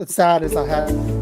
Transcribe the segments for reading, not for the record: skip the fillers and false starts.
It's sad as I had.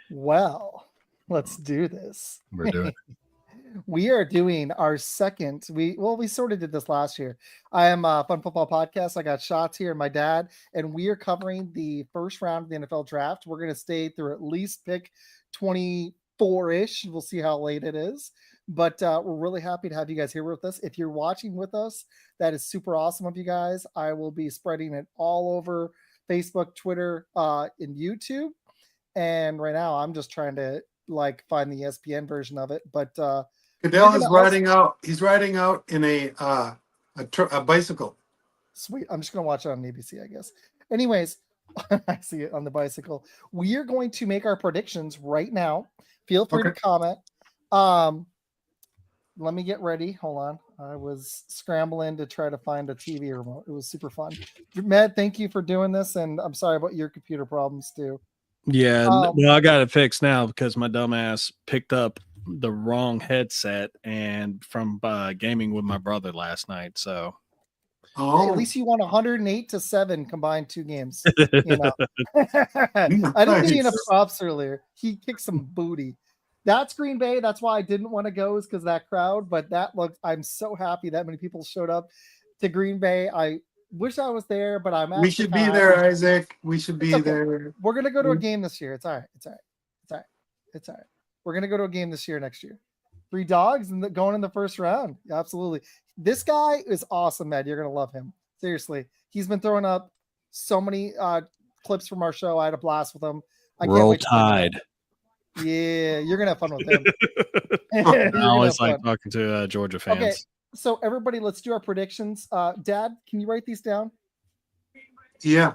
Well, let's do this. We're doing it. We are doing our second. We sort of did this last year. I am a Fun Football Podcast. I got shots here, my dad, and we are covering the first round of the NFL draft. We're going to stay through at least pick 24-ish. We'll see how late it is. But we're really happy to have you guys here with us. If you're watching with us, that is super awesome of you guys. I will be spreading it all over Facebook, Twitter, and YouTube. And right now, I'm just trying to find the ESPN version of it. But Goodell is riding out. He's riding out in a bicycle. Sweet. I'm just gonna watch it on ABC, I guess. Anyways, I see it on the bicycle. We are going to make our predictions right now. Feel free to comment. Let me get ready. Hold on. I was scrambling to try to find a TV remote. It was super fun. Matt, thank you for doing this, and I'm sorry about your computer problems too. Yeah, well, I got it fixed now because my dumbass picked up the wrong headset and from gaming with my brother last night. So, at least you won 108-7 combined 2 games. You know, I didn't give you enough props earlier. He kicked some booty. That's Green Bay. That's why I didn't want to go, is because that crowd. But I'm so happy that many people showed up to Green Bay. I wish I was there, but we should be there, Isaac. We should be there. We're gonna go to a game this year. It's all right. We're gonna go to a game this year, next year. 3 dogs and going in the first round. Absolutely. This guy is awesome, Ed. You're gonna love him. Seriously, he's been throwing up so many clips from our show. I had a blast with him. Roll Tide. Yeah, you're gonna have fun with him. I always like talking to Georgia fans. Okay. So everybody, let's do our predictions. Dad, can you write these down? Yeah.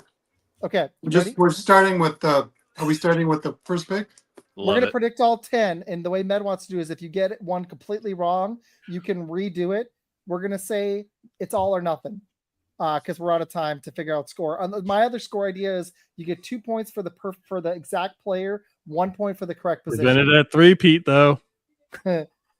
Okay. We're starting with are we starting with the first pick? We're going to predict all 10. And the way Med wants to do is if you get one completely wrong, you can redo it. We're going to say it's all or nothing because we're out of time to figure out score. My other score idea is you get 2 points for the exact player, 1 point for the correct position. Presented at 3-peat, though.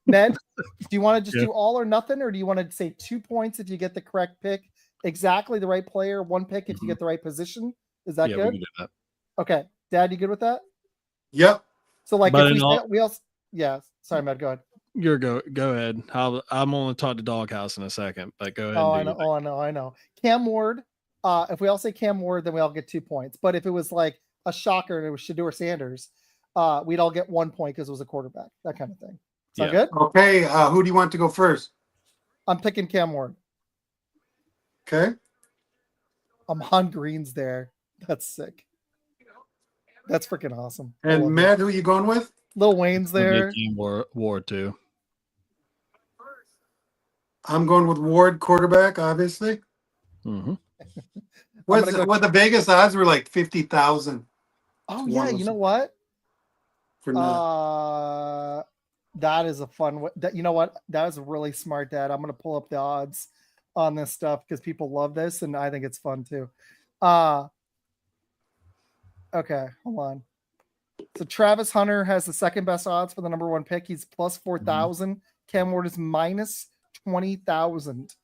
Med, do you want to just do all or nothing, or do you want to say 2 points if you get the correct pick, exactly the right player, 1 pick if you get the right position? Is that good? We can do that. Okay. Dad, you good with that? Yep. So if we also, yeah. Sorry, Med, go ahead. Go ahead. I'm only talk to Doghouse in a second, but go ahead. I know. Cam Ward. If we all say Cam Ward, then we all get 2 points. But if it was like a shocker and it was Shedeur Sanders, we'd all get 1 point because it was a quarterback. That kind of thing. Sound good? Okay. Who do you want to go first? I'm picking Cam Ward. Okay. I'm on greens there. That's sick. That's freaking awesome. And Matt, who are you going with? Lil Wayne's there. Ward too. I'm going with Ward, quarterback, obviously. Mm-hmm. What the Vegas odds were like 50,000. Oh yeah, you know what? For now. That is a fun one. You know what? That is really smart, Dad. I'm gonna pull up the odds on this stuff because people love this, and I think it's fun too. Okay, hold on. So Travis Hunter has the second best odds for the number 1 pick. He's plus 4,000. Mm-hmm. Cam Ward is minus 20,000.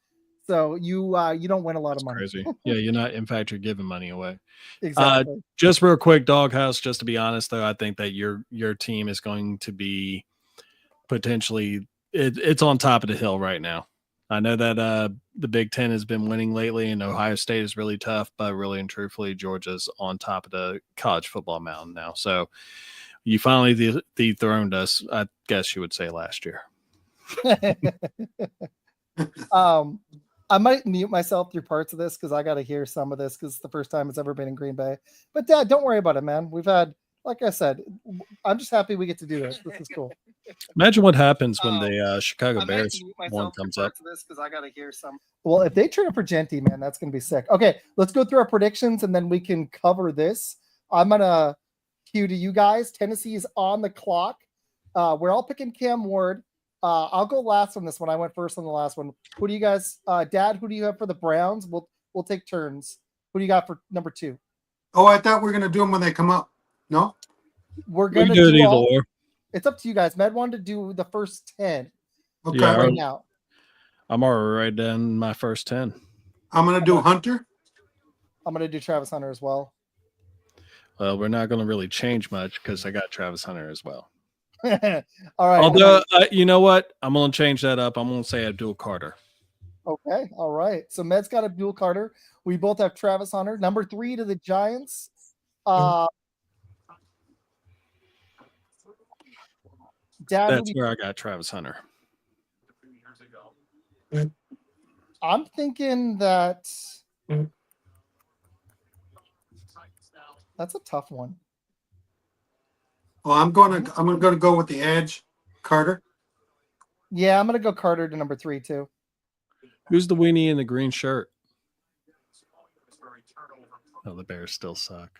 So you don't win a lot of money. Crazy. Yeah, you're not. In fact, you're giving money away. Exactly. Just real quick, Doghouse. Just to be honest, though, I think that your team is going to be potentially it's on top of the hill right now. I know that the Big Ten has been winning lately, and Ohio State is really tough, but really and truthfully, Georgia's on top of the college football mountain now. So you finally dethroned us, I guess you would say, last year. I might mute myself through parts of this because I got to hear some of this because it's the first time it's ever been in Green Bay. But Dad, don't worry about it, man. We've had, like I said, I'm just happy we get to do this. This is cool. Imagine what happens when the Chicago Bears one comes up. This because I got to hear some. Well, if they turn up for Genty, man, that's going to be sick. Okay, let's go through our predictions and then we can cover this. I'm gonna cue to you guys. Tennessee is on the clock. We're all picking Cam Ward. I'll go last on this one. I went first on the last one. Who do you guys, Dad? Who do you have for the Browns? We'll take turns. Who do you got for number 2? Oh, I thought we were gonna do them when they come up. No. We're We gonna can do it do either all. or. It's up to you guys. Med wanted to do the first 10 Okay. Yeah, right now. I'm already right down my first 10. I'm gonna do Hunter. I'm gonna do Travis Hunter as well. Well, we're not going to really change much because I got Travis Hunter as well. All right. Although, you know what? I'm going to change that up. I'm going to say Abdul Carter. Okay. All right. So Med's got Abdul Carter. We both have Travis Hunter. Number 3 to the Giants. Dad, That's where I got Travis Hunter. I'm thinking that that's a tough one. Oh, I'm gonna go with the edge, Carter. Yeah, I'm gonna go Carter to number 3 too. Who's the weenie in the green shirt? Oh, the Bears still suck.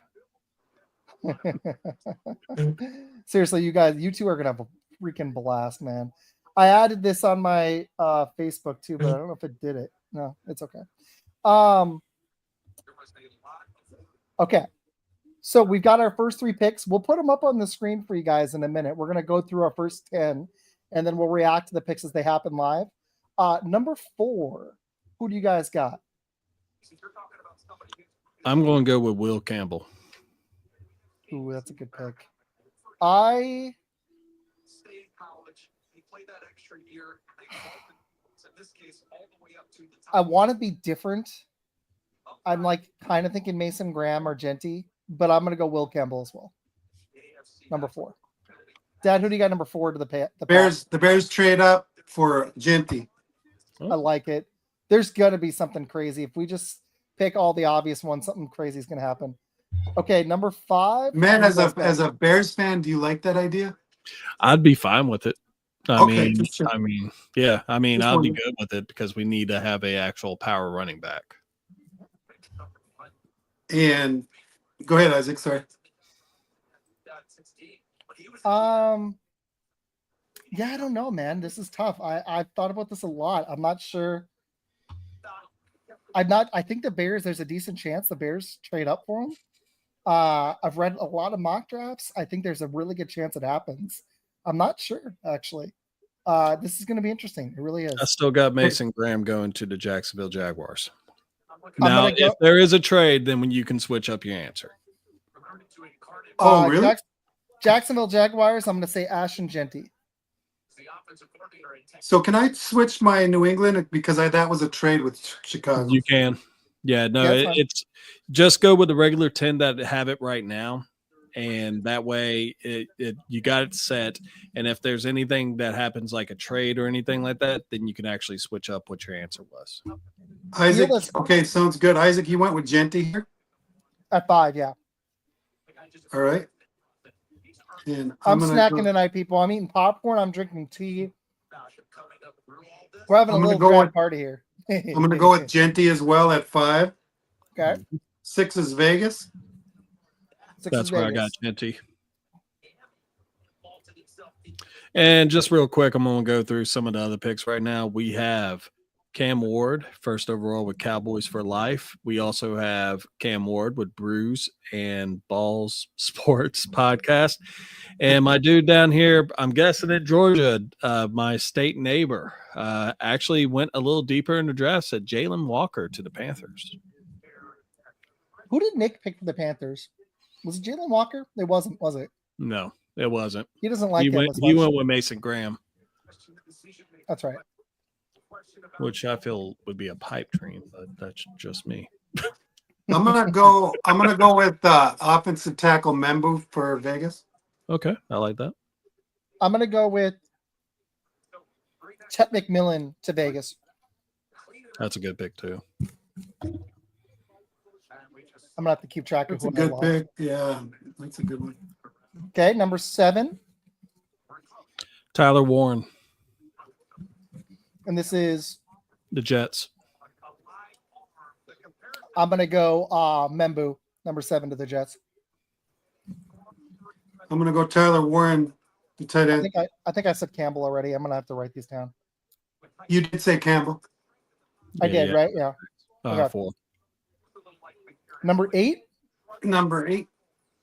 Seriously, you two are gonna have a freaking blast, man. I added this on my Facebook too, but I don't know if it did it. No, it's okay. Okay. So we've got our first 3 picks. We'll put them up on the screen for you guys in a minute. We're gonna go through our first 10, and then we'll react to the picks as they happen live. Number 4, who do you guys got? I'm going to go with Will Campbell. Ooh, that's a good pick. I want to be different. I'm like kind of thinking Mason Graham or Genty, but I'm going to go Will Campbell as well. Number 4. Dad, who do you got number 4 to the Bears? The Bears trade up for Genty. I like it. There's going to be something crazy. If we just pick all the obvious ones, something crazy is going to happen. Okay, number 5. Man, as a Bears fan, do you like that idea? I'd be fine with it. I Okay, mean, sure. I'll be one. good with it because we need to have a actual power running back. And go ahead, Isaac. Sorry. Yeah, I don't know, man. This is tough. I've thought about this a lot. I'm not sure. I think the Bears, there's a decent chance the Bears trade up for them. I've read a lot of mock drafts. I think there's a really good chance it happens. I'm not sure, actually. This is going to be interesting. It really is. I still got Mason Graham going to the Jacksonville Jaguars. Now, if there is a trade, then when you can switch up your answer. Oh, really? Jacksonville Jaguars, I'm going to say Ashton Genty. So can I switch my New England because that was a trade with Chicago? You can. Yeah, no, it's just go with the regular 10 that have it right now. And that way you got it set. And if there's anything that happens like a trade or anything like that, then you can actually switch up what your answer was. Isaac, okay, sounds good. Isaac, you went with Genty here? At 5, yeah. All right. And I'm snacking tonight, people. I'm eating popcorn. I'm drinking tea. We're having a little grad party here. I'm going to go with Genty as well at 5. Okay. 6 is Vegas. That's where I got Genty. And just real quick, I'm going to go through some of the other picks right now. We have Cam Ward, first overall with Cowboys for life. We also have Cam Ward with Brews and Balls Sports podcast. And my dude down here, I'm guessing in Georgia, my state neighbor, actually went a little deeper in the draft, said Jalen Walker to the Panthers. Who did Nick pick for the Panthers? Was it Jalen Walker? It wasn't, was it? No, it wasn't. He doesn't like he went with Mason Graham. That's right. Which I feel would be a pipe dream, but that's just me. I'm gonna go with offensive tackle Membu for Vegas. Okay, I like that. I'm gonna go with Chet McMillan to Vegas. That's a good pick too. I'm gonna have to keep track of who I lost. Pick. Yeah, that's a good one. Okay, number 7. Tyler Warren. And this is the Jets. I'm gonna go Membu, number 7 to the Jets. I'm going to go Tyler Warren, the tight end. I think I said Campbell already. I'm gonna have to write these down. You did say Campbell. I did, right? Yeah. Okay. 4. Number 8, Number 8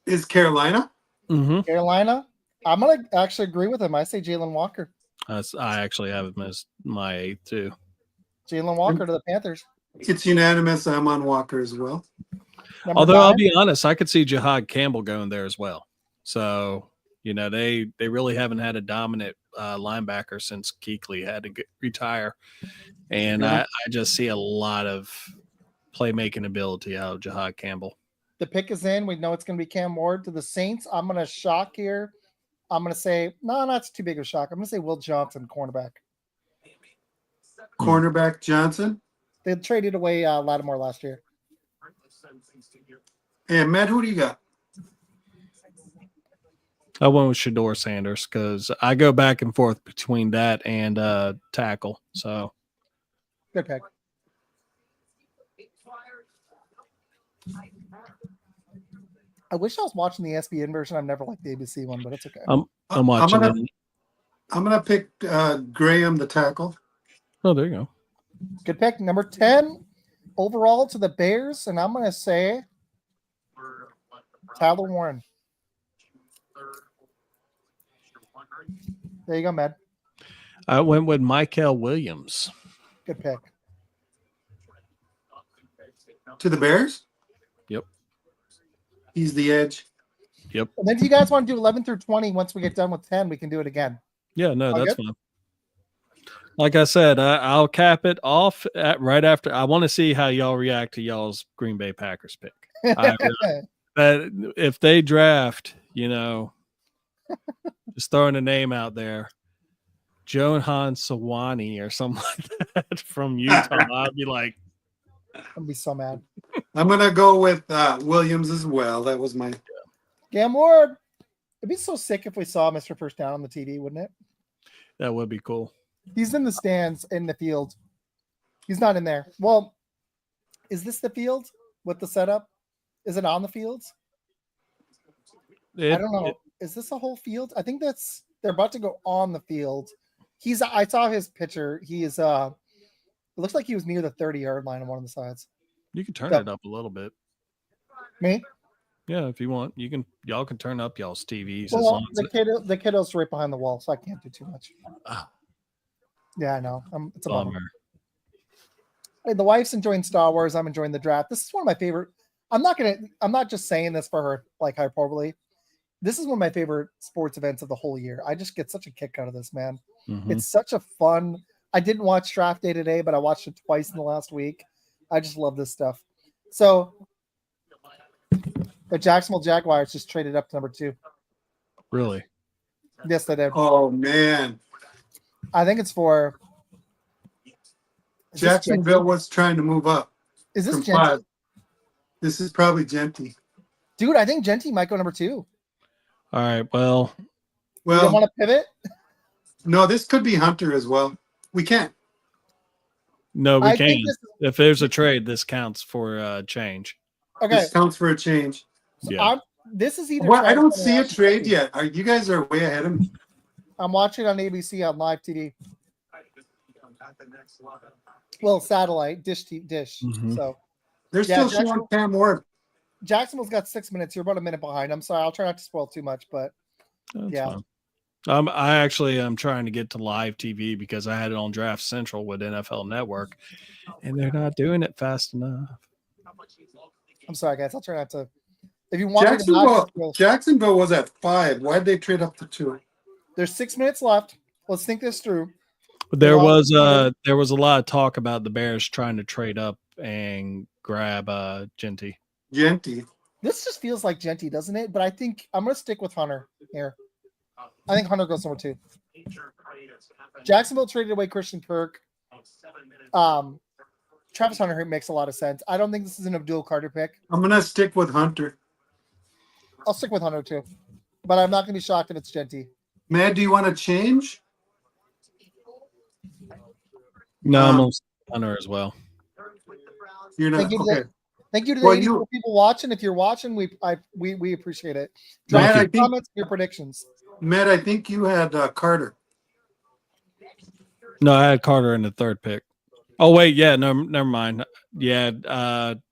is Carolina. Mm-hmm. Carolina. I'm gonna actually agree with him. I say Jalen Walker. I actually have him as my 8th too. Jalen Walker to the Panthers. It's unanimous. I'm on Walker as well. Number Although 9, I'll be honest, I could see Jahad Campbell going there as well. So, they really haven't had a dominant linebacker since Kuechly had to retire. And I just see a lot of playmaking ability out of Jahad Campbell. the pick is in. We know it's going to be Cam Ward to the Saints. I'm going to shock here. I'm going to say, no, that's too big of a shock. I'm going to say Will Johnson, cornerback. Cornerback Johnson. They traded away Lattimore last year. And Matt, who do you got? I went with Shador Sanders because I go back and forth between that and tackle. So Good pick. I wish I was watching the ESPN version. I've never liked the ABC one, but it's okay. I'm watching it. I'm gonna pick Graham, the tackle. Oh, there you go. Good pick. Number 10 overall to the Bears, and I'm going to say Tyler Warren. There you go, Med. I went with Michael Williams. Good pick. To the Bears? Yep. He's the edge. Yep. And then if you guys want to do 11 through 20, once we get done with 10, we can do it again. Yeah, no, All that's good? fine. Like I said, I'll cap it off right after. I want to see how y'all react to y'all's Green Bay Packers pick. That if they draft, just throwing a name out there, Johan Sawani or something like that from Utah, I'd be like, I'd be so mad. I'm gonna go with Williams as well. That was my Cam Ward. It'd be so sick if we saw Mr. First Down on the TV, wouldn't it? that would be cool. He's in the stands in the field. He's not in there. Well, is this the field with the setup? Is it on the field? I don't know. Is this a whole field? I think they're about to go on the field. I saw his picture. He is it looks like he was near the 30-yard line on one of the sides. You can turn it up a little bit. Me? Yeah, if you want, y'all can turn up y'all's TVs. Well, as long as the kiddo's right behind the wall, so I can't do too much. Yeah, I know. It's a bummer. Hey, the wife's enjoying Star Wars. I'm enjoying the draft. This is one of my favorite. I'm not just saying this for her like hyperbole. This is one of my favorite sports events of the whole year. I just get such a kick out of this, man. Mm-hmm. It's such a fun. I didn't watch draft day today, but I watched it twice in the last week. I just love this stuff. So the Jacksonville Jaguars just traded up to number 2. Really? Yes, they did. Oh man. I think it's for Jacksonville was trying to move up. Is this from Genty? 5. This is probably Genty. Dude, I think Genty might go number 2. All right. Well, You don't want to pivot? No, this could be Hunter as well. We can't. no, we I can't. think If there's a trade, this counts for change. Okay. This counts for a change. Yeah. This is either. Well, I don't see a trade yet. You guys are way ahead of me. I'm watching on ABC on live TV. Well, satellite dish. Mhm. So They're Yeah, still showing Cam Ward. Jacksonville's got 6 minutes. You're about a minute behind. I'm sorry. I'll try not to spoil too much, but That's yeah. fine. I actually am trying to get to live TV because I had it on Draft Central with NFL Network, and they're not doing it fast enough. I'm sorry, guys. I'll try not to. If you want me to not Jacksonville was at 5. Why'd they trade up to 2? there's 6 minutes left. Let's think this through. But there was a lot of talk about the Bears trying to trade up and grab Genty. This just feels like Genty, doesn't it? But I think I'm going to stick with Hunter here. I think Hunter goes number 2. Jacksonville traded away Christian Kirk. Travis Hunter makes a lot of sense. I don't think this is an Abdul Carter pick. I'm gonna stick with Hunter. I'll stick with Hunter too, but I'm not going to be shocked if it's Genty. Matt, do you want to change? No, I'm on Hunter as well. You're not Thinking okay. Thank you to the Well, 84 people watching. If you're watching, we appreciate it. Matt, Drop I your think- comments, your predictions. Matt, I think you had Carter. No, I had Carter in the third pick. Oh wait, yeah, no, never mind. Yeah,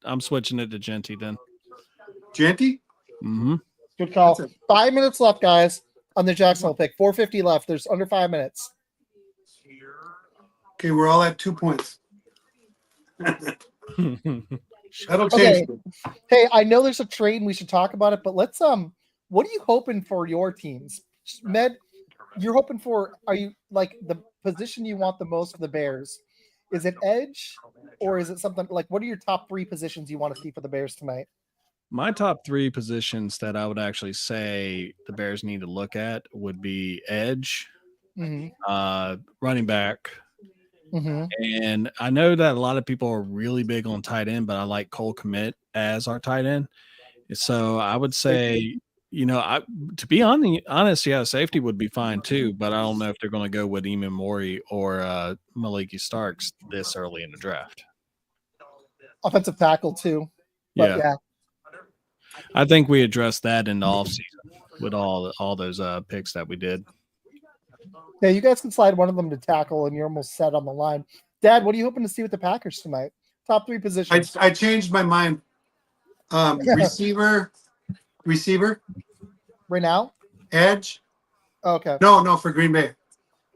I'm switching it to Genty then. Genty? Mm-hmm. Good call. That's 5 minutes left, guys, on the Jacksonville pick. 4:50 left. There's under 5 minutes. Okay, we're all at 2 points. That'll Okay. change. Hey, I know there's a trade and we should talk about it, but let's what are you hoping for your teams? Med, you're hoping for, are you like the position you want the most for the Bears? Is it edge or is it something like, what are your top 3 positions you want to see for the Bears tonight? My top 3 positions that I would actually say the Bears need to look at would be edge, running back, and I know that a lot of people are really big on tight end, but I like Cole Kmet as our tight end. So I would say, to be honest, yeah, safety would be fine too, but I don't know if they're going to go with Eamon Mori or Maliki Starks this early in the draft. Offensive tackle too. But yeah. I think we addressed that in the offseason with all those picks that we did. Yeah, you guys can slide one of them to tackle, and you're almost set on the line. Dad, what are you hoping to see with the Packers tonight? Top 3 positions. I changed my mind. Receiver, Right now? edge. Okay. No, for Green Bay.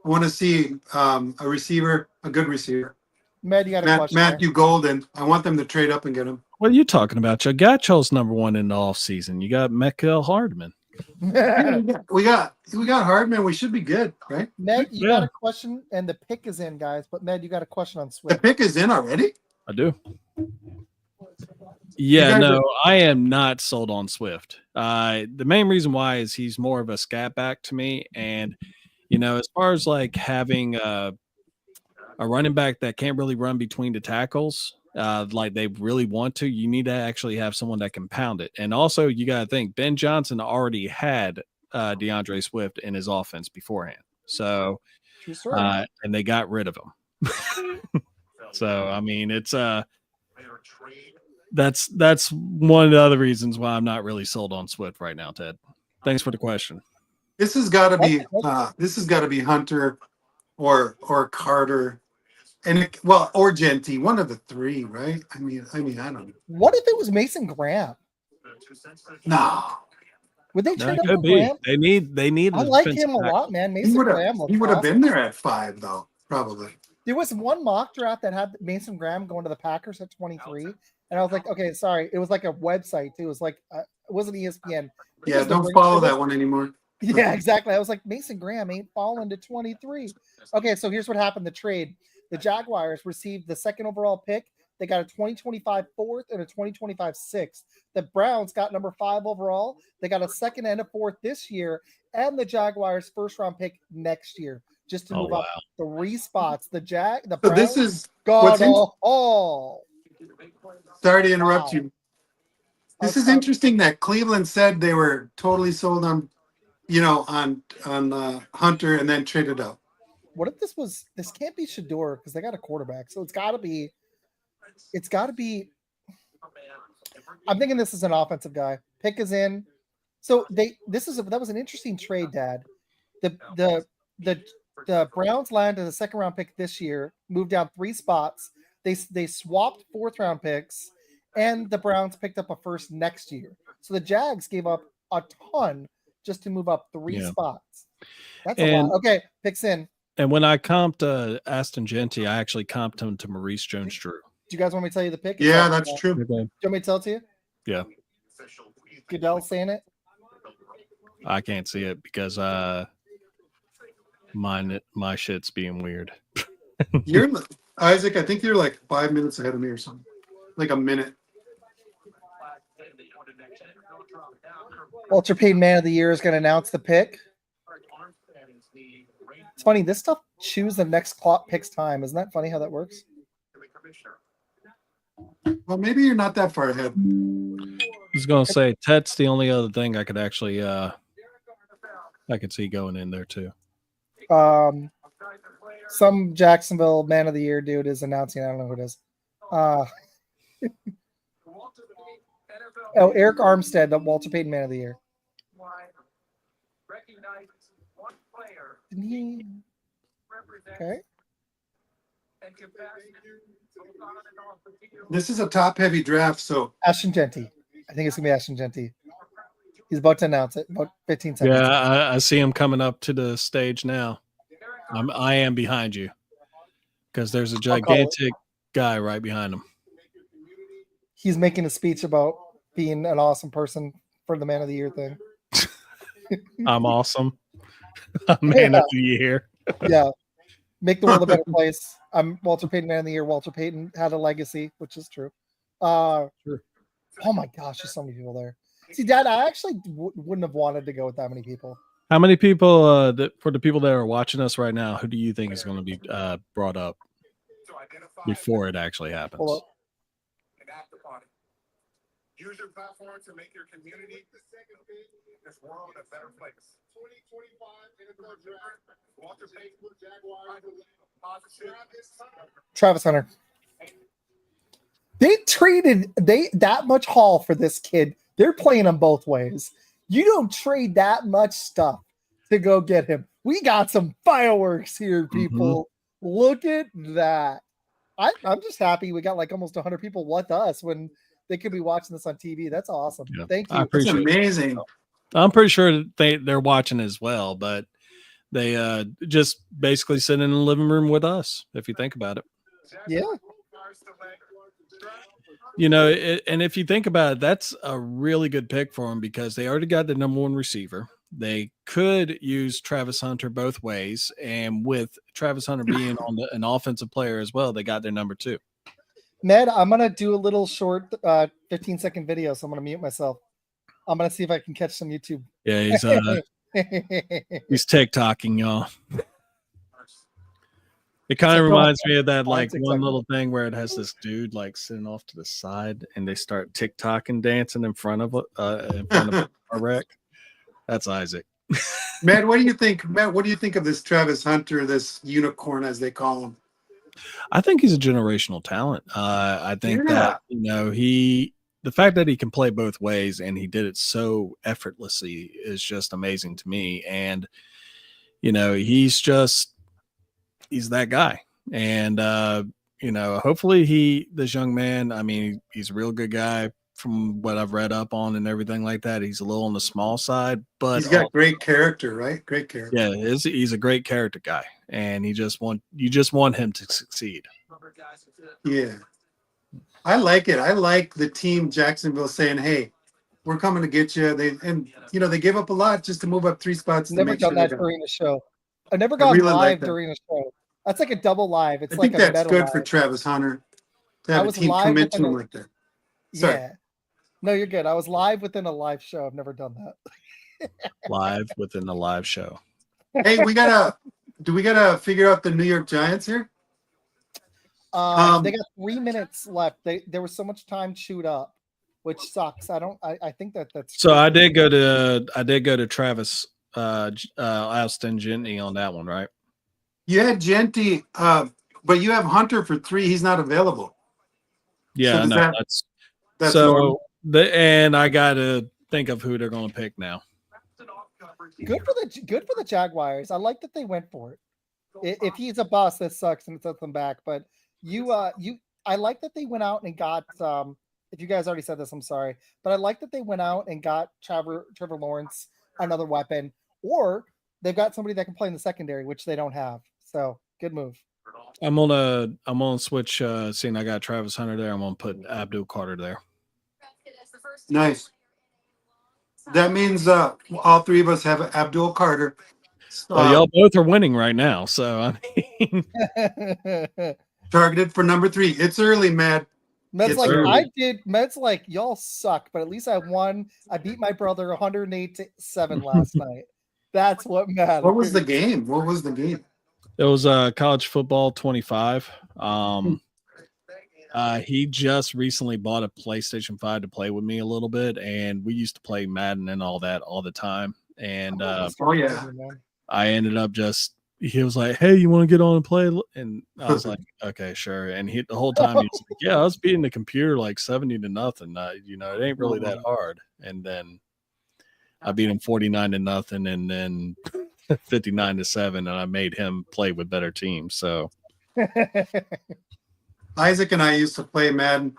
I want to see a receiver, a good receiver. Matt, you got a question. Matthew Golden. I want them to trade up and get him. What are you talking about? You got chose number 1 in the offseason. You got Meckel Hardman. We got Hardman. We should be good, right? Med, you got a question, and the pick is in, guys. But Med, you got a question on Swift. The pick is in already? I do. Yeah, no, I am not sold on Swift. The main reason why is he's more of a scat back to me. And, as far as like having a running back that can't really run between the tackles, like they really want to, you need to actually have someone that can pound it. And also, you got to think Ben Johnson already had DeAndre Swift in his offense beforehand. So, and they got rid of him. So, I mean, it's that's one of the other reasons why I'm not really sold on Swift right now, Ted. Thanks for the question. This has got to be Hunter or Carter. Or Genty, one of the 3, right? I mean, I don't know. What if it was Mason Graham? No. Would they trade up for Graham? They need. I like him a lot, man. Mason Graham. He would have been there at 5, though, probably. There was one mock draft that had Mason Graham going to the Packers at 23, and I was like, okay, sorry. It was like a website too. It was like it wasn't ESPN. Yeah, don't follow that one anymore. Yeah, exactly. I was like, Mason Graham ain't falling to 23. Okay, so here's what happened. The trade. The Jaguars received the 2nd overall pick. They got a 2025 4th and a 2025 6th. The Browns got number 5 overall. They got a 2nd and a 4th this year, and the Jaguars' 1st round pick next year, just to move up 3 spots. The Browns. So this is got all. Sorry to interrupt you. This is interesting that Cleveland said they were totally sold on, on Hunter and then traded up. What if this can't be Shador because they got a quarterback. So it's gotta be I'm thinking this is an offensive guy. Pick is in. So that was an interesting trade, Dad. The Browns landed a 2nd round pick this year, moved down 3 spots. They swapped 4th round picks, and the Browns picked up a 1st next year. So the Jags gave up a ton just to move up 3 spots. That's a lot. Okay, picks in. And when I comped Aston Genty, I actually comped him to Maurice Jones-Drew. Do you guys want me to tell you the pick? Yeah, that's true. Do you want me to tell it to you? Yeah. Goodell saying it? I can't see it because my shit's being weird. You're Isaac, I think you're like 5 minutes ahead of me or something. Like a minute. Walter Payton Man of the Year is going to announce the pick. It's funny, this stuff choose the next clock picks time. Isn't that funny how that works? Well, maybe you're not that far ahead. I was going to say, Ted's the only other thing I could actually I could see going in there too. Some Jacksonville Man of the Year dude is announcing. I don't know who it is. Oh, Eric Armstead, the Walter Payton Man of the Year. Didn't he? Okay. This is a top-heavy draft, so Ashton Genty. I think it's gonna be Ashton Genty. He's about to announce it. About 15 seconds. Yeah, I see him coming up to the stage now. I am behind you because there's a gigantic guy right behind him. He's making a speech about being an awesome person for the Man of the Year thing. I'm awesome. Man of the Year. Yeah. Make the world a better place. I'm Walter Payton Man of the Year. Walter Payton had a legacy, which is true. Sure. Oh my gosh, there's so many people there. See, Dad, I actually wouldn't have wanted to go with that many people. How many people, for the people that are watching us right now, who do you think is going to be brought up before it actually happens? Hold up. Use your platform to make your community, this world, a better place. 2025 NFL Draft. Walter Payton, Jaguars. Travis Hunter. They traded that much haul for this kid. They're playing him both ways. You don't trade that much stuff to go get him. We got some fireworks here, people. Mm-hmm. Look at that. I'm just happy we got like almost 100 people with us when they could be watching this on TV. That's awesome. Yeah, thank you. I appreciate it. Amazing. I'm pretty sure they're watching as well, but they just basically sit in the living room with us, if you think about it. Yeah. You know, and if you think about it, that's a really good pick for them because they already got the number one receiver. They could use Travis Hunter both ways, and with Travis Hunter being on an offensive player as well, they got their number two. Ned, I'm gonna do a little short 15-second video, so I'm gonna mute myself. I'm gonna see if I can catch some YouTube. Yeah, he's TikToking, y'all. It kind of reminds me of that like one little thing where it has this dude like sitting off to the side and they start TikToking dancing in front of a wreck. That's Isaac. Matt, what do you think? Matt, what do you think of this Travis Hunter, this unicorn as they call him? I think he's a generational talent. I think that the fact that he can play both ways and he did it so effortlessly is just amazing to me. And he's that guy. And hopefully this young man, I mean, he's a real good guy from what I've read up on and everything like that. He's a little on the small side, but he's got great character, right? Great character. Yeah, he's a great character guy, and you just want him to succeed. Yeah, I like it. I like the team Jacksonville saying, "Hey, we're coming to get you." They gave up a lot just to move up 3 spots. Never done that during the show. I've never gone live during a show. That's like a double live. It's like I think that's good for Travis Hunter to have a team commit to him like that. Sorry. Yeah. No, you're good. I was live within a live show. I've never done that. Live within the live show. Hey, we gotta figure out the New York Giants here? They got 3 minutes left. There was so much time chewed up, which sucks. I think that's so I did go to Travis Austin Genty on that one, right? You had Genty, but you have Hunter for 3. He's not available. Yeah, so no, that's so normal. And I got to think of who they're going to pick now. Good for the Jaguars. I like that they went for it. If he's a bust, that sucks and it sets them back. But I like that they went out and got. If you guys already said this, I'm sorry, but I like that they went out and got Trevor Lawrence another weapon, or they've got somebody that can play in the secondary, which they don't have. So good move. I'm gonna switch. Seeing I got Travis Hunter there, I'm gonna put Abdul Carter there. Nice. That means all 3 of us have Abdul Carter. Well, y'all both are winning right now, so I mean, targeted for number 3. It's early, Matt. Med's like early. I did. Med's like y'all suck, but at least I won. I beat my brother 108-7 last night. That's what matters. What was the game? It was college football 25. He just recently bought a PlayStation 5 to play with me a little bit, and we used to play Madden and all that all the time. And I ended up just he was like, "Hey, you want to get on and play?" And I was like, "Okay, sure." And the whole time he was like, "Yeah, I was beating the computer like 70-0. It ain't really that hard." And then I beat him 49-0, and then 59-7, and I made him play with better teams. So Isaac and I used to play Madden.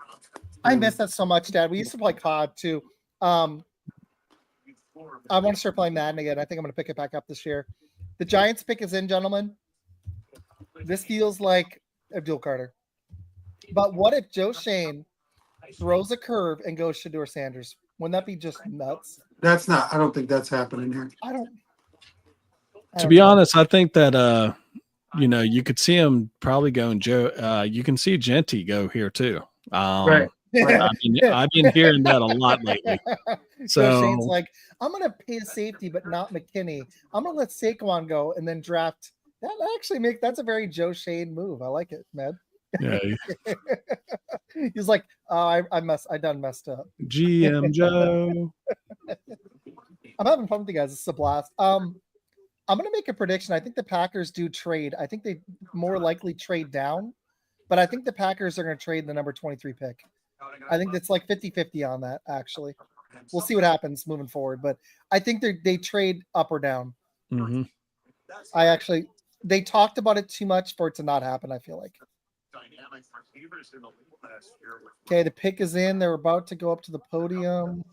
I miss that so much, Dad. We used to play COD too. I want to start playing Madden again. I think I'm going to pick it back up this year. The Giants pick is in, gentlemen. This feels like Abdul Carter. But what if Joe Shane throws a curve and goes Shador Sanders? Wouldn't that be just nuts? That's not. I don't think that's happening here. I don't to be know. honest, I think that you could see him probably going Joe. You can see Genty go here too. Right. I've been hearing that a lot lately. Joe Shane's So like, I'm going to pay a safety, but not McKinney. I'm going to let Saquon go and then draft. That actually that's a very Joe Shane move. I like it, man. yeah, He's like, oh, I done messed up. GM Joe. I'm having fun with you guys. This is a blast. I'm gonna make a prediction. I think the Packers do trade. I think they more likely trade down, but I think the Packers are gonna trade the number 23 pick. I think it's like 50-50 on that, actually. We'll see what happens moving forward, but I think they trade up or down. Mm-hmm. They talked about it too much for it to not happen, I feel like. Okay, the pick is in. They're about to go up to the podium.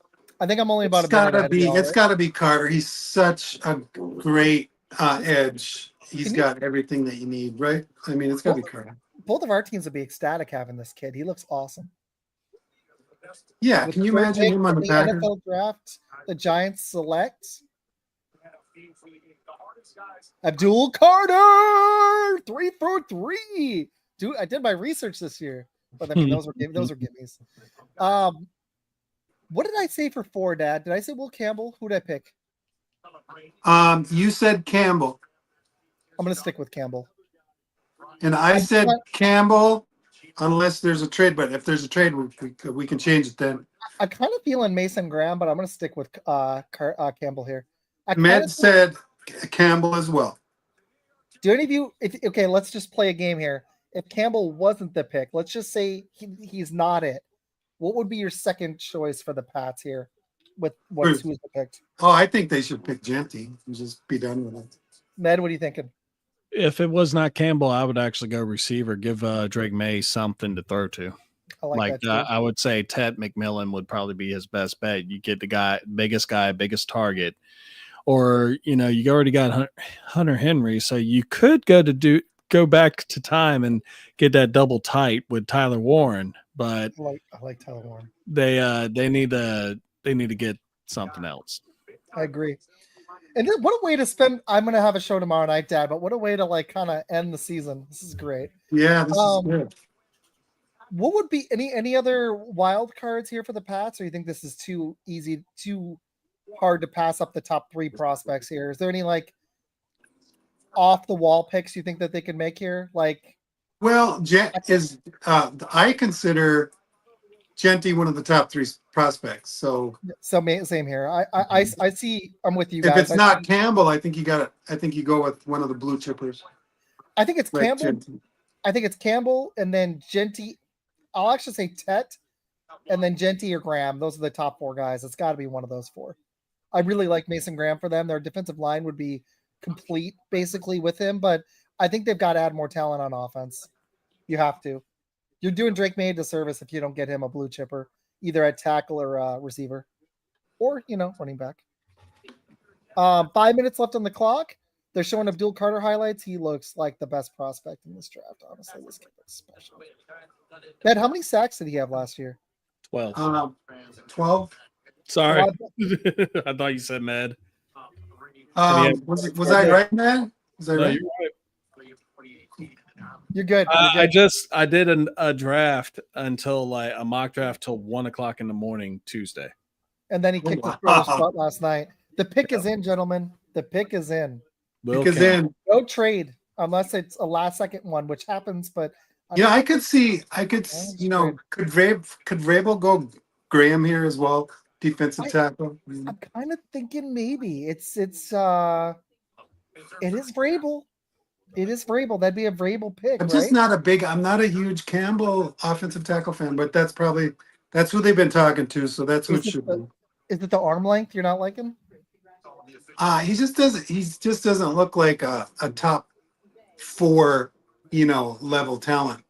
I think I'm only about It's gotta be. It's right? gotta be Carter. He's such a great edge. He's got everything that you need, right? I mean, it's gotta be Carter. Both of our teams would be ecstatic having this kid. He looks awesome. Yeah, can you imagine him on the Packers? NFL draft, the Giants select Abdul Carter 3 for 3. Dude, I did my research this year, but I mean those were gimmies. What did I say for 4, Dad? Did I say Will Campbell? Who did I pick? You said Campbell, I'm gonna stick with Campbell. and I said Campbell, unless there's a trade. But if there's a trade, we can change it then. I'm kind of feeling Mason Graham, but I'm gonna stick with Campbell here. Med said Campbell as well. Do any of you? Okay, let's just play a game here. If Campbell wasn't the pick, let's just say he's not it. What would be your second choice for the Pats here? With who's picked? Oh, I think they should pick Genty and just be done with it. Med, what are you thinking? If it was not Campbell, I would actually go receiver. Give Drake May something to throw to. I like that I would say Ted McMillan would probably be his best bet. You get the guy, biggest target, or you already got Hunter Henry, so you could go back to time and get that double tight with Tyler Warren. But I like Tyler Warren. They need to get something else. I agree. And then what a way to spend. I'm going to have a show tomorrow night, Dad, but what a way to kind of end the season. This is great. Yeah, this is good. What would be any other wild cards here for the Pats, or you think this is too easy, too hard to pass up the top 3 prospects here? Is there any off the wall picks you think that they can make here? Well, I consider Genty one of the top 3 prospects. So same here. I see. I'm with you guys. If it's not Campbell, I think you go with one of the blue chippers. I think it's Campbell. Genty. I think it's Campbell and then Genty. I'll actually say Tet and then Genty or Graham. Those are the top 4 guys. It's got to be one of those 4. I really like Mason Graham for them. Their defensive line would be complete basically with him, but I think they've got to add more talent on offense. You have to. You're doing Drake May a disservice if you don't get him a blue chipper, either at tackle or receiver, or running back. 5 minutes left on the clock. They're showing Abdul Carter highlights. He looks like the best prospect in this draft. Honestly, this kid looks special. Ben, how many sacks did he have last year? 12. 12. Sorry, I thought you said Med. Was I right, man? Was I right? You're good. I did a draft until a mock draft till 1:00 in the morning Tuesday, and then he kicked the first spot last night. The pick is in, gentlemen. The pick is in. No trade unless it's a last second one, which happens. But I could see. Could Vrabel go Graham here as well? Defensive tackle. I'm kind of thinking maybe it is Vrabel. It is Vrabel. That'd be a Vrabel pick, I'm right? just not a big. I'm not a huge Campbell offensive tackle fan, but that's who they've been talking to. So that's who it should be. Is it the arm length you're not liking? He just doesn't. He just doesn't look like a top 4, level talent.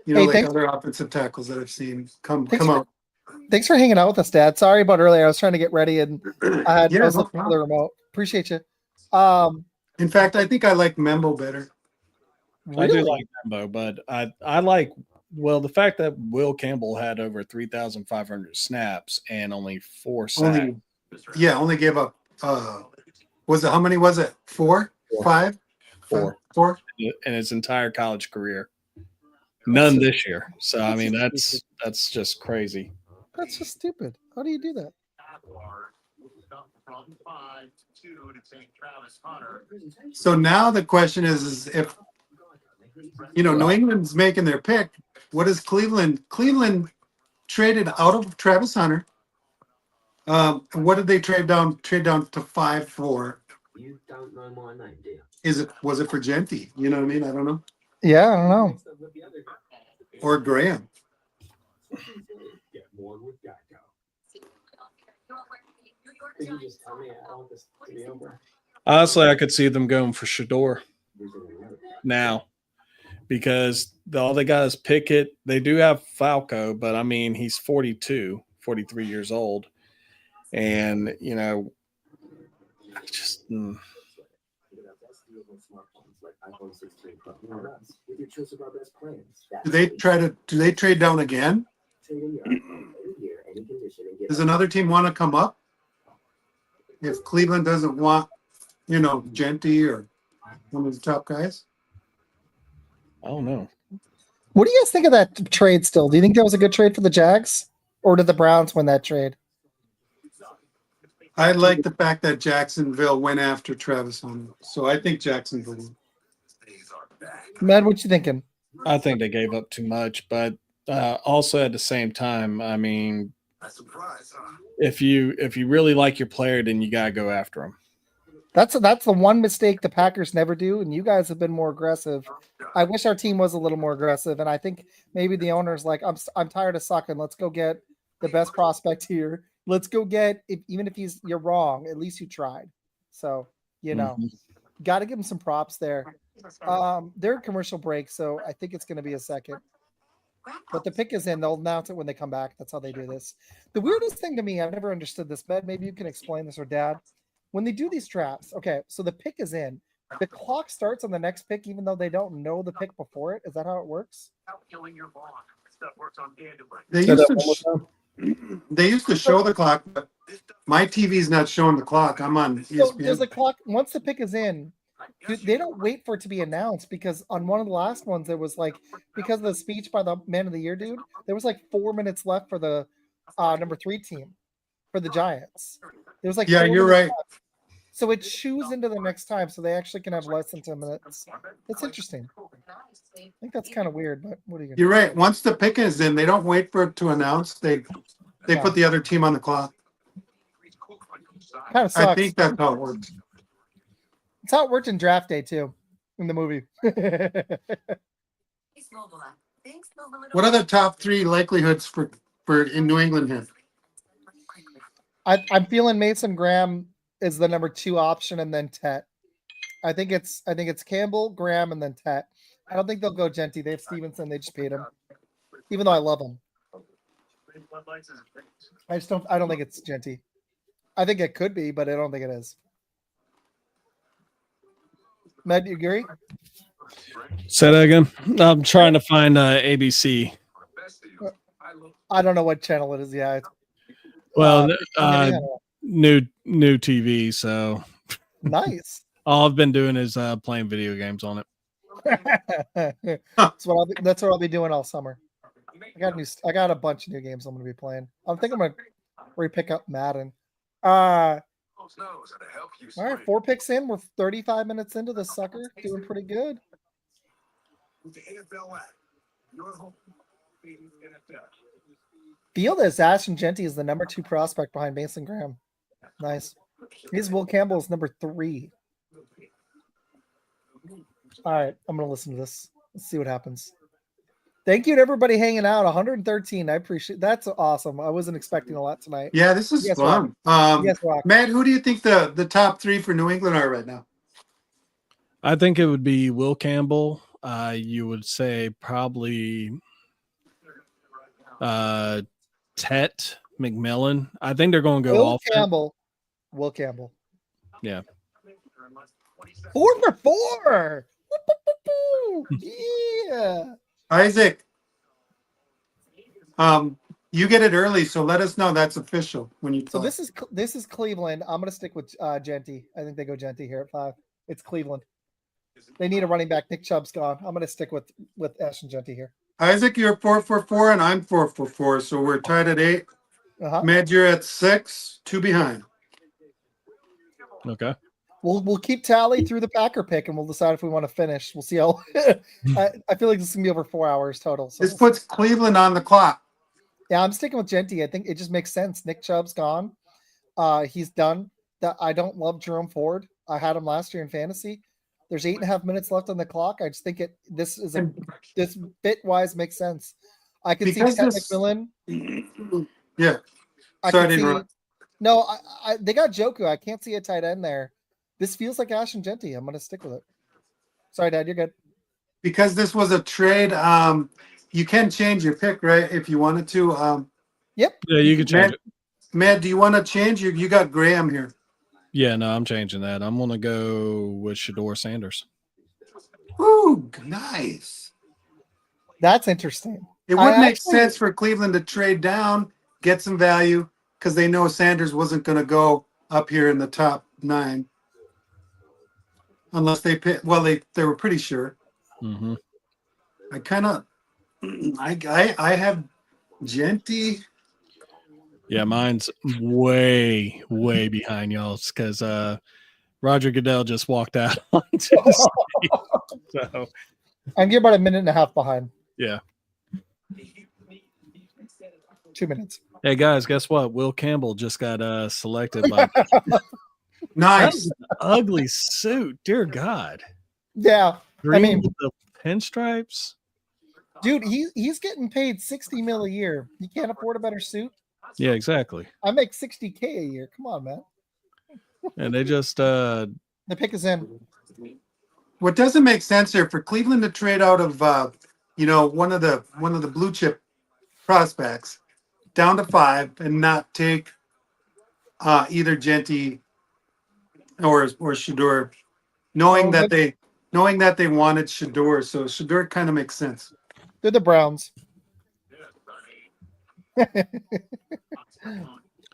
Hey, like thanks- other offensive tackles that I've seen come Thanks out. Thanks for hanging out with us, Dad. Sorry about earlier. I was trying to get ready and I Yeah, was no looking for problem. the remote. Appreciate you. In fact, I think I like Membo better. I do Really? like Membo, but I like the fact that Will Campbell had over 3,500 snaps and only 4 sacks. Only gave up. Was it how many? Was it 4, 5, 4 in his entire college career. None this year. So I mean that's just crazy. That's just stupid. How do you do that? So now the question is if New England's making their pick, what is Cleveland? Cleveland traded out of Travis Hunter. What did they trade down? Trade down to 5 for? You don't know my name, do you? Was it for Genty? You know what I mean? I don't know. Yeah, I don't know. Or Graham. Get more with Geico. Could you just tell me I want this to be over? Honestly, I could see them going for Shador now because all they got is Pickett. They do have Falco, but I mean, he's 42, 43 years old. And, just. Do Do they trade down again? Does another team want to come up? If Cleveland doesn't want, Genty or one of the top guys? I don't know. What do you guys think of that trade still? Do you think that was a good trade for the Jags? Or did the Browns win that trade? I like the fact that Jacksonville went after Travis Hunter. So I think Jacksonville won. Matt, what you thinking? I think they gave up too much, but also at the same time, I mean, if you really like your player, then you gotta go after him. That's the one mistake the Packers never do, and you guys have been more aggressive. I wish our team was a little more aggressive, and I think maybe the owner's like, I'm tired of sucking. Let's go get the best prospect here. Let's go get even if you're wrong, at least you tried. So got to give him some props there. They're a commercial break, so I think it's going to be a second. But the pick is in. They'll announce it when they come back. That's how they do this. The weirdest thing to me, I've never understood this, Ben. Maybe you can explain this, or Dad. When they do these drafts, okay, so the pick is in. The clock starts on the next pick, even though they don't know the pick before it. Is that how it works? They used to show the clock, but my TV's not showing the clock. I'm on ESPN. So there's a clock. Once the pick is in, they don't wait for it to be announced, because on one of the last ones, there was like, because of the speech by the Man of the Year dude, there was like 4 minutes left for the number 3 team for the Giants. There was like you're right. left. So it chews into the next time, so they actually can have less than 10 minutes. That's interesting. I think that's kind of weird, but what are you gonna You're right. Once the pick is in, they don't wait for it to announce. They put the other team on the clock. Kind of sucks. I think that's how it works. It's how it worked in Draft Day too, in the movie. What are the top 3 likelihoods for in New England here? I'm feeling Mason Graham is the number 2 option, and then Tet. I think it's Campbell, Graham, and then Tet. I don't think they'll go Genty. They have Stevenson. They just paid him, even though I love him. I don't think it's Genty. I think it could be, but I don't think it is. Matt, you agree? Say that again. I'm trying to find ABC. I don't know what channel it is. Yeah. Well, new TV. So nice. All I've been doing is playing video games on it. That's what I'll be doing all summer. I got a bunch of new games I'm going to be playing. I think I'm going to re-pick up Madden. All right, 4 picks in. We're 35 minutes into this sucker. Doing pretty good. Feel this. Ashton Genty is the number 2 prospect behind Mason Graham. Nice. He's Will Campbell's number 3. All right, I'm gonna listen to this. Let's see what happens. Thank you to everybody hanging out. 113. I appreciate that's awesome. I wasn't expecting a lot tonight. Yeah, this is Yes, fun. Yes, Rock. Matt, who do you think the top three for New England are right now? I think it would be Will Campbell. You would say probably Tet McMillan. I think they're going to go Will all Campbell. Will Campbell. Yeah. 4 for 4. Yeah. Isaac, you get it early, so let us know that's official when you So talk. this is Cleveland. I'm gonna stick with Genty. I think they go Genty here at 5. It's Cleveland. They need a running back. Nick Chubb's gone. I'm gonna stick with Ashton Genty here. Isaac, you're 4 for 4, and I'm 4 for 4, so we're tied at 8. Uh-huh. Matt, you're at 6, 2 behind. Okay. We'll keep tally through the Packer pick, and we'll decide if we want to finish. We'll see how. I feel like this is gonna be over 4 hours total. So This puts Cleveland on the clock. yeah, I'm sticking with Genty. I think it just makes sense. Nick Chubb's gone. He's done. That I don't love Jerome Ford. I had him last year in fantasy. There's 8.5 minutes left on the clock. I just think this bit wise makes sense. I can see Because Ted this- McMillan. Yeah. I Sorry can to see. interrupt. No, they got Joku. I can't see a tight end there. This feels like Ashton Genty. I'm gonna stick with it. Sorry, Dad. You're good. Because this was a trade, you can change your pick, right? If you wanted to. Yeah, you could change Matt, it. Matt, do you want to change? You got Graham here. Yeah, no, I'm changing that. I'm going to go with Shador Sanders. Ooh, nice. That's interesting. It would I make actually- sense for Cleveland to trade down, get some value, because they know Sanders wasn't going to go up here in the top 9. Unless they pick, well, they were pretty sure. Mm-hmm. I kind of, I have Genty. Yeah, mine's way, way behind y'all's because Roger Goodell just walked out onto the stage. So, I'm about a minute and a half behind. yeah. 2 minutes. Hey, guys, guess what? Will Campbell just got selected by Nice. an ugly suit. Dear God. Yeah, Green mean- with the pinstripes. dude, he's getting paid 60 mil a year. He can't afford a better suit. Yeah, exactly. I make 60K a year. Come on, man. And they just The pick is in. What doesn't make sense here for Cleveland to trade out of one of the blue chip prospects down to 5 and not take either Genty or Shador, knowing that they wanted Shador, so Shador kind of makes sense. They're the Browns.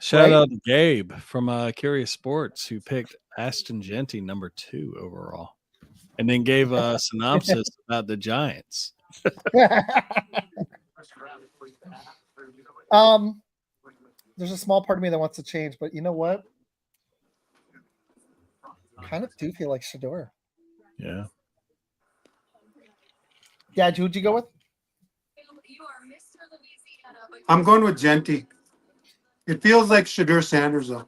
shout Right? out to Gabe from Curious Sports who picked Ashton Genty number 2 overall. And then gave a synopsis about the Giants. There's a small part of me that wants to change, but you know what? Kind of do feel like Shador. Yeah. Yeah, who'd you go with? I'm going with Genty. It feels like Shador Sanders though.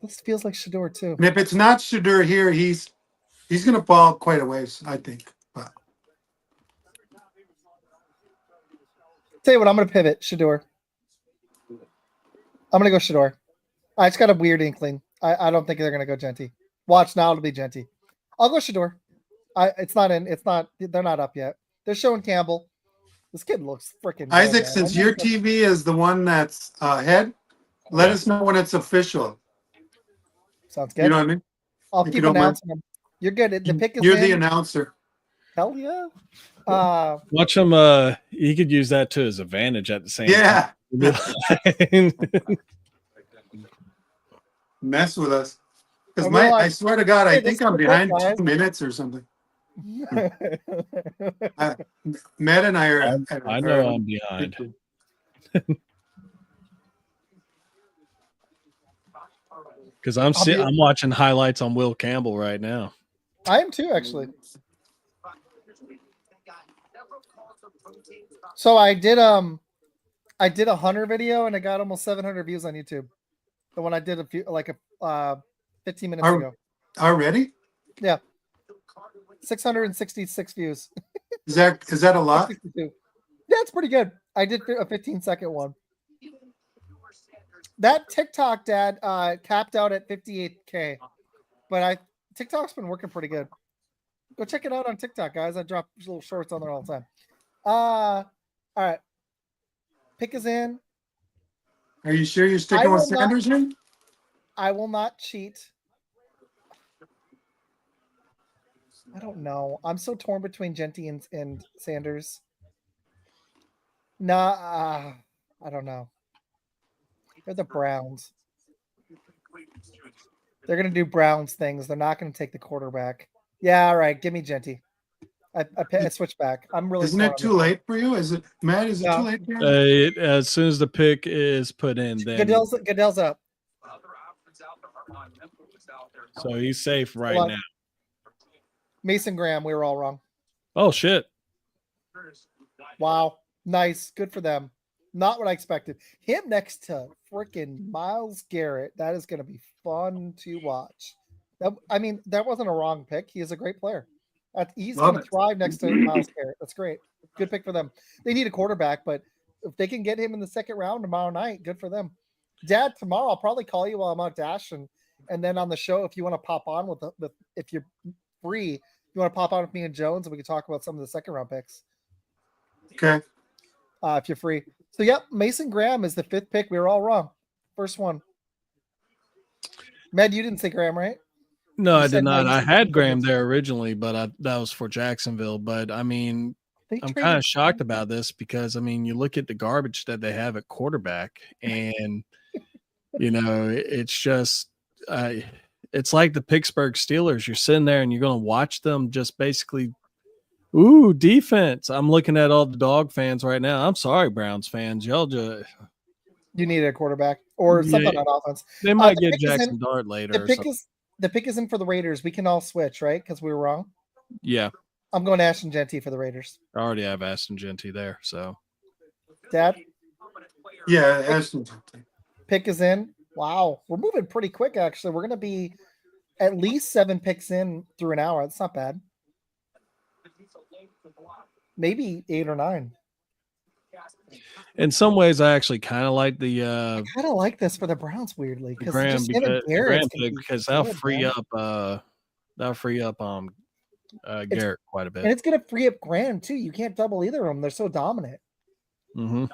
This feels like Shador too. And if it's not Shador here, he's going to fall quite a ways, I think. But Tell you what, I'm going to pivot Shador. I'm going to go Shador. I just got a weird inkling. I don't think they're going to go Genty. Watch now, it'll be Genty. I'll go Shador. They're not up yet. They're showing Campbell. This kid looks freaking good, Isaac, man. since your TV is the one that's ahead, let us know when it's official. Sounds good. You know what I mean? I'll if you keep don't mind. announcing them. You're good. The pick is You're in. the announcer. Hell yeah. Watch him. He could use that to his advantage at the same Yeah. time. Mess with us. I Because realize- I swear to God, I Hey, think this I'm is the behind pick, guys. 2 minutes or something. Matt and I are. I know I'm behind. Because I'm watching highlights on Will Campbell right now. I am too, actually. So I did a Hunter video and I got almost 700 views on YouTube. The one I did 15 minutes ago. Already? Yeah. 666 views. Is that a lot? 62. Yeah, it's pretty good. I did a 15-second one. That TikTok, Dad, capped out at 58K, but TikTok's been working pretty good. Go check it out on TikTok, guys. I drop little shorts on there all the time. All right. Pick is in. Are you sure you're sticking with Sanders here? I will not cheat. I don't know. I'm so torn between Genty and Sanders. Nah, I don't know. They're the Browns. They're going to do Browns things. They're not going to take the quarterback. Yeah, all right. Give me Genty. I switch back. I'm really. Isn't it too late for you? Is it, Matt? Is it too late for you? As soon as the pick is put in, then Goodell's up. So he's safe right now. Mason Graham, we were all wrong. Oh shit! Wow, nice, good for them. Not what I expected. Him next to freaking Myles Garrett. That is going to be fun to watch. That wasn't a wrong pick. He is a great player. He's going to thrive next to Myles Garrett. That's great. Good pick for them. They need a quarterback, but if they can get him in the second round tomorrow night, good for them. Dad, tomorrow I'll probably call you while I'm out dashing, and then on the show, if you want to pop on with if you're free, you want to pop on with me and Jones, and we can talk about some of the second round picks. Okay. If you're free. So yep, Mason Graham is the 5th pick. We were all wrong. First one. Med, you didn't say Graham, right? No, I did not. I had Graham there originally, but that was for Jacksonville. But I mean, I'm kind of shocked about this because, I mean, you look at the garbage that they have at quarterback, and, you know, it's just it's like the Pittsburgh Steelers. You're sitting there and you're going to watch them just basically, ooh, defense. I'm looking at all the dog fans right now. I'm sorry, Browns fans. Y'all just – you need a quarterback or something on offense. They might get Jackson Dart later. The pick is in for the Raiders. We can all switch, right? Because we were wrong. Yeah. I'm going Ashton Genty for the Raiders. I already have Ashton Genty there, so. Dad? Yeah, Ashton Genty. Pick is in. Wow. We're moving pretty quick, actually. We're going to be at least 7 picks in through an hour. That's not bad. Maybe 8 or 9. In some ways, I actually kind of like the. I kind of like this for the Browns, weirdly, Graham because that'll free up. Garrett quite a bit, and it's going to free up Graham too. You can't double either of them; they're so dominant. Mm-hmm.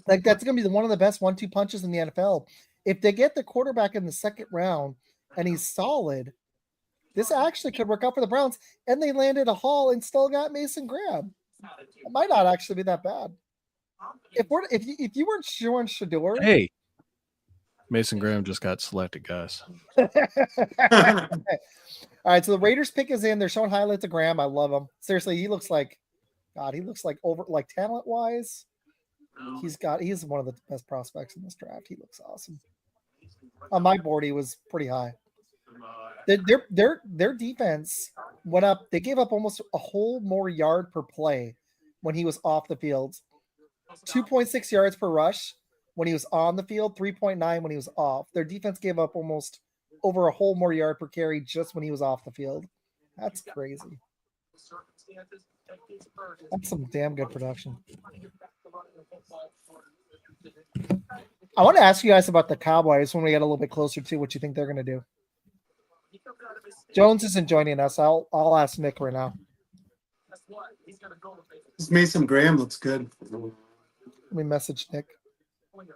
Like that's going to be one of the best 1-2 punches in the NFL. If they get the quarterback in the second round and he's solid, this actually could work out for the Browns. And they landed a haul and still got Mason Graham. It might not actually be that bad. If you weren't sure on Shador, hey, Mason Graham just got selected, guys. All right, so the Raiders pick is in. They're showing highlights of Graham. I love him. Seriously, he looks like talent wise. He's one of the best prospects in this draft. He looks awesome. On my board, he was pretty high. Their defense went up. They gave up almost a whole more yard per play when he was off the field. 2.6 yards per rush when he was on the field, 3.9 when he was off. Their defense gave up almost over a whole more yard per carry just when he was off the field. That's crazy. That's some damn good production. I want to ask you guys about the Cowboys when we get a little bit closer to what you think they're going to do. Jones isn't joining us. I'll ask Nick right now. This Mason Graham looks good. Let me message Nick. How would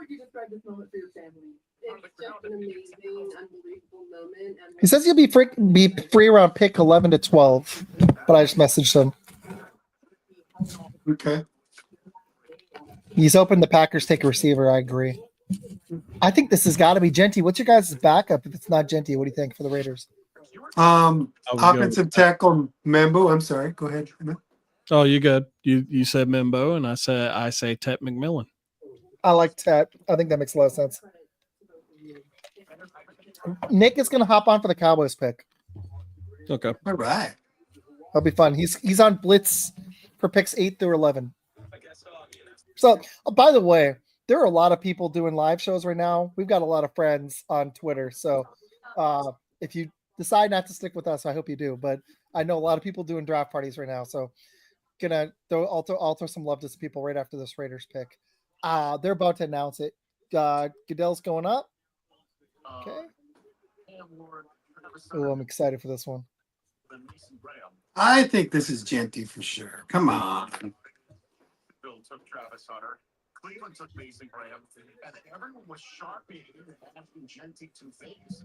you describe this moment for your family? It's just an amazing, unbelievable moment. He says you'll be free around pick 11 to 12, but I just messaged him. Okay. He's hoping the Packers take a receiver. I agree. I think this has got to be Genty. What's your guys' backup if it's not Genty? What do you think for the Raiders? Offensive tackle Membo. I'm sorry. Go ahead. Oh, you good. You said Membo, and I say Tet McMillan. I like Tet. I think that makes a lot of sense. Nick is going to hop on for the Cowboys pick. Okay. All right. That'll be fun. He's on Blitz for picks 8 through 11. So, by the way, there are a lot of people doing live shows right now. We've got a lot of friends on Twitter. So, if you decide not to stick with us, I hope you do. But I know a lot of people doing draft parties right now. So, I'll throw some love to some people right after this Raiders pick. They're about to announce it. Goodell's going up. Okay. Oh, I'm excited for this one. I think this is Genty for sure. Come on. Bill took Travis Hunter. Cleveland took Mason Graham, and everyone was sharping asking Genty to face.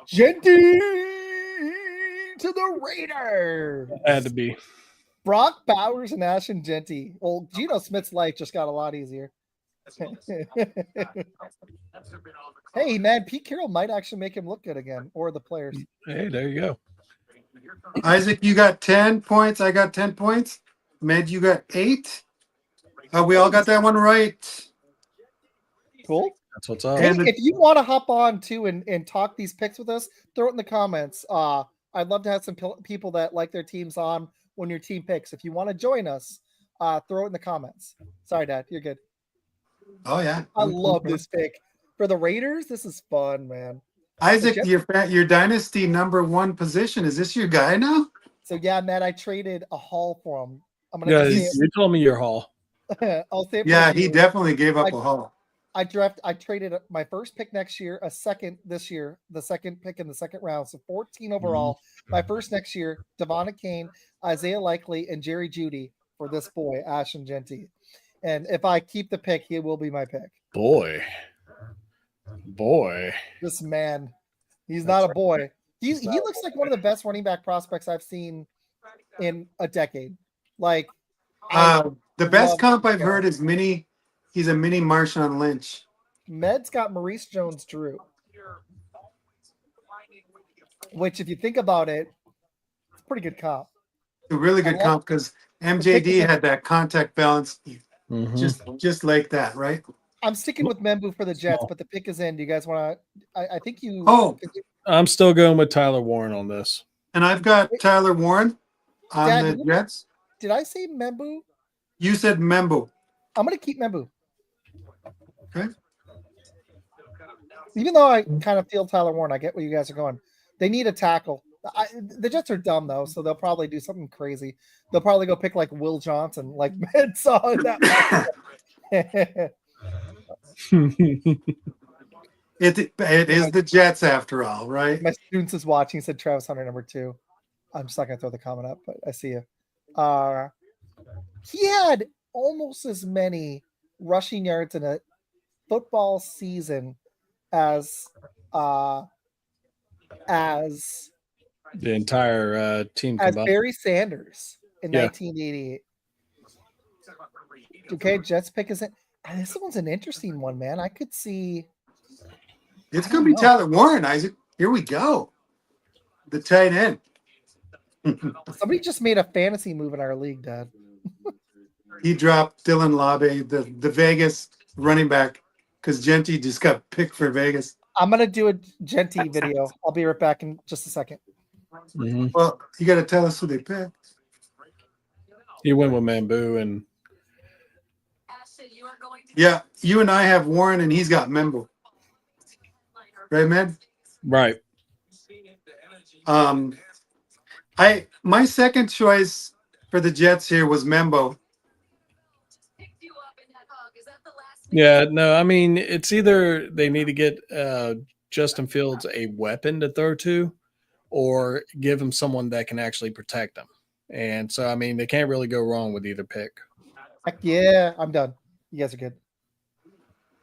Genty to the Raiders. Had to be. Brock Bowers and Ashton Genty. Well, Geno Smith's life just got a lot easier. Hey, man, Pete Carroll might actually make him look good again, or the players. Hey, there you go. Isaac, you got 10 points. I got 10 points. Med, you got 8. We all got that one right. Cool. That's what's up. Hey, And if you want to hop on too and talk these picks with us, throw it in the comments. I'd love to have some people that like their teams on when your team picks. If you want to join us, throw it in the comments. Sorry, Dad, you're good. Oh yeah, I love this pick for the Raiders. This is fun, man. Isaac, your dynasty number 1 position. Is this your guy now? So yeah, Matt, I traded a haul for him. I'm gonna Yeah, just say you told me your haul. it. I'll say it for Yeah, you. he definitely gave up a haul. I traded my first pick next year, a second this year, the second pick in the second round. So 14 overall. My first next year, Devon Kane, Isaiah Likely, and Jerry Jeudy for this boy, Ashton Genty. And if I keep the pick, he will be my pick. Boy. This man, he's not a boy. He looks like one of the best running back prospects I've seen in a decade. Like The best love comp I've heard is he's a mini Marshawn Lynch. Med's got Maurice Jones-Drew, which, if you think about it, it's a pretty good comp. A really good comp because MJD had that contact balance just like that, right? I'm sticking with Membu for the Jets, but the pick is in. Do you guys want to? I think you. Oh, I'm still going with Tyler Warren on this. and I've got Tyler Warren on Dad, the Jets. Did I say Membu? You said Membo. I'm going to keep Membu. Okay. Even though I kind of feel Tyler Warren, I get where you guys are going. They need a tackle. The Jets are dumb, though, so they'll probably do something crazy. They'll probably go pick like Will Johnson, like Med saw in that. It is the Jets after all, right? My students is watching, said Travis Hunter number 2. I'm just not going to throw the comment up, but I see you. He had almost as many rushing yards in a football season as the entire team as combined. Barry Sanders in 1988. Okay, Jets pick is it. And this one's an interesting one, man. I could see It's going to be Tyler Warren, Isaac. Here we go. The tight end. somebody just made a fantasy move in our league, Dad. He dropped Dylan Labe, the Vegas running back, because Genty just got picked for Vegas. I'm gonna do a Genty video. I'll be right back in just a second. Well, you got to tell us who they picked. He went with Mambu and Yeah, you and I have Warren, and he's got Membo. Right, man? right. My second choice for the Jets here was Membo. Yeah, no, I mean, it's either they need to get Justin Fields a weapon to throw to or give him someone that can actually protect him. And so, I mean, they can't really go wrong with either pick. Heck yeah, I'm done. You guys are good.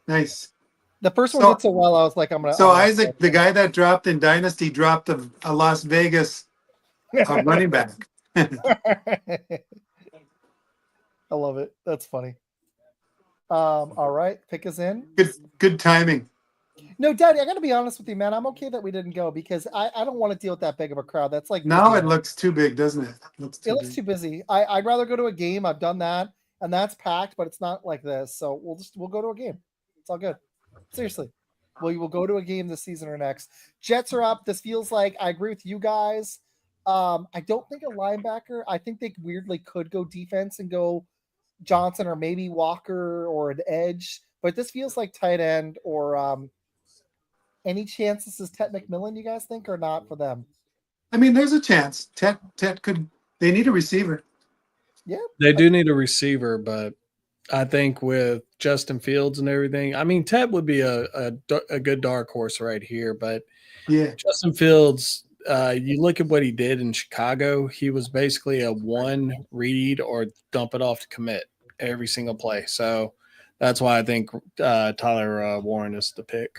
Nice. The first one So- did so well, I was like, I'm gonna. So Isaac, the guy that dropped in Dynasty, dropped a Las Vegas running back. I love it. That's funny. All right, pick us in. Good timing. No, Daddy, I gotta be honest with you, man. I'm okay that we didn't go because I don't want to deal with that big of a crowd. That's like Now it looks too big, doesn't it? it looks too busy. I'd rather go to a game. I've done that, and that's packed, but it's not like this. So we'll go to a game. It's all good. Seriously. We will go to a game this season or next. Jets are up. This feels like I agree with you guys. I don't think a linebacker. I think they weirdly could go defense and go Johnson or maybe Walker or an edge. But this feels like tight end or any chance this is Ted McMillan, you guys think, or not for them? I mean, there's a chance. Tet could. They need a receiver. Yeah. They do need a receiver, but I think with Justin Fields and everything, I mean, Ted would be a good dark horse right here. But Yeah. Justin Fields, you look at what he did in Chicago. He was basically a one read or dump it off to commit every single play. So that's why I think Tyler Warren is the pick.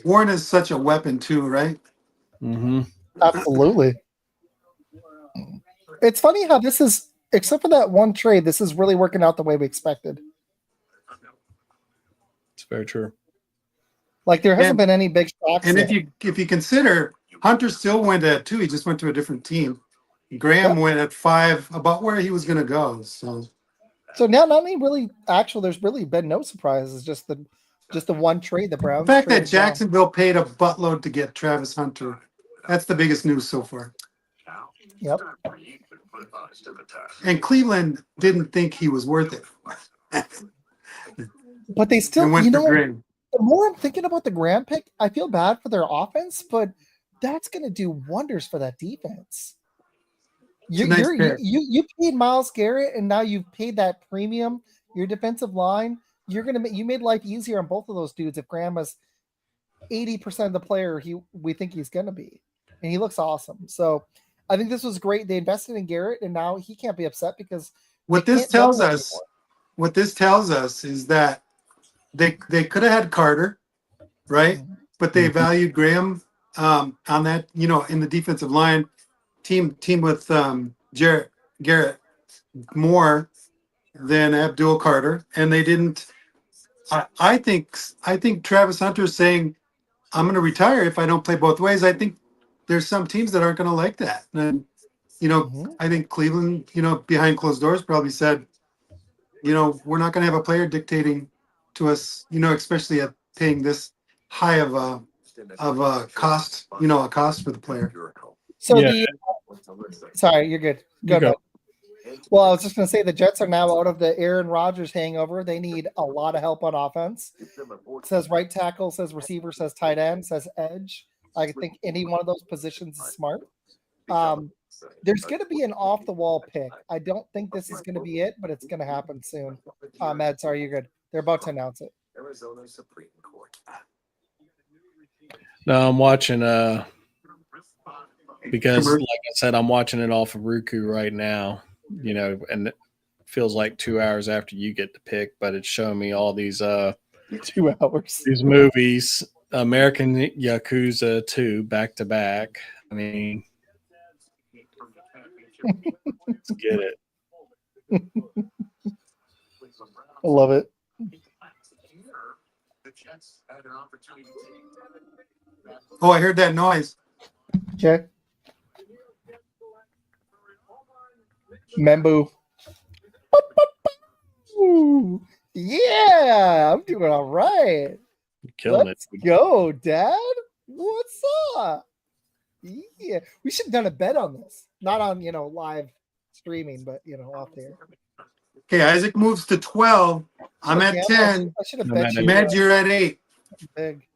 Warren is such a weapon too, right? Mm-hmm. Absolutely. It's funny how this is, except for that one trade, this is really working out the way we expected. It's very true. Like there hasn't been any big shocks. And yet. if you consider Hunter still went at 2, he just went to a different team. Graham went at 5, about where he was going to go. So now not any really actual. There's really been no surprises. Just the one trade the Browns. the fact that traded down. Jacksonville paid a buttload to get Travis Hunter, that's the biggest news so far. Yep. And Cleveland didn't think he was worth it. But they still, And went for Graham. The more I'm thinking about the Graham pick, I feel bad for their offense, but that's going to do wonders for that defense. You paid Myles Garrett, and now you've paid that premium. Your defensive line, you made life easier on both of those dudes. If Graham is 80% of the player we think he's going to be, and he looks awesome. So I think this was great. They invested in Garrett, and now he can't be upset because What this tells us is that they could have had Carter, right? Mm-hmm. But they valued Graham on that, in the defensive line team with Garrett more than Abdul Carter, and they didn't. I think Travis Hunter is saying, "I'm going to retire if I don't play both ways." I think there's some teams that aren't going to like that, and I think Cleveland, behind closed doors, probably said, we're not going to have a player dictating to us, especially at paying this high of a cost, a cost for the player. So Yeah. sorry, you're good. You go. Well, I was just going to say the Jets are now out of the Aaron Rodgers hangover. They need a lot of help on offense. It says right tackle, says receiver, says tight end, says edge. I think any one of those positions is smart. There's going to be an off-the-wall pick. I don't think this is going to be it, but it's going to happen soon. Ed, sorry, you're good. They're about to announce it. Arizona Supreme Court. No, I'm watching because like I said, I'm watching it off of Roku right now, and it feels like 2 hours after you get the pick, but it's showing me all these 2 hours. These movies, American Yakuza 2 back to back. I mean, let's get it. I love it. Oh, I heard that noise. Okay. Membu. Yeah, I'm doing all right. Killing Let's it. go, Dad. What's up? Yeah, we should have done a bet on this. Not on, live streaming, but, off there. Okay, Isaac moves to 12. I'm at 10. I should have bet you. Med, you're at 8. Big.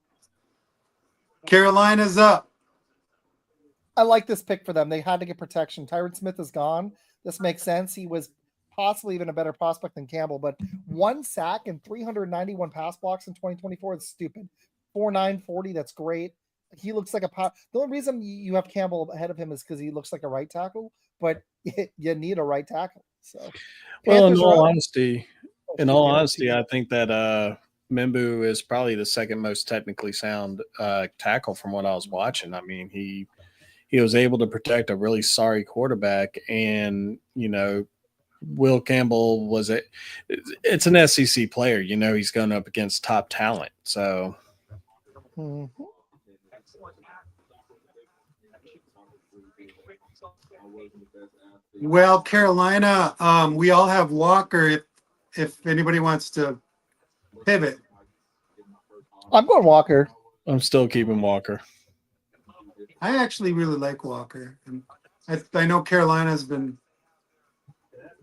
Carolina's up. I like this pick for them. They had to get protection. Tyron Smith is gone. This makes sense. He was possibly even a better prospect than Campbell, but 1 sack and 391 pass blocks in 2024 is stupid. 4.940, that's great. He looks like a power. The only reason you have Campbell ahead of him is because he looks like a right tackle, but you need a right tackle. So, well, Panthers in all honesty, I think that Membu is probably the second most technically sound tackle from what I was watching. I mean, he was able to protect a really sorry quarterback, and Will Campbell it's an SEC player. He's going up against top talent. So, Well, Carolina, we all have Walker if anybody wants to pivot. I'm going Walker. I'm still keeping Walker. I actually really like Walker, and I know Carolina's been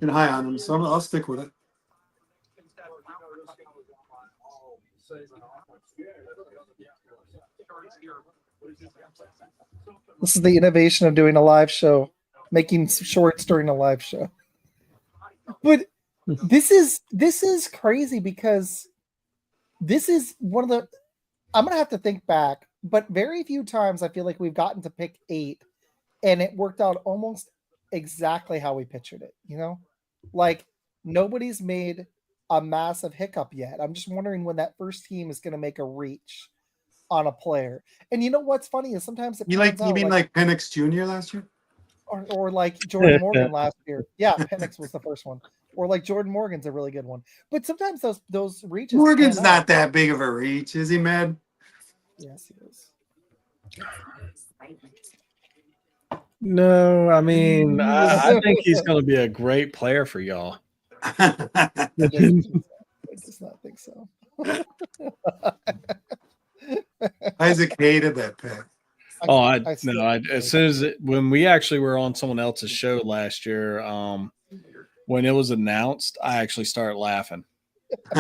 high on him, so I'll stick with it. This is the innovation of doing a live show, making shorts during a live show. But this is crazy because this is one of the. I'm gonna have to think back, but very few times I feel like we've gotten to pick 8, and it worked out almost exactly how we pictured it. You know, like nobody's made a massive hiccup yet. I'm just wondering when that first team is gonna make a reach on a player. And you know what's funny is sometimes it pans You out mean like Penix Jr. last year? or like Jordan Morgan last year. Yeah, Penix was the first one. Or like Jordan Morgan's a really good one. But sometimes those reaches. Morgan's pan not out. that big of a reach, is he, Mad? Yes, he is. No, I mean, I think he's going to be a great player for y'all. I does not think so. Isaac hated that pick. As soon as when we actually were on someone else's show last year, when it was announced, I actually started laughing.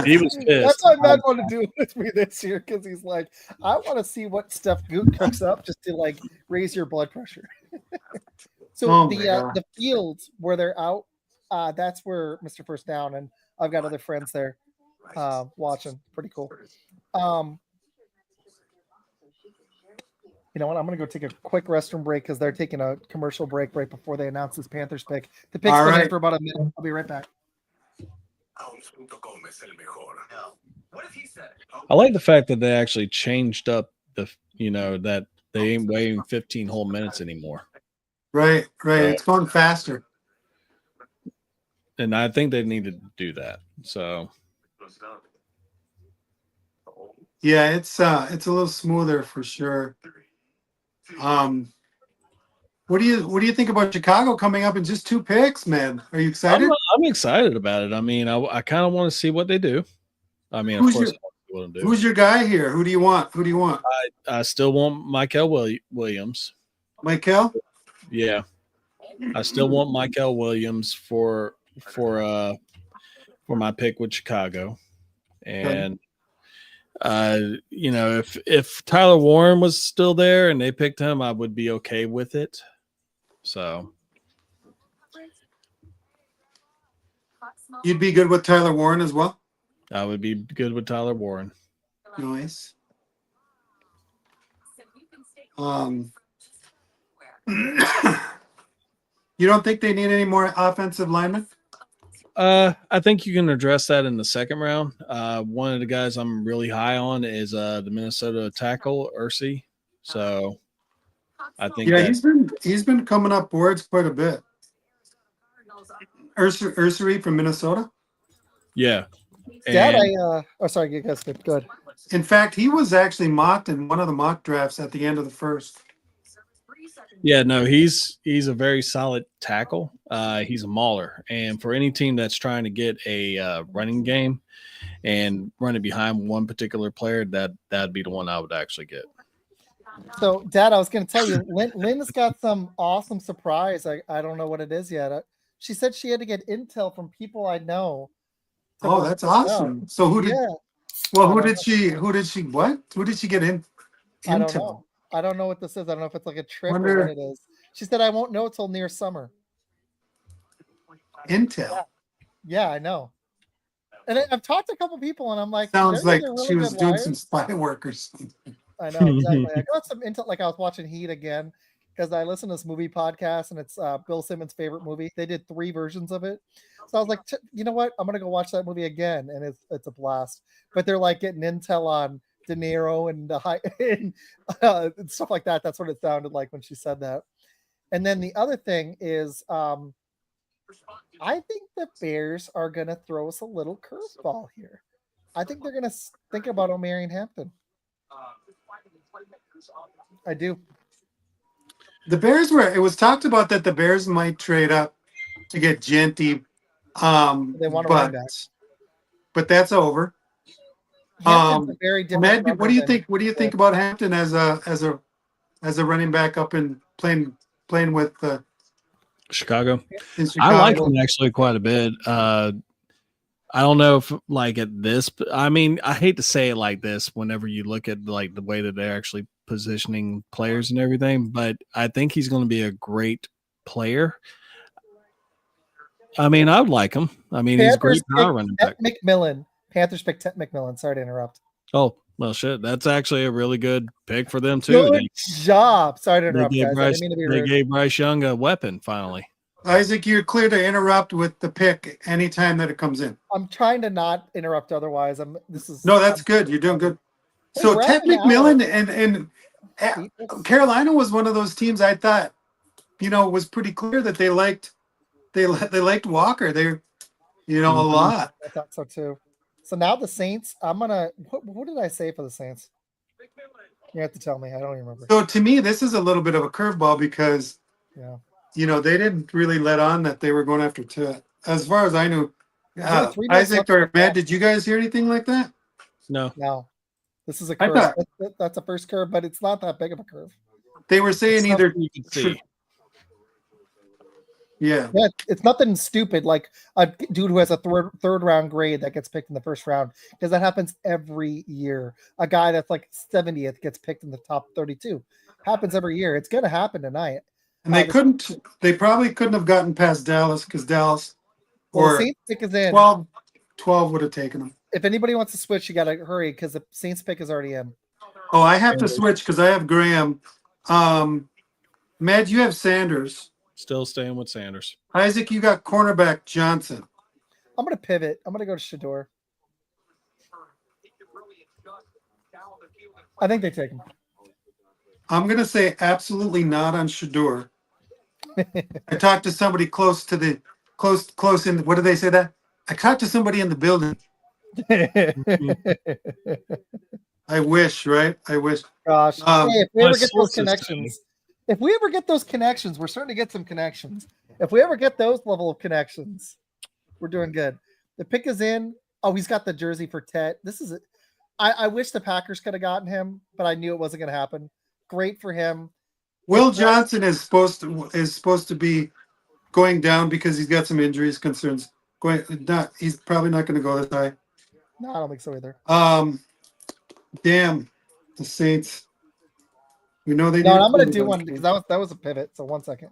He was pissed. That's why Matt wanted to do it with me this year because he's like, I want to see what Steph Goot cooks up just to like raise your blood pressure. So the fields where they're out, that's where Mr. First Down, and I've got other friends there watching. Pretty cool. You know what? I'm going to go take a quick restroom break because they're taking a commercial break right before they announce this Panthers pick. The pick's been in for about a minute. I'll be right back. I like the fact that they actually changed up that they ain't waiting 15 whole minutes anymore. Right. It's going faster. And I think they need to do that. So yeah, it's a little smoother for sure. What do you think about Chicago coming up in just 2 picks, man? Are you excited? I'm excited about it. I mean, I kind of want to see what they do. I mean, of course, who's your guy here? Who do you want? I still want Michael Williams. Michael? Yeah, I still want Michael Williams for my pick with Chicago, and if Tyler Warren was still there and they picked him, I would be okay with it. So you'd be good with Tyler Warren as well? I would be good with Tyler Warren. Nice. You don't think they need any more offensive linemen? I think you can address that in the second round. One of the guys I'm really high on is the Minnesota tackle Ursi. So I think he's been coming up boards quite a bit. Ursi from Minnesota. Yeah. Dad, sorry, you guys did good. In fact, he was actually mocked in one of the mock drafts at the end of the first. Yeah, no, he's a very solid tackle. He's a mauler, and for any team that's trying to get a running game and running behind one particular player, that'd be the one I would actually get. So, Dad, I was going to tell you, Lynn's got some awesome surprise. I don't know what it is yet. She said she had to get intel from people I know. Oh, that's awesome. So who did she get in? I don't know. I don't know what this is. I don't know if it's like a trip or what it is. She said I won't know till near summer. Intel. Yeah, I know. And I've talked to a couple people, and I'm like, sounds like really she was doing some spy work or something. I know, exactly. I got some intel, like I was watching Heat again because I listened to this movie podcast, and it's Bill Simmons' favorite movie. They did 3 versions of it. So I was like, you know what? I'm going to go watch that movie again, and it's a blast. But they're like getting intel on De Niro and stuff like that. That's what it sounded like when she said that. And then the other thing is I think the Bears are going to throw us a little curveball here. I think they're going to think about Omarion Hampton. I do. The Bears it was talked about that the Bears might trade up to get Genty. They want to run back. But that's over. Hampton's a very different. Matt, what do you rubber think? than- What do you think about Hampton as a running back up and playing with Chicago. in I like Chicago? him actually quite a bit. I don't know if like at this, I mean, I hate to say it like this whenever you look at like the way that they're actually positioning players and everything, but I think he's going to be a great player. I mean, I would like him. I mean, he's a great power running back. McMillan. Panthers picked Ted McMillan. Sorry to interrupt. Oh, well, shit. That's actually a really good pick for them, too. Good job. Sorry to interrupt, guys. I didn't mean to be They rude. gave Bryce Young a weapon finally. Isaac, you're clear to interrupt with the pick anytime that it comes in. I'm trying to not interrupt otherwise. No, that's good. You're doing good. Hey, So we're Ted at an McMillan hour. and Carolina was one of those teams I thought, was pretty clear that they liked Walker. They, a lot. I thought so too. So now the Saints, I'm gonna what did I say for the Saints? You have to tell me. I don't even remember. So to me, this is a little bit of a curveball because Yeah. they didn't really let on that they were going after Ted. As far as I knew, There's only 3 minutes Isaac left or in the Matt, clock. did you guys hear anything like that? No. No. This is a I curve. thought- That's a first curve, but it's not that big of a curve. They were saying either. You can see. Yeah. Yeah, it's nothing stupid like a dude who has a third round grade that gets picked in the first round, because that happens every year. A guy that's like 70th gets picked in the top 32. Happens every year. It's gonna happen tonight. And they probably couldn't have gotten past Dallas because Dallas Well, the or Saints pick is in. 12 would have taken them. If anybody wants to switch, you gotta hurry because the Saints pick is already in. Oh, I have to switch because I have Graham. Matt, you have Sanders. Still staying with Sanders. Isaac, you got cornerback Johnson. I'm gonna pivot. I'm gonna go to Shador. I think they take him. I'm gonna say absolutely not on Shador. I talked to somebody close in. What do they say that? I talked to somebody in the building. I wish, right? I wish. Gosh. Um, Hey, if we my ever get those sources connections, we're starting to get some connections. If we ever get those level of connections, we're doing good. The pick is in. Oh, he's got the jersey for Ted. This is it. I wish the Packers could have gotten him, but I knew it wasn't going to happen. Great for him. Will Johnson is supposed to be going down because he's got some injuries concerns. He's probably not going to go this high. No, I don't think so either. Damn, the Saints. We know they. No, need I'm going to to do one because that was a pivot. So 1 second.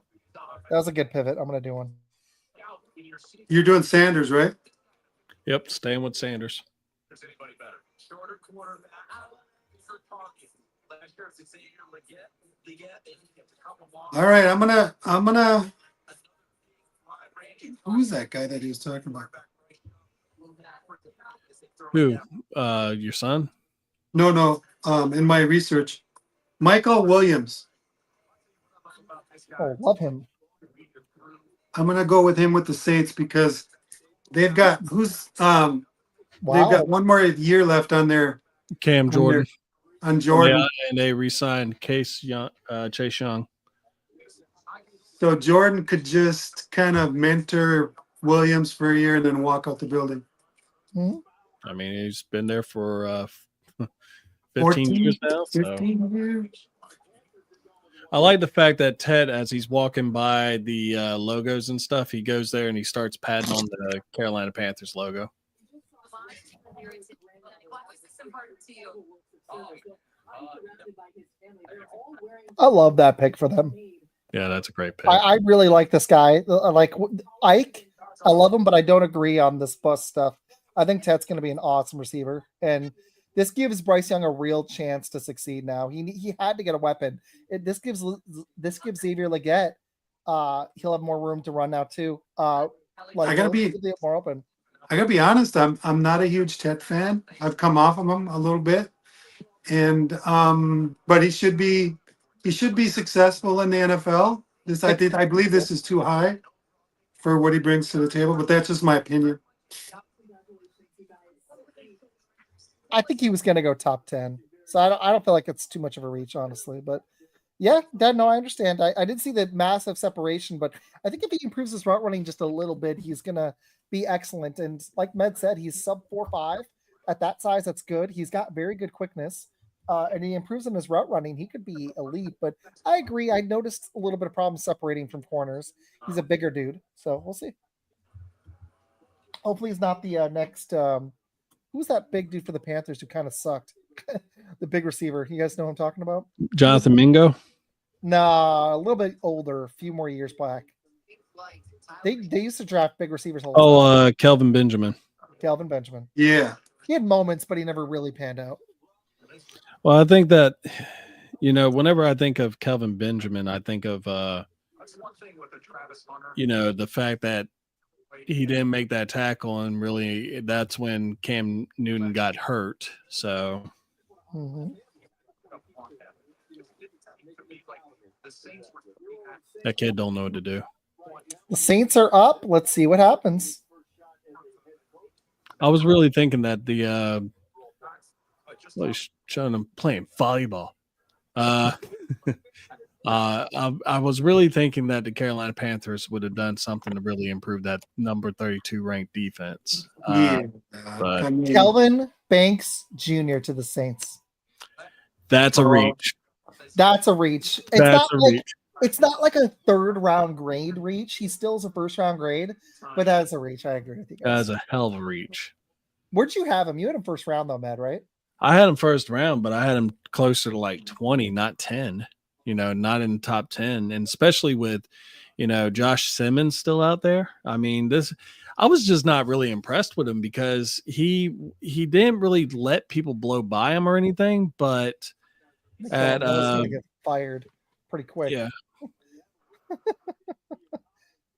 That was a good pivot. I'm going to do one. You're doing Sanders, right? Yep, staying with Sanders. All right, I'm gonna. Who's that guy that he was talking about? Who? Your son? No. In my research, Michael Williams. Oh, love him. I'm gonna go with him with the Saints because they've got Wow. they've got one more year left on their Cam Jordan. on Jordan. Yeah, and they re-signed Chase Young. So Jordan could just kind of mentor Williams for a year and then walk out the building. Hmm? I mean, he's been there for 15 14 years now. So. 15 years. I like the fact that Ted, as he's walking by the logos and stuff, he goes there and he starts patting on the Carolina Panthers logo. I love that pick for them. Yeah, that's a great pick. I really like this guy. I like Ike. I love him, but I don't agree on this bus stuff. I think Ted's going to be an awesome receiver, and this gives Bryce Young a real chance to succeed. Now he had to get a weapon. This gives Xavier Leggett. He'll have more room to run now too. I gotta be more open. I gotta be honest. I'm not a huge Ted fan. I've come off of him a little bit, and but he should be successful in the NFL. I believe this is too high for what he brings to the table, but that's just my opinion. I think he was going to go top 10. So I don't feel like it's too much of a reach, honestly. But yeah, Dad, no, I understand. I didn't see the massive separation, but I think if he improves his route running just a little bit, he's going to be excellent. And like Med said, he's sub 4.5. at that size, that's good. He's got very good quickness, and he improves in his route running. He could be elite, but I agree. I noticed a little bit of problem separating from corners. He's a bigger dude, so we'll see. Hopefully, he's not the next. Who's that big dude for the Panthers who kind of sucked? The big receiver. You guys know who I'm talking about? Jonathan Mingo. Nah, a little bit older, a few more years back. They used to draft big receivers all the time. Oh, Kelvin Benjamin. Calvin Benjamin. Yeah. He had moments, but he never really panned out. Well, I think that, whenever I think of Kelvin Benjamin, I think of, the fact that he didn't make that tackle, and really that's when Cam Newton got hurt. So that kid don't know what to do. The Saints are up. Let's see what happens. I was really thinking that he's showing them playing volleyball. I was really thinking that the Carolina Panthers would have done something to really improve that number 32 ranked defense. But Kelvin Banks Jr. to the Saints. That's a reach. That's a reach. It's not like a third round grade reach. He still is a first round grade, but that's a reach. I agree with you guys. That's a hell of a reach. Where'd you have him? You had him first round though, Matt, right? I had him first round, but I had him closer to like 20, not 10. Not in the top 10, and especially with, Josh Simmons still out there. I mean, I was just not really impressed with him because he didn't really let people blow by him or anything, but gonna get fired pretty quick. Yeah.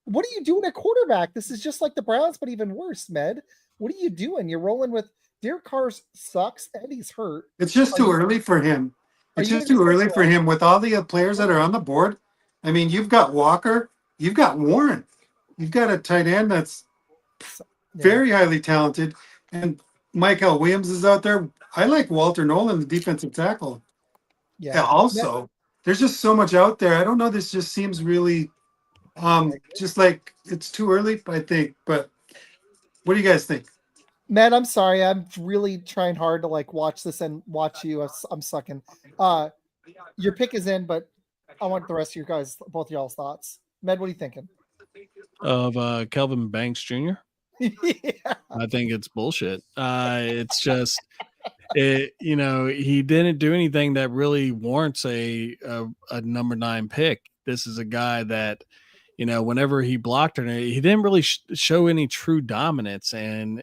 What are you doing at quarterback? This is just like the Browns, but even worse, Med. What are you doing? You're rolling with Derek Carr sucks and he's hurt. It's just too early for him. It's just too early for him with all the players that are on the board. I mean, you've got Walker, you've got Warren, you've got a tight end that's very highly talented, and Michael Williams is out there. I like Walter Nolan, the defensive tackle. Yeah. Also, there's just so much out there. I don't know. This just seems really, just like it's too early, I think. But what do you guys think? Matt, I'm sorry. I'm really trying hard to watch this and watch you. I'm sucking. Your pick is in, but I want the rest of you guys, both of y'all's thoughts. Med, what are you thinking? Of Kelvin Banks Jr.? Yeah. I think it's bullshit. It's just, he didn't do anything that really warrants a number 9 pick. This is a guy that, whenever he blocked her, he didn't really show any true dominance. And,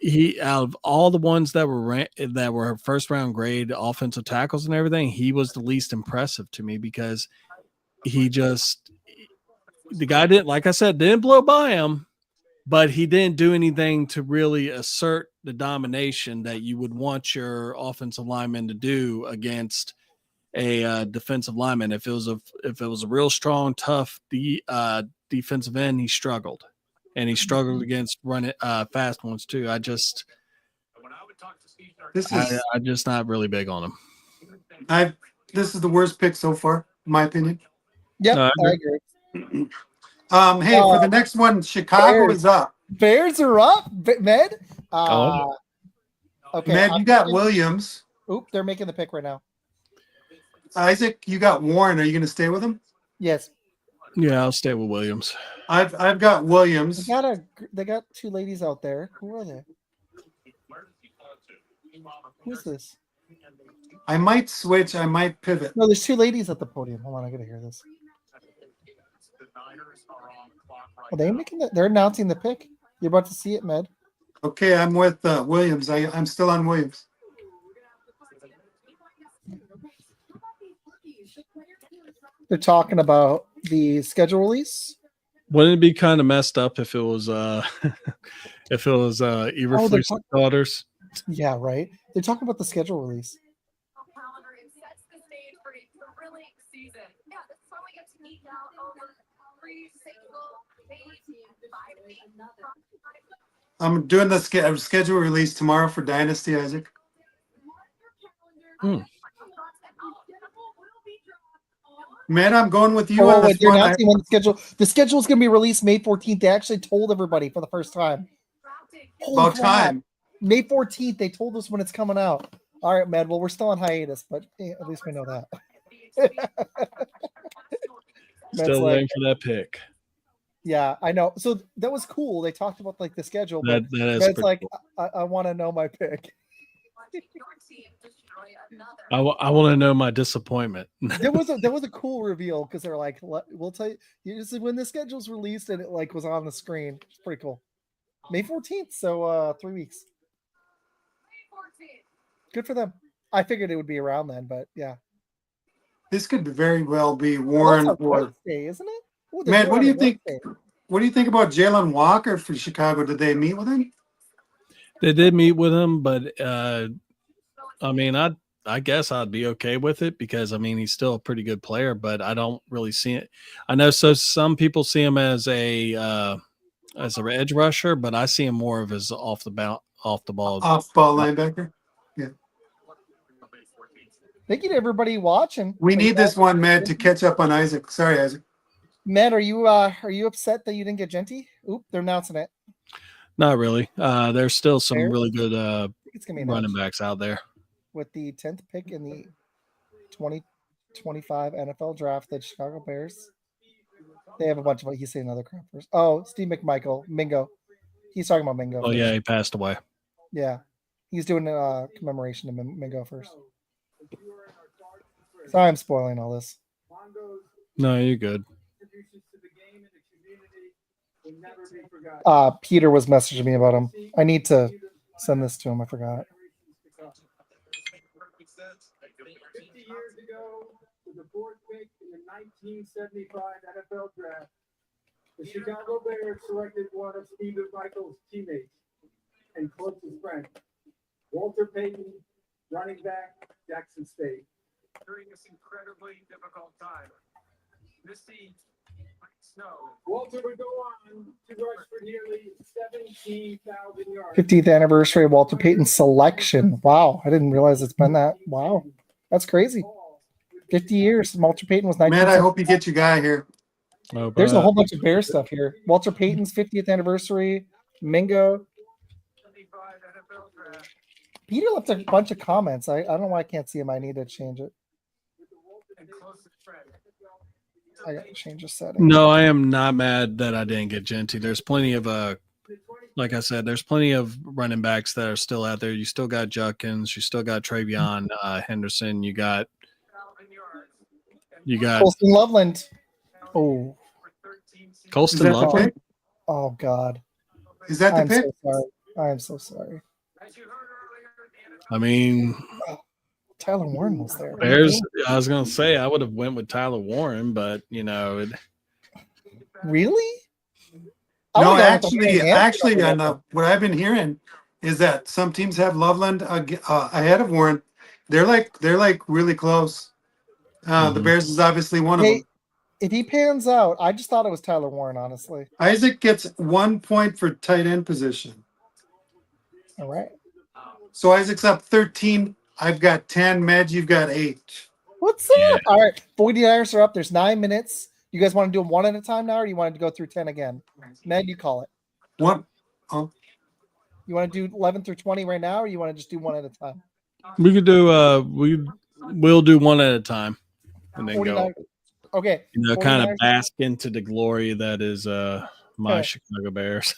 he, out of all the ones that were first round grade offensive tackles and everything, he was the least impressive to me because the guy didn't, like I said, didn't blow by him, but he didn't do anything to really assert the domination that you would want your offensive lineman to do against a defensive lineman. If it was a real strong, tough defensive end, he struggled, and he struggled against fast ones too. I'm just not really big on him. This is the worst pick so far, in my opinion. Yep, I agree. Hey, for the next one, Chicago is up. Bears are up, Med. Okay, Med, you got Williams. Oop, they're making the pick right now. Isaac, you got Warren. Are you going to stay with him? Yes. Yeah, I'll stay with Williams. I've got Williams. They got two ladies out there. Who are they? Who's this? I might switch. I might pivot. No, there's two ladies at the podium. Hold on, I gotta hear this. Are they making that? They're announcing the pick. You're about to see it, Med. Okay, I'm with Williams. I'm still on Williams. They're talking about the schedule release. Wouldn't it be kind of messed up if it was Eberflus daughters? Yeah, right. They're talking about the schedule release. I'm doing the schedule release tomorrow for Dynasty, Isaac. Man, I'm going with you on this one. The schedule is going to be released May 14th. They actually told everybody for the first time. Holy About crap. time. May 14th, they told us when it's coming out. All right, Med. Well, we're still on hiatus, but at least we know that. Med's Still like, waiting for that pick. yeah, I know. So that was cool. They talked about like the schedule, but That is Med's pretty like, cool. I want to know my pick. I want to know my disappointment. There was a cool reveal because they're like, we'll tell you. You see when the schedule's released and it like was on the screen. It's pretty cool. May 14th, so 3 weeks. Good for them. I figured it would be around then, but yeah. This could very well be Well, Warren that's a or Wednesday, isn't it? Ooh, they're Matt. doing What it do you on a think? Wednesday. What do you think about Jalen Walker for Chicago? Did they meet with him? They did meet with him, but I mean, I guess I'd be okay with it because I mean he's still a pretty good player, but I don't really see it. I know some people see him as an edge rusher, but I see him more of as off the ball. Off ball linebacker. Thank you to everybody watching. We need this one, Matt, to catch up on Isaac. Sorry, Isaac. Matt, are you upset that you didn't get Genty? Oop, they're announcing it. Not really. There's still some Bears? really good I think it's gonna be running announced backs out there. with the 10th pick in the 2025 NFL draft. The Chicago Bears. They have a bunch of. He's saying other crappers. Oh, Steve McMichael, Mingo. He's talking about Mingo. Oh first. yeah, he passed away. Yeah, he's doing a commemoration to Mingo first. Sorry, I'm spoiling all this. No, you're good. Peter was messaging me about him. I need to send this to him. I forgot. 50 years ago, with the fourth pick in the 1975 NFL draft, the Chicago Bears selected one of Steve McMichael's teammates and closest friend, Walter Payton, running back, Jackson State. During this incredibly difficult time, misty snow. Walter would go on to rush for nearly 17,000 yards. 50th anniversary of Walter Payton's selection. Wow, I didn't realize it's been that. Wow, that's crazy. 50 years. Walter Payton was 19. Matt, I hope you get your guy here. No, There's a whole bunch of Bear stuff here. Walter Payton's 50th anniversary. Mingo. Peter left a bunch of comments. I don't know why I can't see him. I need to change it. I got to change the setting. No, I am not mad that I didn't get Genty. There's plenty of like I said, there's plenty of running backs that are still out there. You still got Judkins, you still got Travion Henderson, you got Colston Loveland. Oh, Colston that Loveland. pick? oh God. Is that the I'm pick? so sorry. I am so sorry. I mean, Tyler Warren was there. Bears. I was gonna say I would have went with Tyler Warren, but you know, Really? No, actually, what I've been hearing is that some teams have Loveland ahead of Warren. They're like really close. The Bears is obviously one of them. If he pans out, I just thought it was Tyler Warren, honestly. Isaac gets 1 point for tight end position. All right. So Isaac's up 13. I've got 10. Med, you've got 8. What's up? Yeah. All right. 49ers are up. There's 9 minutes. You guys want to do them one at a time now, or you want to go through 10 again? Med, you call it. What? Oh. You want to do 11 through 20 right now, or you want to just do one at a time? We could do we'll do one at a time and then 49. go. Okay. You know, kind of bask into the glory that is my Chicago Bears.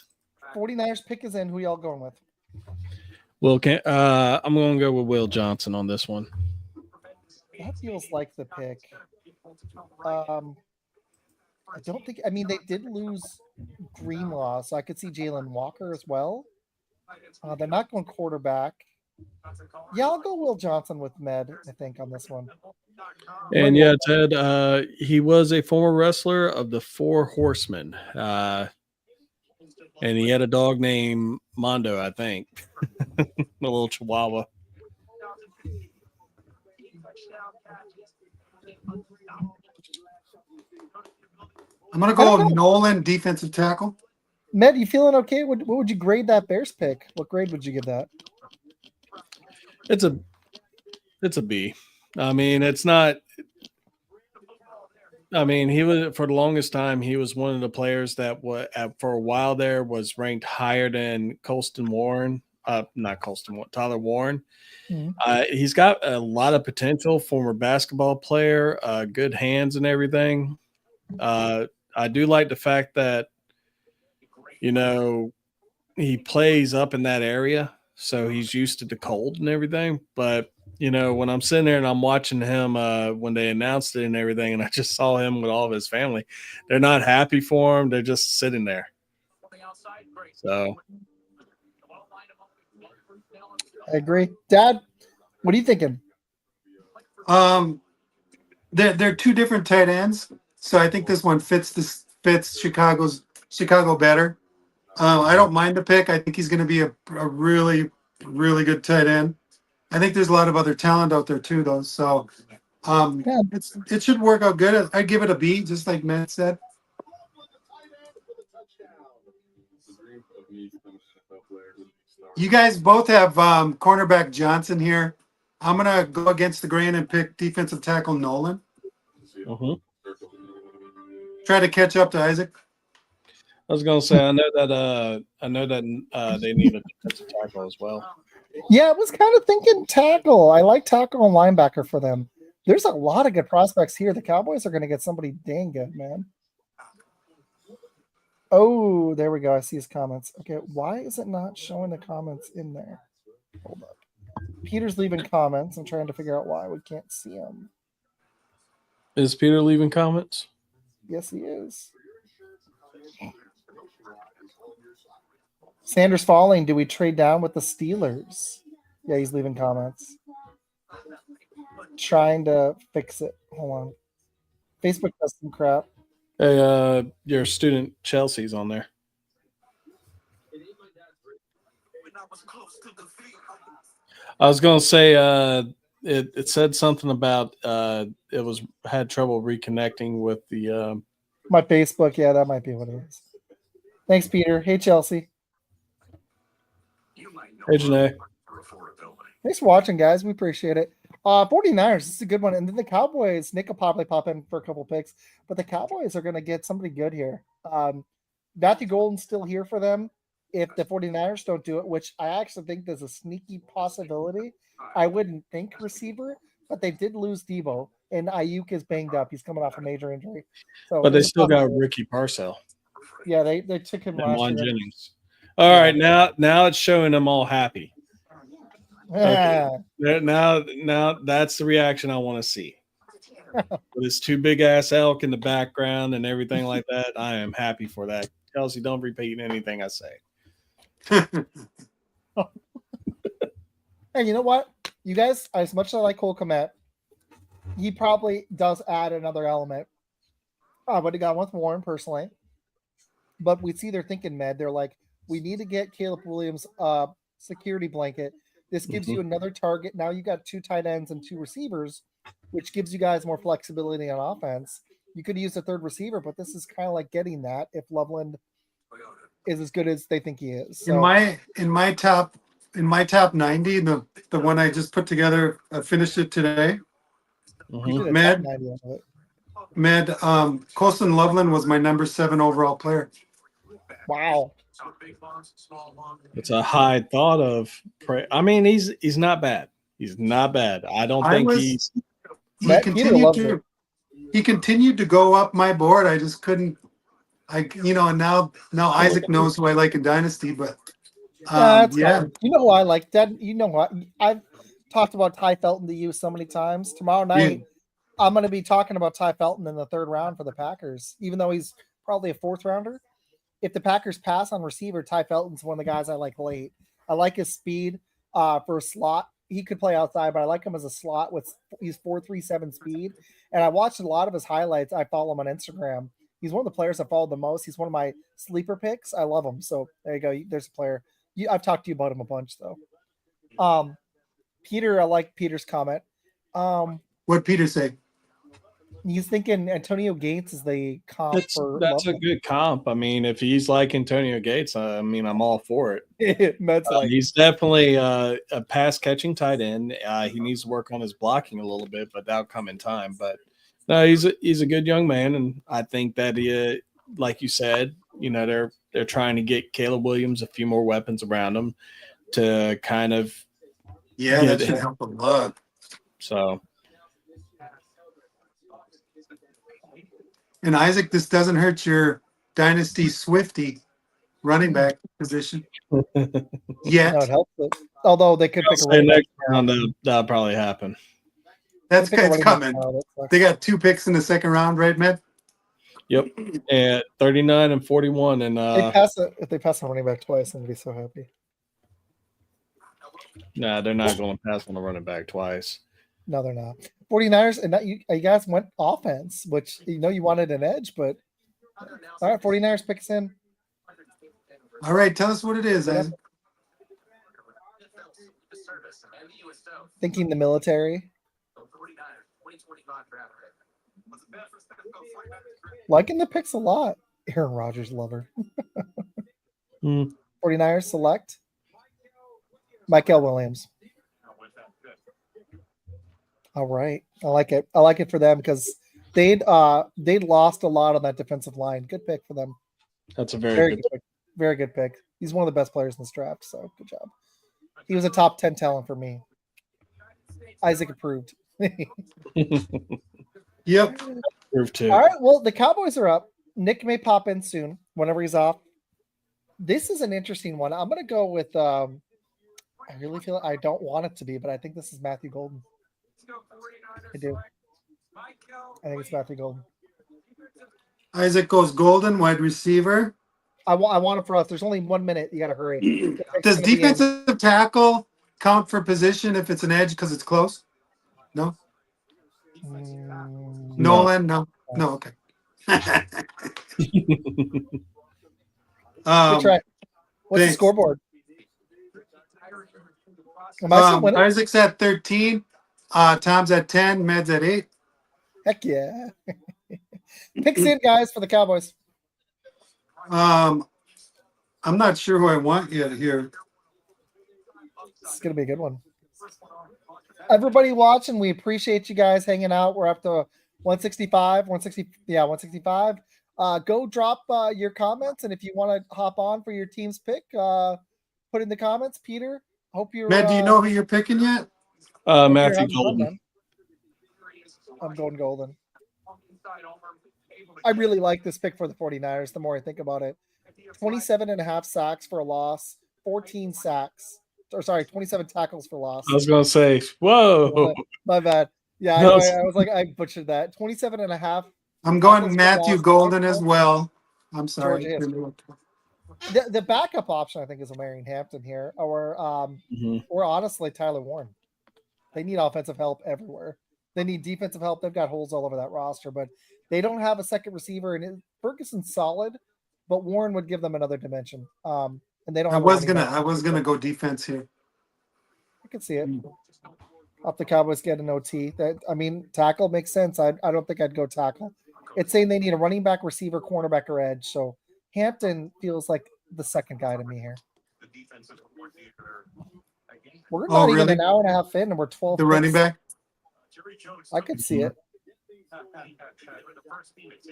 49ers pick is in. Who y'all going with? I'm going to go with Will Johnson on this one. That feels like the pick. I don't think. I mean, they did lose Greenlaw, so I could see Jalen Walker as well. They're not going quarterback. Yeah, I'll go Will Johnson with Med, I think, on this one. And yeah, Ted, he was a former wrestler of the Four Horsemen. And he had a dog named Mondo, I think. A little chihuahua. I'm going to go Nolan, defensive tackle. Med, you feeling okay? What would you grade that Bears pick? What grade would you give that? It's a B. I mean, it's not. I mean, he was for the longest time. He was one of the players that for a while there was ranked higher than Colston Warren. Not Colston Warren, Tyler Warren. Mhm. He's got a lot of potential. Former basketball player, good hands and everything. I do like the fact that he plays up in that area, so he's used to the cold and everything. But when I'm sitting there and I'm watching him when they announced it and everything, and I just saw him with all of his family, they're not happy for him. They're just sitting there. So I agree. Dad, what are you thinking? They're two different tight ends, so I think this one fits Chicago better. I don't mind the pick. I think he's going to be a really, really good tight end. I think there's a lot of other talent out there too, though. So Yeah. it should work out good. I'd give it a B, just like Matt said. You guys both have cornerback Johnson here. I'm going to go against the grain and pick defensive tackle Nolan. Try to catch up to Isaac. I was gonna say I know that they need a defensive tackle as well. Yeah, I was kind of thinking tackle. I like tackle and linebacker for them. There's a lot of good prospects here. The Cowboys are going to get somebody dang good, man. Oh, there we go. I see his comments. Okay, why is it not showing the comments in there? Hold up. Peter's leaving comments. I'm trying to figure out why we can't see him. Is Peter leaving comments? Yes, he is. Sanders falling. Do we trade down with the Steelers? Yeah, he's leaving comments. Trying to fix it. Hold on. Facebook does some crap. Hey, your student Chelsea's on there. I was gonna say it said something about it had trouble reconnecting with the My Facebook. Yeah, that might be what it is. Thanks, Peter. Hey, Chelsea. Hey, Janae. Thanks for watching, guys. We appreciate it. 49ers, this is a good one. And then the Cowboys, Nick will probably pop in for a couple picks, but the Cowboys are going to get somebody good here. Matthew Golden's still here for them if the 49ers don't do it, which I actually think there's a sneaky possibility. I wouldn't think receiver, but they did lose Debo, and Ayuk is banged up. He's coming off a major injury. So, But they still got Ricky Parcell. Yeah, they took him and last Juan year. Jennings. All right, now it's showing them all happy. Yeah. Okay. Now that's the reaction I want to see. With this two big ass elk in the background and everything like that, I am happy for that. Kelsey, don't repeat anything I say. And you know what? You guys, as much as I like Cole Kmet, he probably does add another element. I would have gone with Warren personally. But we see they're thinking, Med. They're like, we need to get Caleb Williams a security blanket. This gives you another target. Now you got two tight ends and two receivers, which gives you guys more flexibility on offense. You could use a third receiver, but this is kind of like getting that if Loveland is as good as they think he is. So, In my top 90, the one I just put together, I finished it today. you did a Med, top 90 of it. Colston Loveland was my number 7 overall player. Wow. It's a high thought of. I mean, he's not bad. He's not bad. I don't think he's. He continued to go up my board. I just couldn't. And now Isaac knows who I like in Dynasty, but yeah. You know who I like? Dad, you know what? I've talked about Ty Felton to you so many times. Tomorrow night, I'm going to be talking about Ty Felton in the 3rd round for the Packers, even though he's probably a 4th rounder. If the Packers pass on receiver, Ty Felton's one of the guys I like late. I like his speed for a slot. He could play outside, but I like him as a slot he's 4.37 speed. And I watched a lot of his highlights. I follow him on Instagram. He's one of the players I followed the most. He's one of my sleeper picks. I love him. So there you go. There's a player. I've talked to you about him a bunch though. Peter, I like Peter's comment. What'd Peter say? He's thinking Antonio Gates is the comp. That's a good comp. I mean, if he's like Antonio Gates, I mean, I'm all for it. He's definitely a pass catching tight end. He needs to work on his blocking a little bit, but that'll come in time. But No, he's a good young man, and I think that he, like you said, they're trying to get Caleb Williams a few more weapons around him to kind of Yeah, get that should help a lot. so. And Isaac, this doesn't hurt your dynasty Swifty running back position yet. No, it helps it. Although they could pick a Say running back. next round that'll probably happen. That's They pick a it's running back coming. now, that sucks. They got 2 picks in the second round, right, Matt? Yep, at 39 and 41, and If they pass a running back twice, I'm gonna be so happy. nah, they're not going to pass on the running back twice. No, they're not. 49ers, and you guys went offense, which you wanted an edge, but all right, 49ers picks in. All right, tell us what it is, Isaac. Thinking the military. Liking the picks a lot. Aaron Rodgers lover. 49ers select Michael Williams. All right. I like it. I like it for them because they'd lost a lot on that defensive line. Good pick for them. That's a very good pick. Very good pick. He's one of the best players in this draft, so good job. He was a top 10 talent for me. Isaac approved. Yep. Approved too. All right. Well, the Cowboys are up. Nick may pop in soon whenever he's off. This is an interesting one. I'm going to go with I really feel I don't want it to be, but I think this is Matthew Golden. I do. I think it's Matthew Golden. Isaac goes Golden, wide receiver. I want it for us. There's only 1 minute. You got to hurry. Does defensive tackle count for position if it's an edge because it's close? No? Nolan? No. No, okay. Good try. What's the thanks. scoreboard? Am I still winning? Isaac's at 13. Tom's at 10. Med's at 8. Heck yeah. Picks in, guys, for the Cowboys. I'm not sure who I want yet here. It's going to be a good one. Everybody watching, we appreciate you guys hanging out. We're up to 165. 165. Go drop your comments, and if you want to hop on for your team's pick, put in the comments. Peter, hope you're. Matt, do you know who you're picking yet? Matthew Golden. I'm going Golden. I really like this pick for the 49ers the more I think about it. 27.5 sacks for a loss, 14 sacks. Or sorry, 27 tackles for loss. I was going to say, whoa. My bad. Yeah, I was like, I butchered that. 27.5. I'm going Matthew Golden as well. I'm sorry. The backup option, I think, is Omarion Hampton here, or honestly, Tyler Warren. They need offensive help everywhere. They need defensive help. They've got holes all over that roster, but they don't have a second receiver. And Ferguson's solid, but Warren would give them another dimension. And they don't. I was gonna go defense here. I can see it. Up the Cowboys get an OT. Tackle makes sense. I don't think I'd go tackle. It's saying they need a running back, receiver, cornerback, or edge. So Hampton feels like the second guy to me here. We're not even an hour and a half in, and we're 12. The running back. I could see it.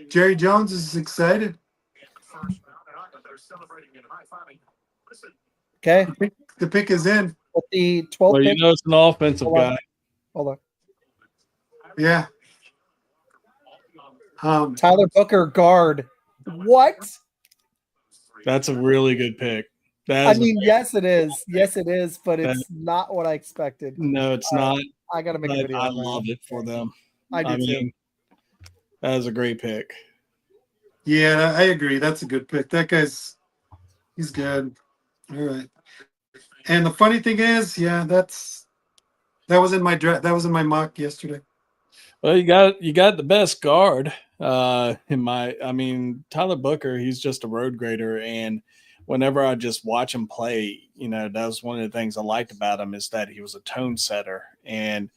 Jerry Jones is excited. Okay. The pick is in. With the 12th Well, pick. it's an offensive guy. Hold on. Yeah. Tyler Booker, guard. What? That's a really good pick. Yes, it is. Yes, it is, but it's not what I expected. No, it's not. I got to make a video. I love it for them. I do too. That is a great pick. Yeah, I agree. That's a good pick. He's good. All right. And the funny thing is, that was in my draft. That was in my mock yesterday. Well, you got the best guard. Tyler Booker, he's just a road grader, and whenever I just watch him play, that was one of the things I liked about him is that he was a tone setter, and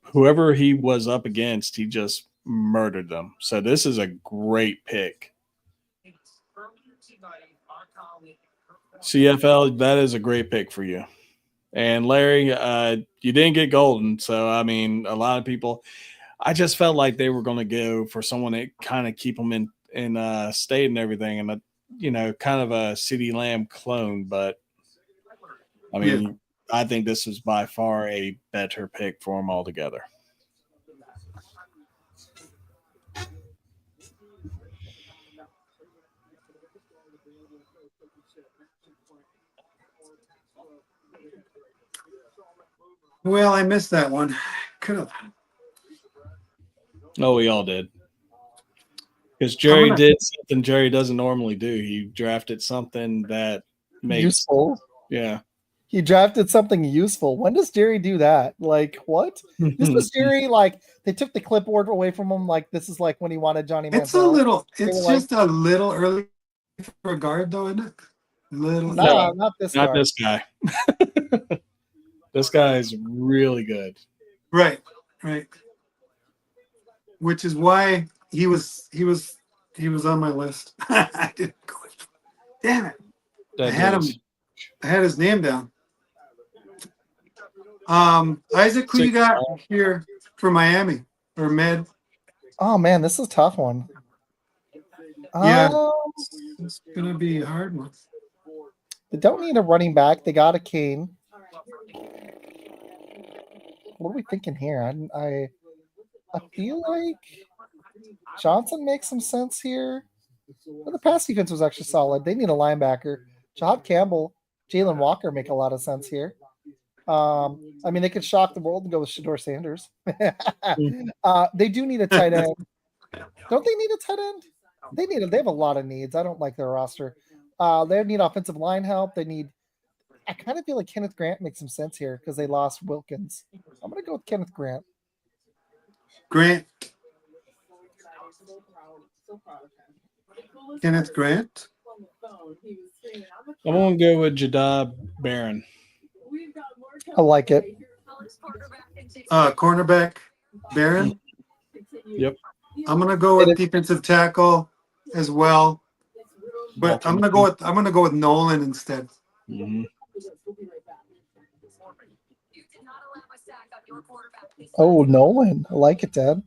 whoever he was up against, he just murdered them. So this is a great pick. CFL, that is a great pick for you. And Larry, you didn't get Golden. So, a lot of people, I just felt like they were going to go for someone that kind of keep them in state and everything, and kind of a CeeDee Lamb clone. But I mean, I think this was by far a better pick for them altogether. Well, I missed that one. Could have. Oh, we all did. Because Jerry did something Jerry doesn't normally do. He drafted something that makes Useful. Yeah. He drafted something useful. When does Jerry do that? Like, what? This was Jerry, like, they took the clipboard away from him. Like, this is like when he wanted Johnny Manziel. It's just a little early for a guard, though, isn't it? No, not this not guard. this guy. This guy is really good. Right. Which is why he was on my list. I didn't go. Damn it! I had his name down. Isaac, who you got here for Miami or Med? Oh man, this is a tough one. Yeah, it's gonna be a hard one. They don't need a running back. They got a Kane. What are we thinking here? I feel like Johnson makes some sense here. Well, the pass defense was actually solid. They need a linebacker. Jahad Campbell, Jalen Walker make a lot of sense here. I mean, they could shock the world and go with Shador Sanders. They do need a tight end. Don't they need a tight end? They have a lot of needs. I don't like their roster. They need offensive line help. I kind of feel like Kenneth Grant makes some sense here because they lost Wilkins. I'm going to go with Kenneth Grant. Kenneth Grant. I'm going to go with Jadab Barron. I like it. Cornerback Barron. Yep. I'm going to go with defensive tackle as well. But I'm going to go with Nolan instead. Mm-hmm. Oh, Nolan. I like it, Dad.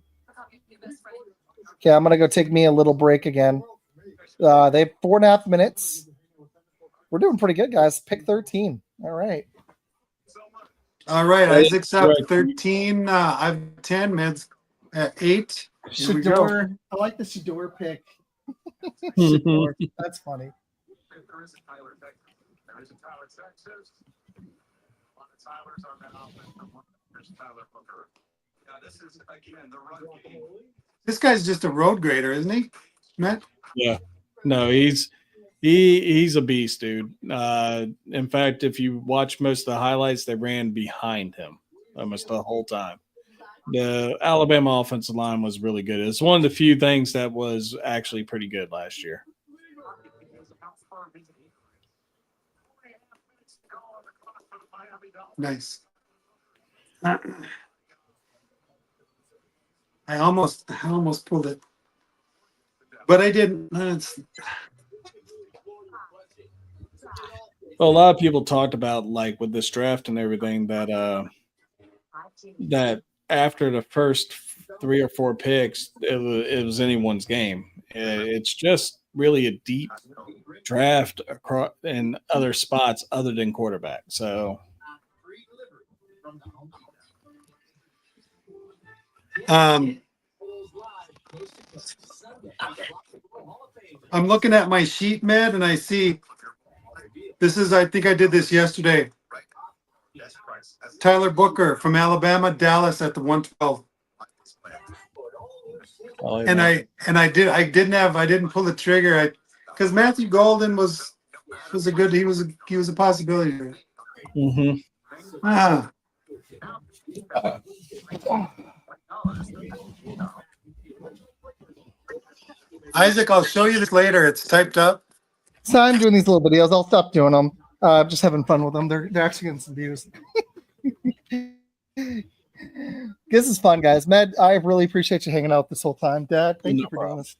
Okay, I'm going to go take me a little break again. They have 4.5 minutes. We're doing pretty good, guys. Pick 13. All right. Isaac's up 13. I've 10. Med's at 8. Shador. I like the Shador pick. Shador. That's funny. This guy's just a road grader, isn't he, Matt? Yeah. No, he's a beast, dude. In fact, if you watch most of the highlights, they ran behind him almost the whole time. The Alabama offensive line was really good. It's one of the few things that was actually pretty good last year. Nice. I almost pulled it, but I didn't. Well, a lot of people talked about, like, with this draft and everything, that after the first 3 or 4 picks, it was anyone's game. It's just really a deep draft across in other spots other than quarterback. So, I'm looking at my sheet, Med, and I see this is. I think I did this yesterday. Tyler Booker from Alabama, Dallas at the 112. And I didn't pull the trigger because Matthew Golden was a good. He was a possibility. mm-hmm. Isaac, I'll show you this later. It's typed up. So I'm doing these little videos. I'll stop doing them. I'm just having fun with them. They're actually getting some views. This is fun, guys. Med, I really appreciate you hanging out this whole time. Dad, thank you for doing this.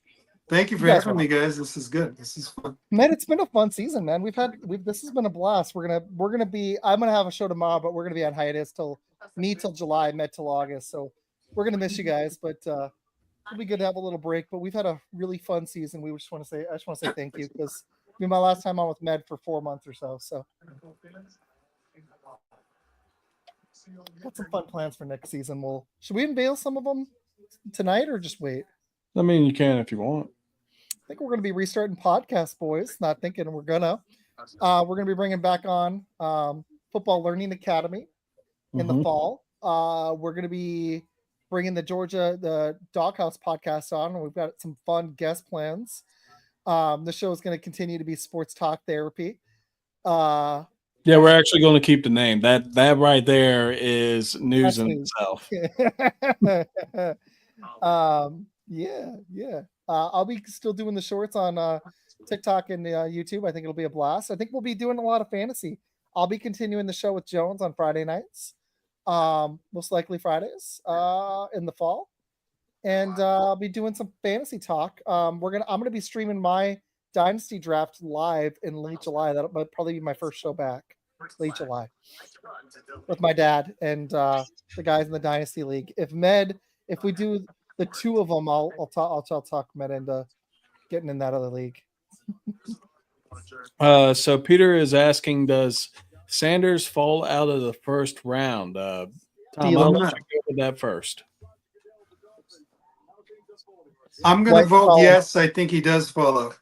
Thank you for having me, guys. This is good. This is fun. Med, it's been a fun season, man. This has been a blast. I'm gonna have a show tomorrow, but we're gonna be on hiatus till July, Med till August. So we're gonna miss you guys, but it'll be good to have a little break. But we've had a really fun season. I just want to say thank you because my last time on with Med for 4 months or so. So got some fun plans for next season. Should we unveil some of them tonight or just wait? I mean, you can if you want. I think we're going to be restarting podcast, boys. Not thinking we're gonna. We're going to be bringing back on Football Learning Academy in the fall. We're going to be bringing the Doghouse podcast on. We've got some fun guest plans. The show is going to continue to be sports talk therapy. Yeah, we're actually going to keep the name. That right there is news in itself. Yeah. I'll be still doing the shorts on TikTok and YouTube. I think it'll be a blast. I think we'll be doing a lot of fantasy. I'll be continuing the show with Jones on Friday nights, most likely Fridays in the fall, and I'll be doing some fantasy talk. I'm gonna be streaming my Dynasty draft live in late July. That'll probably be my first show back, late July, with my dad and the guys in the Dynasty League. If we do the two of them, I'll talk Med into getting in that other league. So Peter is asking, does Sanders fall out of the first round? Tom, I'll let you go with that first. I'm going to vote yes. I think he does fall out.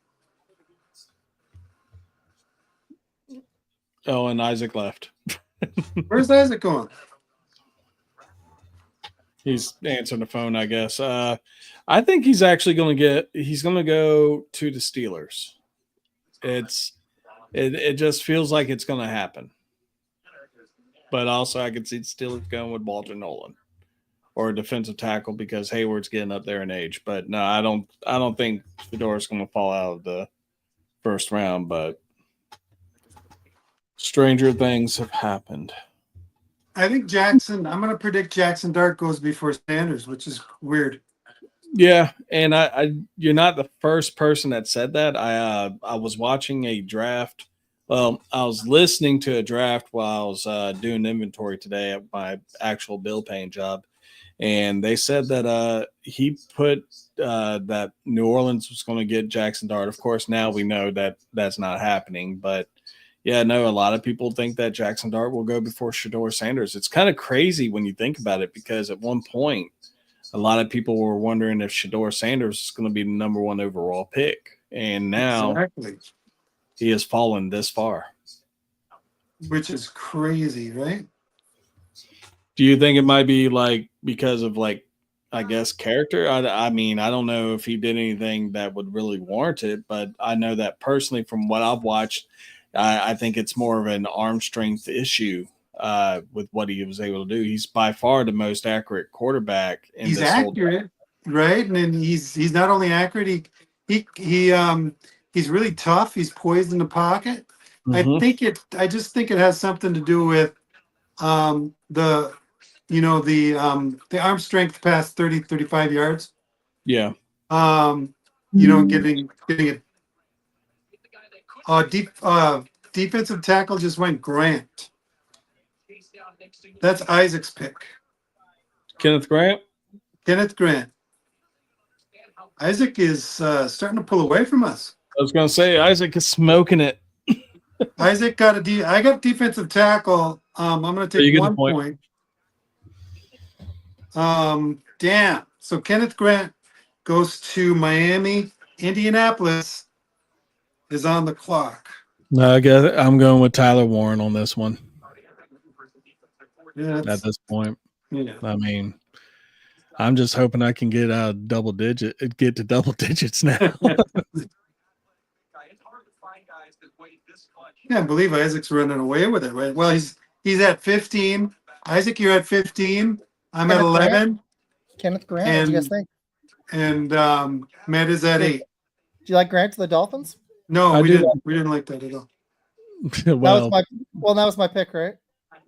Oh, and Isaac left. Where's Isaac going? He's answering the phone, I guess. I think he's actually going to go to the Steelers. It just feels like it's going to happen. But also I could see the Steelers going with Walter Nolan or a defensive tackle because Hayward's getting up there in age. But no, I don't think Fedora's going to fall out of the first round, but stranger things have happened. I think I'm going to predict Jackson Dart goes before Sanders, which is weird. Yeah, and I you're not the first person that said that. I was watching a draft. Well, I was listening to a draft while I was doing inventory today at my actual bill paying job, and they said that he put that New Orleans was going to get Jackson Dart. Of course, now we know that that's not happening, but yeah, no, a lot of people think that Jackson Dart will go before Shedeur Sanders. It's kind of crazy when you think about it because at one point, a lot of people were wondering if Shedeur Sanders is going to be the number one overall pick. And now he has fallen this far. Which is crazy, right? Do you think it might be because of I guess character? I mean, I don't know if he did anything that would really warrant it, but I know that personally from what I've watched, I think it's more of an arm strength issue with what he was able to do. He's by far the most accurate quarterback. He's accurate, right? And then he's not only accurate, he's really tough. He's poised in the pocket. Mm-hmm. I just think it has something to do with the arm strength past 30, 35 yards. Yeah. Getting it. Defensive tackle just went Grant. That's Isaac's pick. Kenneth Grant. Isaac is starting to pull away from us. I was going to say Isaac is smoking it. Isaac I got defensive tackle. I'm going to take 1 point. Damn. So Kenneth Grant goes to Miami. Indianapolis is on the clock. No, I guess I'm going with Tyler Warren on this one. Yeah, at this point. Yeah. I mean, I'm just hoping I can get to double digits now. Yeah, I believe Isaac's running away with it, right? Well, he's at 15. Isaac, you're at 15. I'm at 11. Grant? Kenneth Grant, what do you guys think? And Matt is at 8. Do you like Grant to the Dolphins? No, we didn't like that at all. Well, that was my pick, right?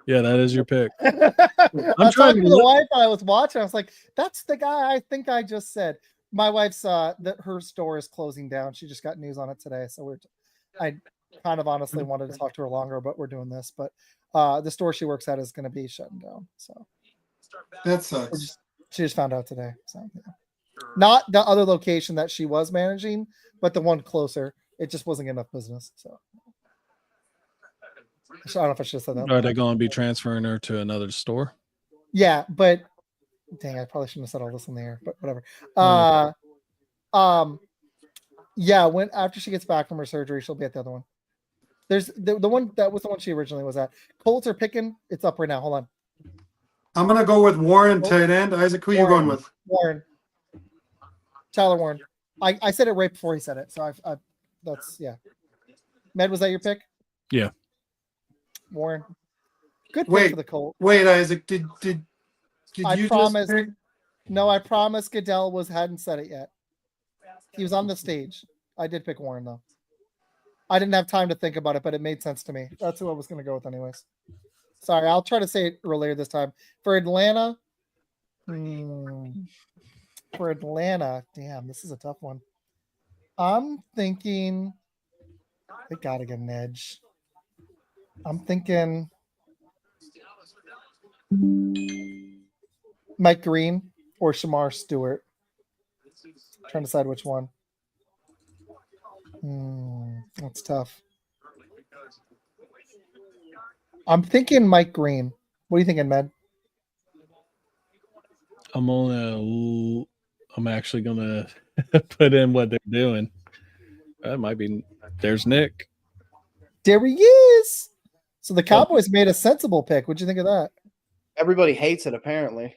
Yeah, that is your pick. I'm trying to the wife I was watching. I was like, that's the guy I think I just said. My wife's that her store is closing down. She just got news on it today. So I kind of honestly wanted to talk to her longer, but we're doing this. But the store she works at is going to be shutting down. So that sucks. We're just She just found out today. So yeah. Not the other location that she was managing, but the one closer. It just wasn't enough business. So I don't know if I should have said that. Are they going to be transferring her to another store? Yeah, but dang, I probably shouldn't have said all this in the air, but whatever. Yeah, when after she gets back from her surgery, she'll be at the other one. There's the one that was the one she originally was at. Colts are picking. It's up right now. Hold on. I'm gonna go with Warren tight end. Isaac, who you going with? Warren. Tyler Warren. I said it right before he said it, so I that's yeah. Med, was that your pick? Yeah. Warren. Good pick Wait, for the Colts. Wait, Isaac, did I you promise. just pick? No, I promise Goodell hadn't said it yet. He was on the stage. I did pick Warren though. I didn't have time to think about it, but it made sense to me. That's who I was going to go with anyways. Sorry, I'll try to say it earlier this time. For Atlanta, damn, this is a tough one. I'm thinking they got to get an edge. I'm thinking Mike Green or Shamar Stewart. Trying to decide which one. That's tough. I'm thinking Mike Green. What are you thinking, Med? I'm actually gonna put in what they're doing. That might be. There's Nick. There he is. So the Cowboys made a sensible pick. What'd you think of that? Everybody hates it, apparently.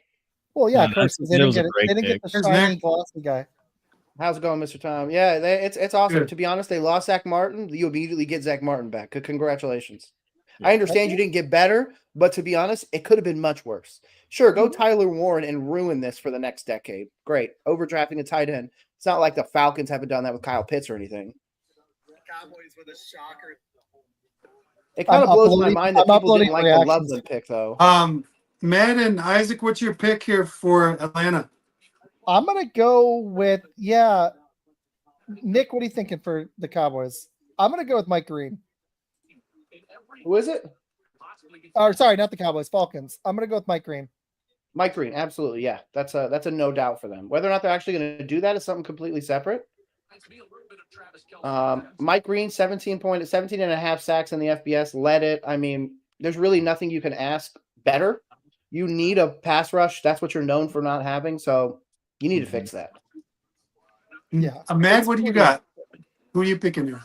Well, yeah, No, of course. that They didn't was a get it. great They didn't get pick. the There's shiny, Nick. glossy guy. How's it going, Mr. Tom? Yeah, it's awesome. Good. To be honest, they lost Zach Martin. You immediately get Zach Martin back. Congratulations. I understand you didn't get better, but to be honest, it could have been much worse. Sure, go Tyler Warren and ruin this for the next decade. Great. Overdrafting a tight end. It's not like the Falcons haven't done that with Kyle Pitts or anything. Cowboys with a shocker. It kind of blows my uploading- mind that I'm people didn't uploading like the reactions. Loveland pick, though. Matt and Isaac, what's your pick here for Atlanta? I'm gonna go with Nick, what are you thinking for the Cowboys? I'm gonna go with Mike Green. Who is it? Or sorry, not the Cowboys, Falcons. I'm gonna go with Mike Green. Mike Green. Absolutely, yeah. That's a no doubt for them. Whether or not they're actually going to do that is something completely separate. Mike Green, 17 and a half sacks in the FBS, led it. I mean, there's really nothing you can ask better. You need a pass rush. That's what you're known for not having. So you need to fix that. Yeah. Matt, what do you got? Who are you picking here?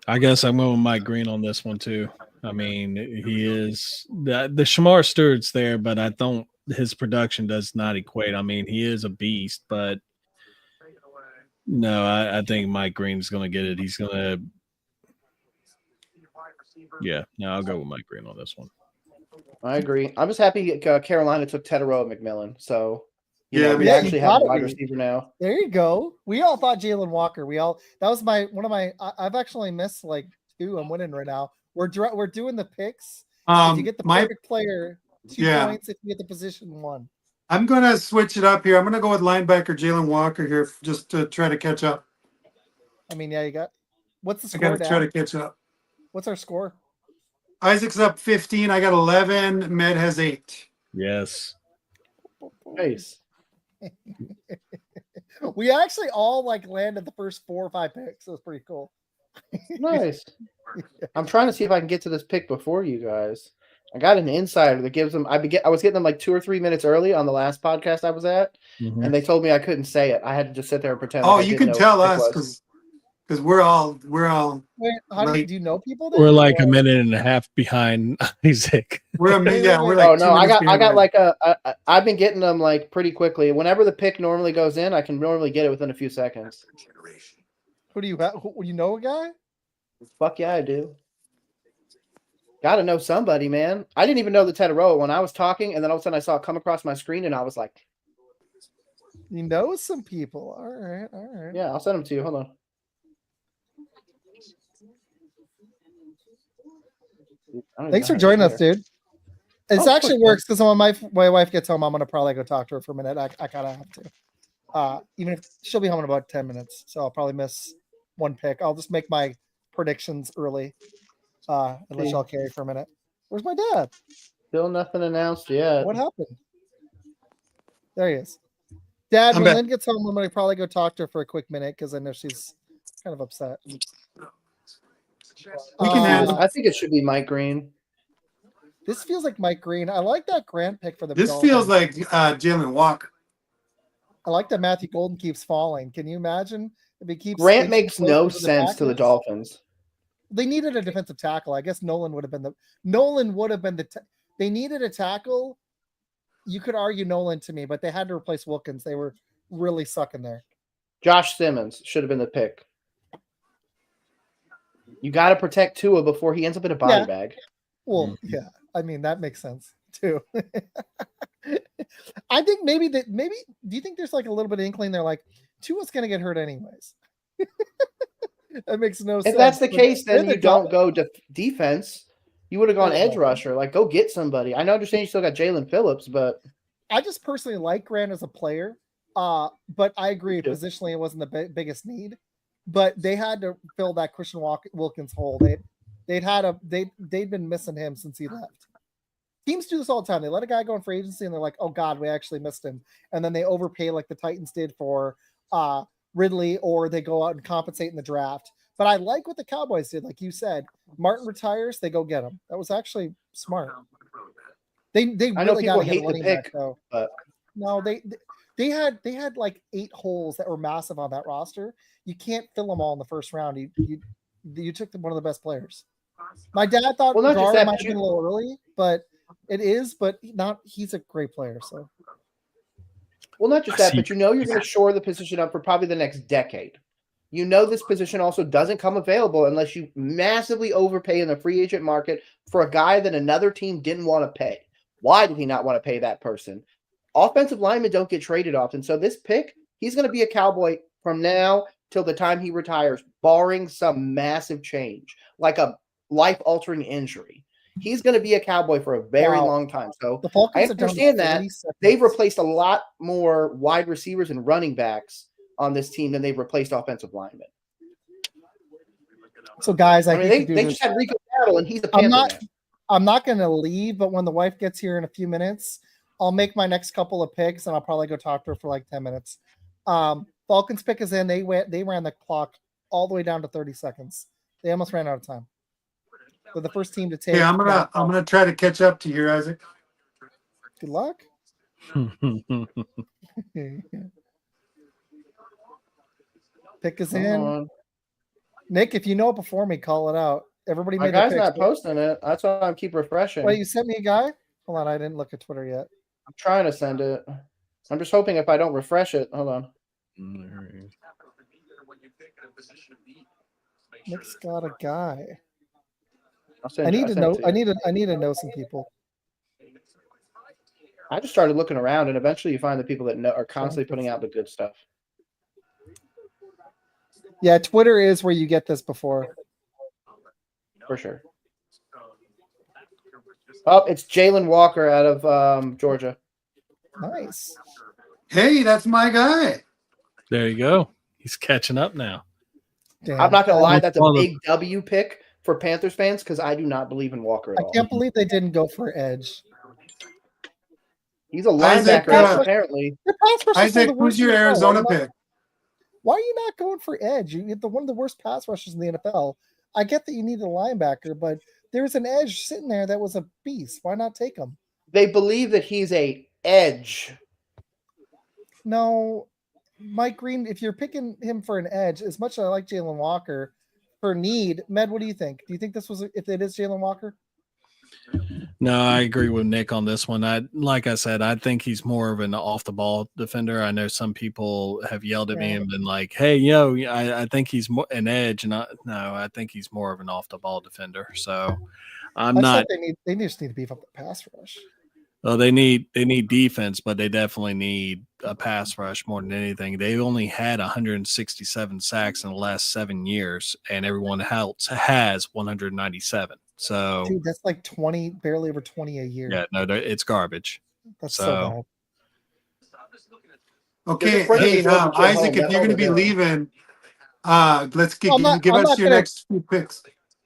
I guess I'm going with Mike Green on this one too. I mean, he is the Shamar Stewart's there, but I don't. His production does not equate. I mean, he is a beast, but no, I think Mike Green's going to get it. He's going to. Yeah, no, I'll go with Mike Green on this one. I agree. I'm just happy Carolina took Tedero McMillan. So we Yeah, actually you have a gotta wide be. receiver now. There you go. We all thought Jalen Walker. That was one of my. I've actually missed like two. I'm winning right now. We're doing the picks. If you get the perfect player, 2 points. If you get the position, 1. I'm gonna switch it up here. I'm gonna go with linebacker Jalen Walker here just to try to catch up. I mean, yeah, you got. What's the I score? gotta try to catch up. What's our score? Isaac's up 15. I got 11. Med has 8. Yes. Nice. We actually all like landed the first 4 or 5 picks. So it was pretty cool. Nice. I'm trying to see if I can get to this pick before you guys. I got an insider that gives them. I was getting them like 2 or 3 minutes early on the last podcast I was at, and they told me I couldn't say it. I had to just sit there and pretend. Oh, like I you didn't can know tell what the us pick was. because we're all. Wait, do you know people? There? We're like a minute and a half behind Isaac. We're Wait, like. Oh no, 2 I minutes got behind. like I've been getting them like pretty quickly. Whenever the pick normally goes in, I can normally get it within a few seconds. Who do you have? Who, you know a guy? Fuck yeah, I do. Got to know somebody, man. I didn't even know the Tedero when I was talking, and then all of a sudden I saw it come across my screen, and I was like, You know some people. All right. "Yeah, I'll send them to you." Hold on. Thanks for joining us, dude. It Oh, actually cool. works because when my wife gets home, I'm gonna probably go talk to her for a minute. I kind of have to. Even if she'll be home in about 10 minutes, so I'll probably miss one pick. I'll just make my predictions early. Unless Okay. y'all carry for a minute. Where's my dad? Still nothing announced yet. What happened? There he is. Dad, I'm when back. Lynn gets home, I'm going to probably go talk to her for a quick minute because I know she's kind of upset. We can handle I think it should be Mike Green. This feels like Mike Green. I like that Grant pick for the This Dolphins. feels like Jalen Walker. I like that Matthew Golden keeps falling. Can you imagine if he keeps Grant inching makes closer no to the sense to the tackles? Dolphins. They needed a defensive tackle. I guess Nolan would have been the they needed a tackle. You could argue Nolan to me, but they had to replace Wilkins. They were really sucking there. Josh Simmons should have been the pick. You got to protect Tua before he ends up in a body bag. Well, yeah. I mean, that makes sense too. I think maybe do you think there's like a little bit of inkling there, like Tua's going to get hurt anyways? That makes no sense. If that's the case, then they're you don't dumb. go defense. You would have gone They're edge dumb. rusher. Like, go get somebody. I understand you still got Jalen Phillips, but I just personally like Grant as a player. But I agree, Me too. positionally, it wasn't the biggest need. But they had to fill that Christian Wilkins hole. They'd been missing him since he left. Teams do this all the time. They let a guy go in free agency and they're like, oh God, we actually missed him. And then they overpay like the Titans did for Ridley, or they go out and compensate in the draft. But I like what the Cowboys did. Like you said, Martin retires, they go get him. That was actually smart. They I know really got people to get hate a the running back pick, though. but No, they had like 8 holes that were massive on that roster. You can't fill them all in the first round. You took one of the best players. My dad thought Well, not just Gar that, might but have been a little early, but it is. But he's a great player. So not just that, but you know you're going to shore the position up for probably the next decade. You know this position also doesn't come available unless you massively overpay in the free agent market for a guy that another team didn't want to pay. Why did he not want to pay that person? Offensive linemen don't get traded often. So this pick, he's going to be a Cowboy from now till the time he retires, barring some massive change, like a life-altering injury. He's going to be a Cowboy for a very long time. So the Falcons I understand that they've replaced a lot more wide receivers and running backs on this team than they've replaced offensive linemen. So guys, I mean, they just had Rico Battle, and he's a Panther man. I'm not going to leave, but when the wife gets here in a few minutes, I'll make my next couple of picks, and I'll probably go talk to her for like 10 minutes. Falcons pick is in. They ran the clock all the way down to 30 seconds. They almost ran out of time. They're the first team to take. Hey, I'm gonna try to catch up to you, Isaac. Good luck. Pick is in. Nick, if you know it before me, call it out. Everybody My made guy's their not picks. posting it. That's why I keep refreshing. Well, you sent me a guy? Hold on, I didn't look at Twitter yet. I'm trying to send it. I'm just hoping if I don't refresh it. Hold on. Nick's got a guy. I need to know. I need to know some people. I just started looking around, and eventually you find the people that are constantly putting out the good stuff. Yeah, Twitter is where you get this before. For sure. Oh, it's Jalen Walker out of Georgia. Nice. Hey, that's my guy. There you go. He's catching up now. Damn. I'm not going to lie. That's a big W pick for Panthers fans because I do not believe in Walker at all. I can't believe they didn't go for edge. He's a linebacker, apparently. Isaac, who's your Arizona pick? Why are you not going for edge? You get one of the worst pass rushes in the NFL. I get that you need a linebacker, but there's an edge sitting there that was a beast. Why not take him? They believe that he's a edge. No, Mike Green, if you're picking him for an edge, as much as I like Jalen Walker, for need, Med, what do you think? Do you think this was, if it is Jalen Walker? No, I agree with Nick on this one. Like I said, I think he's more of an off the ball defender. I know some people have yelled at me and been like, "Hey, I think he's more an edge," and I think he's more of an off the ball defender. So I'm not. They just need to beef up the pass rush. Well, they need defense, but they definitely need a pass rush more than anything. They only had 167 sacks in the last 7 years, and everyone else has 197. So, dude, that's like 20, barely over 20 a year. Yeah, no, it's garbage. That's so bad. Okay, hey, Isaac, if you're going to be leaving, give us your next few picks.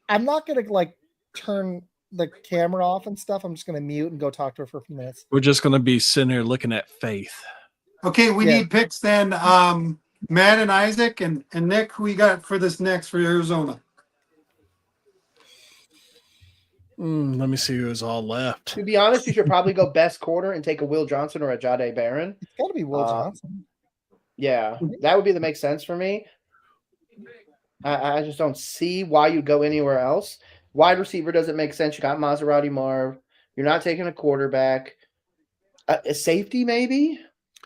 I'm not going to turn the camera off and stuff, I'm just gonna mute and go talk to her for a few minutes. We're just gonna be sitting here looking at Faith. Okay, we Yeah. need picks then. Matt and Isaac and Nick, who we got for this next for Arizona? Let me see who's all left. To be honest, you should probably go best corner and take a Will Johnson or a Jade Barron. It's gotta be Will Johnson. Yeah, that would be the make sense for me. I just don't see why you go anywhere else. Wide receiver doesn't make sense. You got Maserati Marv. You're not taking a quarterback. A safety, maybe?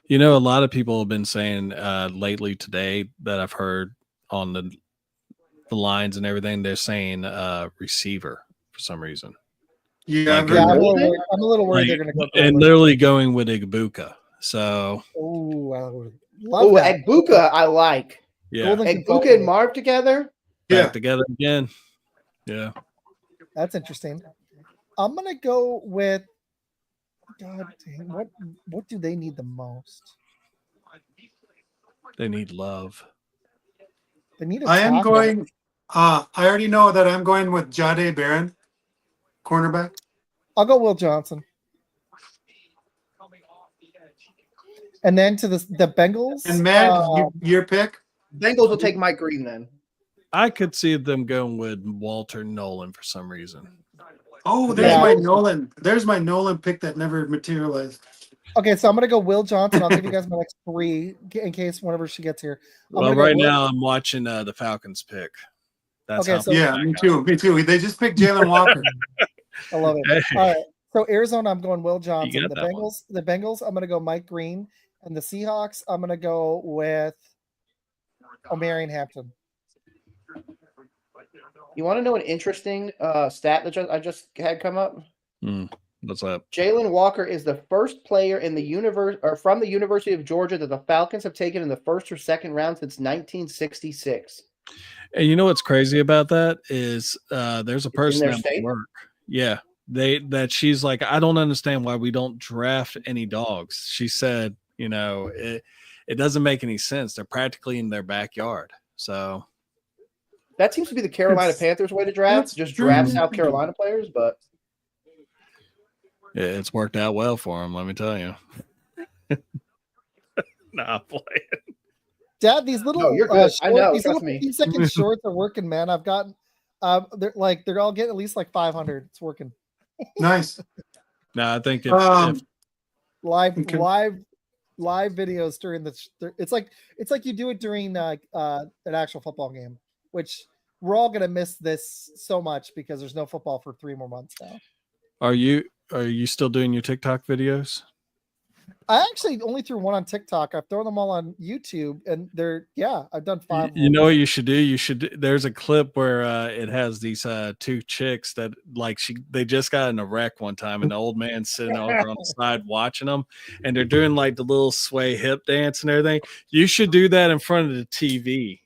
You know, a lot of people have been saying lately today that I've heard on the lines and everything, they're saying receiver for some reason. Yeah, Like, Yeah, I'm a Golden? little worried Like, they're gonna go and Golden. literally going with Igbuka. So Oh, I would love Oh, that. Egbuka, I like. yeah, Golden can Egbuka follow. and Marv together? yeah. back together again. Yeah. That's interesting. I'm gonna go with God dang, what do they need the most? They need love. They need a I am tackle. going. I already know that I'm going with Jade Barron, cornerback. I'll go Will Johnson. And then to the Bengals. And Matt, your pick. Bengals will take Mike Green then. I could see them going with Walter Nolan for some reason. Oh, there's Yeah. my Nolan. There's my Nolan pick that never materialized. Okay, so I'm gonna go Will Johnson. I'll give you guys my next three in case whenever she gets here. Well, gonna go right Will- now I'm watching the Falcons pick. That's Okay, how so- Yeah, me too. Me too. They just picked Jalen Walker. I love it. Hey. All right. So Arizona, I'm going Will Johnson. got The that one. Bengals, I'm gonna go Mike Green, and the Seahawks, I'm gonna go with O'Marion Hampton. You want to know an interesting stat that I just had come up? What's up? Jalen Walker is the first player in the universe or from the University of Georgia that the Falcons have taken in the first or second round since 1966. And you know what's crazy about that is there's a person their at state? work. Yeah. She's like, I don't understand why we don't draft any dogs. She said, you know, it doesn't make any sense. They're practically in their backyard. So That seems to be the Carolina It's- Panthers way to draft. it's Just true. draft South Carolina players, but it's worked out well for them, let me tell you. Nah, boy. Dad, these little No, you're good. I know, these trust little me. 15-second shorts are working, man. I've gotten they're all getting at least like 500. It's working. Nice. No, I think if Live Okay. live videos during it's like you do it during an actual football game, which we're all gonna miss this so much because there's no football for 3 more months now. are you still doing your TikTok videos? I actually only threw one on TikTok. I've thrown them all on YouTube, and I've done 5. You know what you should do? There's a clip where it has these two chicks that they just got in a wreck one time, and the old man's sitting over on the side watching them, and they're doing like the little sway hip dance and everything. You should do that in front of the TV.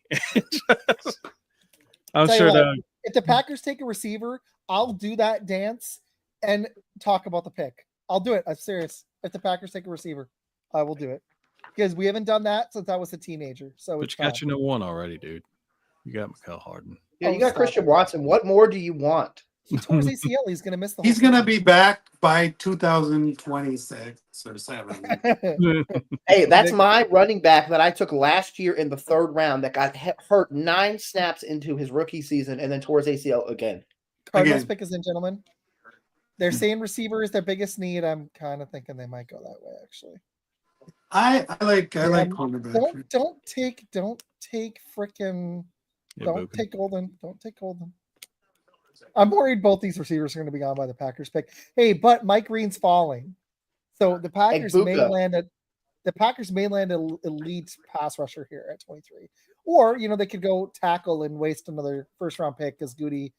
I'm Tell you sure what, that if the Packers take a receiver, I'll do that dance and talk about the pick. I'll do it. I'm serious. If the Packers take a receiver, I will do it because we haven't done that since I was a teenager. So but it's you got fine. your one already, dude. You got Mikael Harden. yeah, you Oh, got stop Christian it. Watson. What more do you want? He tore his ACL. He's gonna miss the. He's gonna be back by 2026 or 7. Hey, that's my running back that I took last year in the 3rd round that got hurt 9 snaps into his rookie season and then tore his ACL again. Cardinals Again. pick is in, gentlemen. They're saying receiver is their biggest need. I'm kind of thinking they might go that way, actually. I like Don't cornerback. take freaking. Yeah, Don't Buka. take Golden. Don't take Golden. I'm worried both these receivers are going to be gone by the Packers pick. Hey, but Mike Green's falling, so the Packers may Buka. land an elite pass rusher here at 23, or they could go tackle and waste another 1st-round pick because Goody,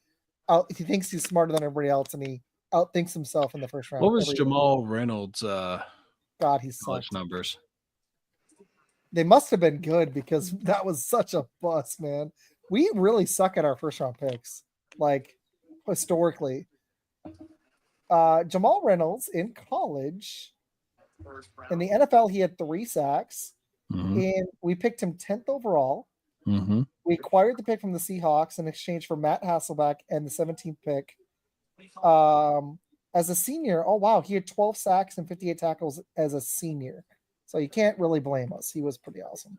he thinks he's smarter than everybody else and he outthinks himself in the 1st round. What was every- Jamal Reynolds' God, he's college sucked. numbers? They must have been good because that was such a bust, man. We really suck at our 1st-round picks, like historically. Jamal Reynolds in college, in the NFL, he had 3 sacks, Mhm. and we picked him 10th overall. Mhm. We acquired the pick from the Seahawks in exchange for Matt Hasselbeck and the 17th pick. as a senior. Oh wow, he had 12 sacks and 58 tackles as a senior. So you can't really blame us. He was pretty awesome.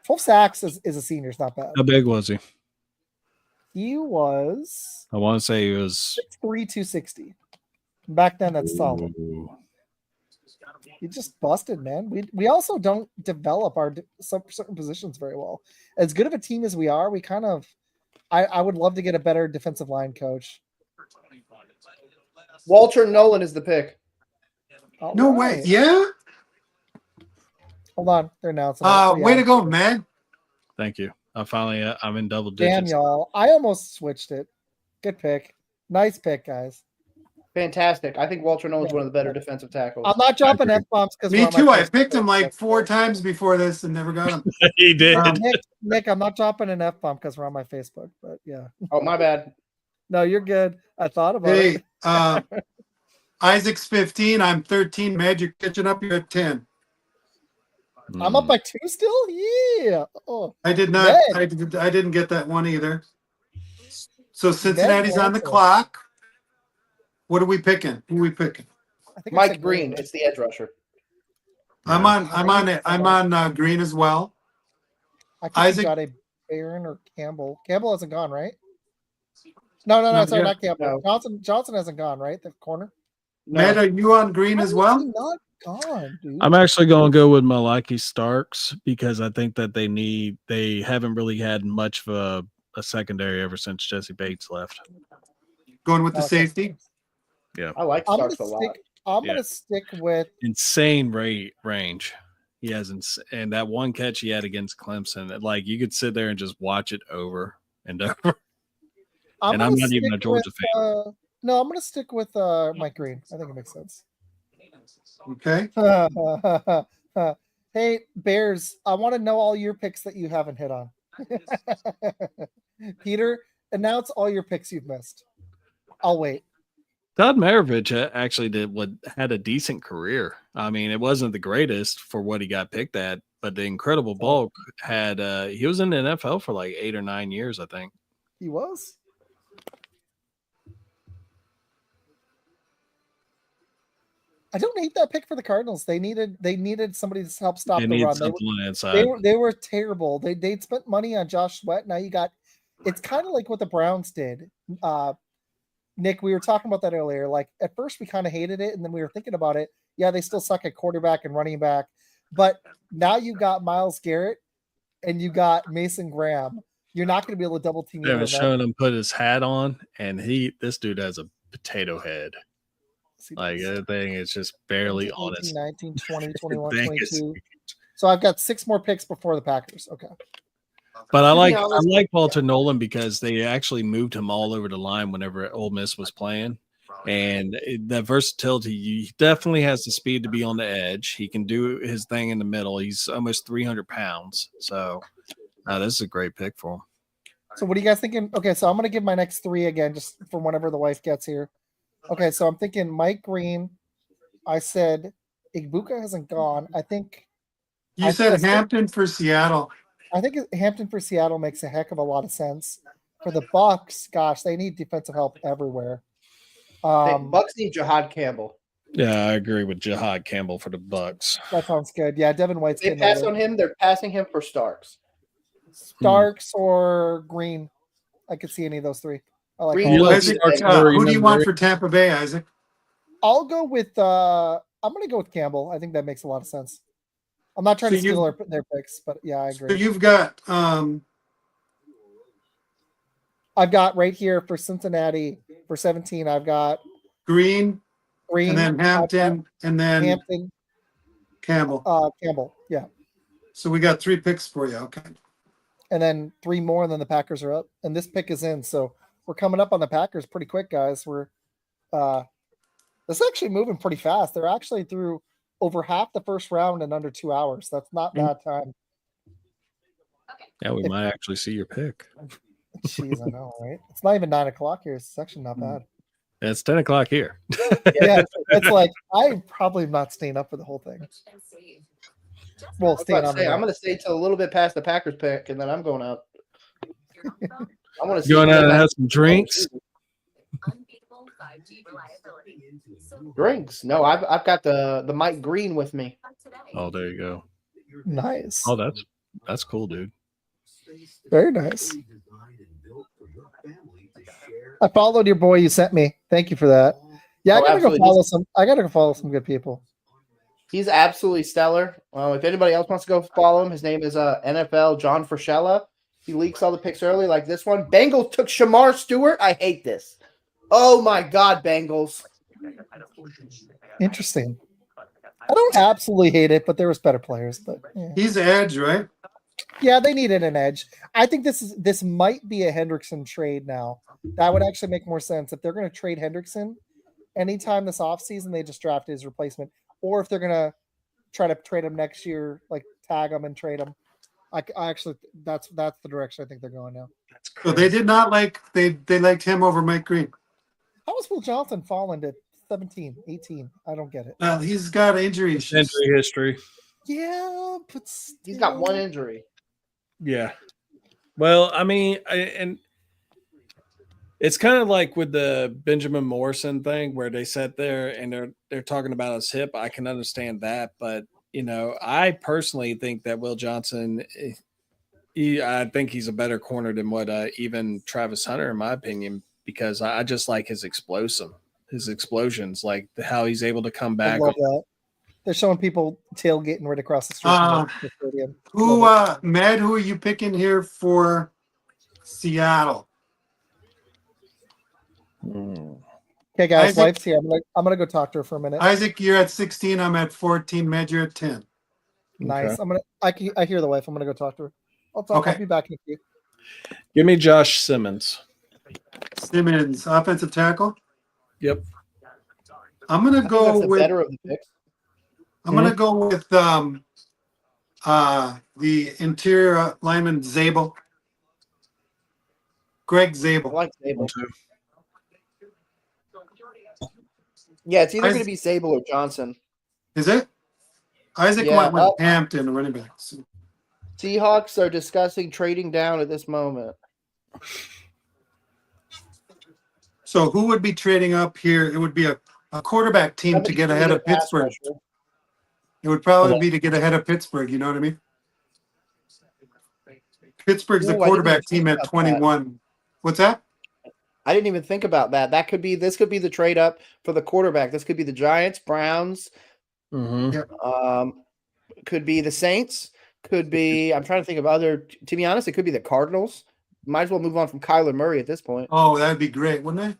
12 sacks as a senior is not bad. How big was he? He was I want to say he was 6'3", 260. Back then, that's solid. Ooh. He just busted, man. We also don't develop our some certain positions very well. As good of a team as we are, we kind of. I would love to get a better defensive line coach. Walter Nolan is the pick. All No way. right. Yeah. Hold on, they're announcing. it. Way to go, man. Thank you. I'm in double Damn, digits. y'all! I almost switched it. Good pick. Nice pick, guys. Fantastic. I think Walter Nolan's one of the better defensive tackles. I'm not dropping F bombs because Me too. I picked him like 4 times before this and never got him. He did. Nick, I'm not dropping an F bomb because we're on my Facebook. But yeah, Oh, my bad. no, you're good. I thought about Hey, it. Isaac's 15. I'm 13. Mad, you're catching up. You're at 10. I'm up by 2 still. Yeah. Oh, I did not. Man. I didn't get that one either. So Cincinnati's on the clock. What are we picking? Who are we picking? I think I Mike said Green. It's the edge rusher. I'm on Green as well. I think Isaac- you got a Barron or Campbell. Campbell hasn't gone, right? No, Not sorry, yet. not Campbell. No. Johnson hasn't gone, right? The corner. Matt, are you on Green How as is well? he not gone, dude. I'm actually going to go with Malaki Starks because I think that they haven't really had much of a secondary ever since Jesse Bates left. Going with the Okay. safety? I like I'm gonna Starks a lot. stick. I'm Yeah. gonna stick with. Insane range. He has, and that one catch he had against Clemson, like you could sit there and just watch it over and over. I'm And I'm gonna not even a stick Georgia with, no, I'm gonna stick with Mike Green. I think it makes sense. Okay. Hey, Bears, I want to know all your picks that you haven't hit on. Peter, announce all your picks you've missed. I'll wait. Todd Maravich actually had a decent career. I mean, it wasn't the greatest for what he got picked at, but the incredible bulk had he was in the NFL for like 8 or 9 years, I think. He was. I don't hate that pick for the Cardinals. They needed somebody to help stop They the need run. something on the inside. They were terrible. They'd spent money on Josh Sweat. Now you got. It's kind of like what the Browns did. Nick, we were talking about that earlier. Like at first we kind of hated it, and then we were thinking about it. Yeah, they still suck at quarterback and running back, but now you got Myles Garrett and you got Mason Graham. You're not going to be able to double team. They were showing him put his hat on, and this dude has a potato head. Like that thing is just barely on his 19, 20, 21, thing is 22. So I've got 6 more picks before the Packers. Okay. But I like honest, Walter Nolan because they actually moved him all over the line whenever Ole Miss was playing, and that versatility. He definitely has the speed to be on the edge. He can do his thing in the middle. He's almost 300 pounds, so this is a great pick for him. So what are you guys thinking? Okay, so I'm going to give my next 3 again, just from whenever the wife gets here. Okay, so I'm thinking Mike Green. I said Igbuka hasn't gone. I think You said Hampton for Seattle. I think Hampton for Seattle makes a heck of a lot of sense. For the Bucks, gosh, they need defensive help everywhere. Bucks need Jahad Campbell. Yeah, I agree with Jahad Campbell for the Bucks. That sounds good. Yeah, Devin White's They getting pass older. on him. They're passing him for Starks. Starks or Green. I could see any of those 3. I like Green all of was- them. Isaac, who do you want for Tampa Bay, Isaac? I'll go with I'm gonna go with Campbell. I think that makes a lot of sense. I'm not trying to steal their picks, but yeah, I agree. So you've got I've got right here for Cincinnati for 17. I've got Green, Green, and then Hampton, and then Hampton, Campbell. Campbell. Yeah, So we got 3 picks for you. Okay. and then 3 more, and then the Packers are up, and this pick is in. So we're coming up on the Packers pretty quick, guys. We're this is actually moving pretty fast. They're actually through over half the first round in under 2 hours. That's not bad time. Yeah, we might actually see your pick. Jeez, I know, right? It's not even 9 o'clock here. It's actually not bad. It's 10 o'clock here. Yeah, it's like I'm probably not staying up for the whole thing. Well, I'm staying on. going to stay till a little bit past the Packers pick, and then I'm going out. I want to see Going if out and that- have some drinks. drinks. No, I've got the Mike Green with me. Oh, there you go. Nice. Oh, that's cool, dude. Very nice. I followed your boy you sent me. Thank you for that. Yeah, I Oh, gotta absolutely. go follow some. I gotta go follow some good people. He's absolutely stellar. If anybody else wants to go follow him, his name is NFL John Frischella. He leaks all the picks early, like this one. Bengals took Shamar Stewart. I hate this. Oh my God, Bengals. Interesting. I don't absolutely hate it, but there was better players. But yeah. He's edge, right? Yeah, they needed an edge. I think this might be a Hendrickson trade now. That would actually make more sense if they're going to trade Hendrickson anytime this offseason, they just draft his replacement, or if they're going to try to trade him next year, like tag him and trade him. I actually that's the direction I think they're going now. That's So they did not like they liked him over Mike Green. How was Will Johnson falling to 17, 18? I don't get it. He's got injury issues. injury history. Yeah, but He's got one still. injury. Yeah. Well, I mean, and it's kind of like with the Benjamin Morrison thing where they sat there and they're talking about his hip. I can understand that, but I personally think that Will Johnson, I think he's a better corner than what even Travis Hunter, in my opinion, because I just like his explosions, like how he's able to come I back. love that. They're showing people tailgating right across the street from the stadium. Matt, who are you picking here for Seattle? Okay, guys, Isaac- wife's here. I'm gonna go talk to her for a minute. Isaac, you're at 16. I'm at 14. Med, you're at 10. Nice. Okay. I hear the wife. I'm gonna go talk to her. I'll be back in a few. Give me Josh Simmons. Simmons, offensive tackle. Yep. I'm gonna I think go that's the with. better of the picks. I'm gonna go with the interior lineman Zabel. Greg I Zabel. like Sable. Yeah, it's either going to be Sable or Johnson. Is it? Isaac Yeah, went with Hampton, running back. So, Seahawks are discussing trading down at this moment. so who would be trading up here? It would be a quarterback team to get ahead of Pittsburgh. It would probably be to get ahead of Pittsburgh. You know what I mean? Pittsburgh's the Ooh, I didn't quarterback even think team at about 21. What's that? I didn't even think about that. This could be the trade up for the quarterback. This could be the Giants, Browns, could be the Saints, could be, I'm trying to think of other, to be honest, it could be the Cardinals. Might as well move on from Kyler Murray at this point. Oh, that'd be great, wouldn't it?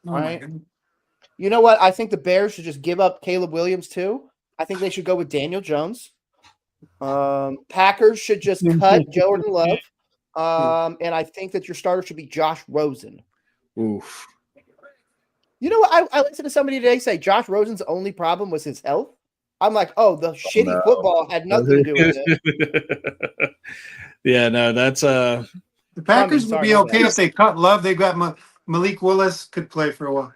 Oh, my Right. goodness. You know what? I think the Bears should just give up Caleb Williams too. I think they should go with Daniel Jones. Packers should just cut Jordan Love. And I think that your starter should be Josh Rosen. Oof. You know what? I listened to somebody today say Josh Rosen's only problem was his health. I'm like, oh, the shitty football had nothing to do with it. Yeah, no, that's The Packers would sorry, be my okay bad. if they cut Love. They got Malik Willis could play for a while.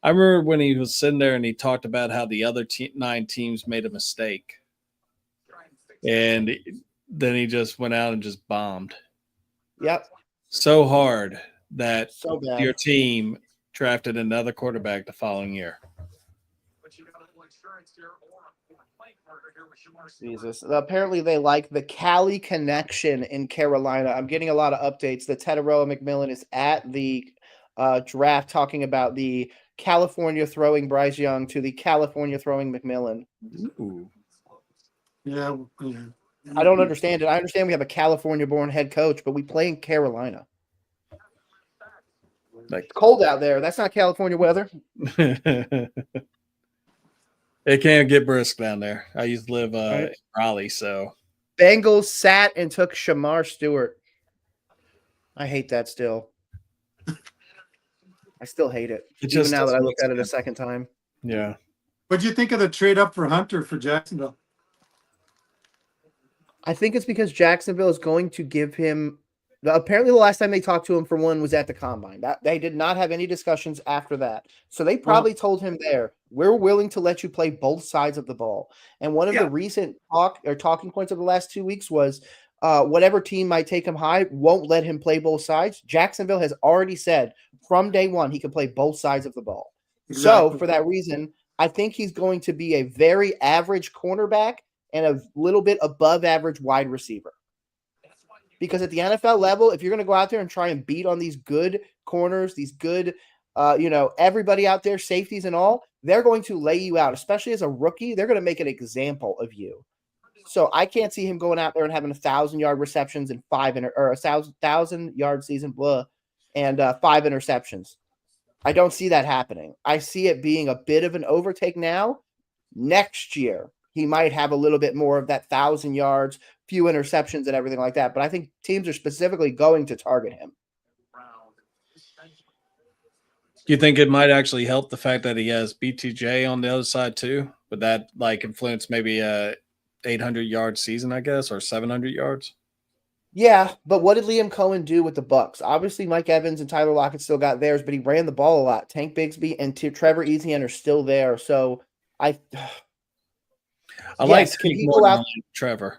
I remember when he was sitting there and he talked about how the other 9 teams made a mistake. And then he just went out and just bombed Yep. so hard that So bad. your team drafted another quarterback the following year. Jesus. Apparently they like the Cali connection in Carolina. I'm getting a lot of updates that Tetaroa McMillan is at the draft talking about the California throwing Bryce Young to the California throwing McMillan. Ooh. Yeah. I don't understand it. I understand we have a California-born head coach, but we play in Carolina. It's cold out there. That's not California weather. It can't get brisk down there. I used to live Right. in Raleigh, so Bengals sat and took Shamar Stewart. I hate that still. I still hate it. It Even just now that I doesn't looked at it a make second time. yeah. What'd you think of the trade up for Hunter for Jacksonville? I think it's because Jacksonville is going to give him. Apparently, the last time they talked to him for one was at the combine. They did not have any discussions after that. So they probably told him there, we're willing to let you play both sides of the ball. And one of the recent talking points of the last 2 weeks was whatever team might take him high won't let him play both sides. Jacksonville has already said from day one he can play both sides of the ball. So for that reason, I think he's going to be a very average cornerback and a little bit above average wide receiver. Because at the NFL level, if you're going to go out there and try and beat on these good corners, these good, everybody out there, safeties and all, they're going to lay you out, especially as a rookie. They're going to make an example of you. So I can't see him going out there and having 1,000-yard receptions and 1,000-yard season, and 5 interceptions. I don't see that happening. I see it being a bit of an overtake now. Next year, he might have a little bit more of that 1,000 yards, few interceptions, and everything like that. But I think teams are specifically going to target him. Do you think it might actually help the fact that he has BTJ on the other side too? Would that influence maybe a 800-yard season, I guess, or 700 yards? Yeah, but what did Liam Cohen do with the Bucks? Obviously, Mike Evans and Tyler Lockett still got theirs, but he ran the ball a lot. Tank Bigsby and Trevor Etienne are still there. So I like can Tank he more go than out? Trevor.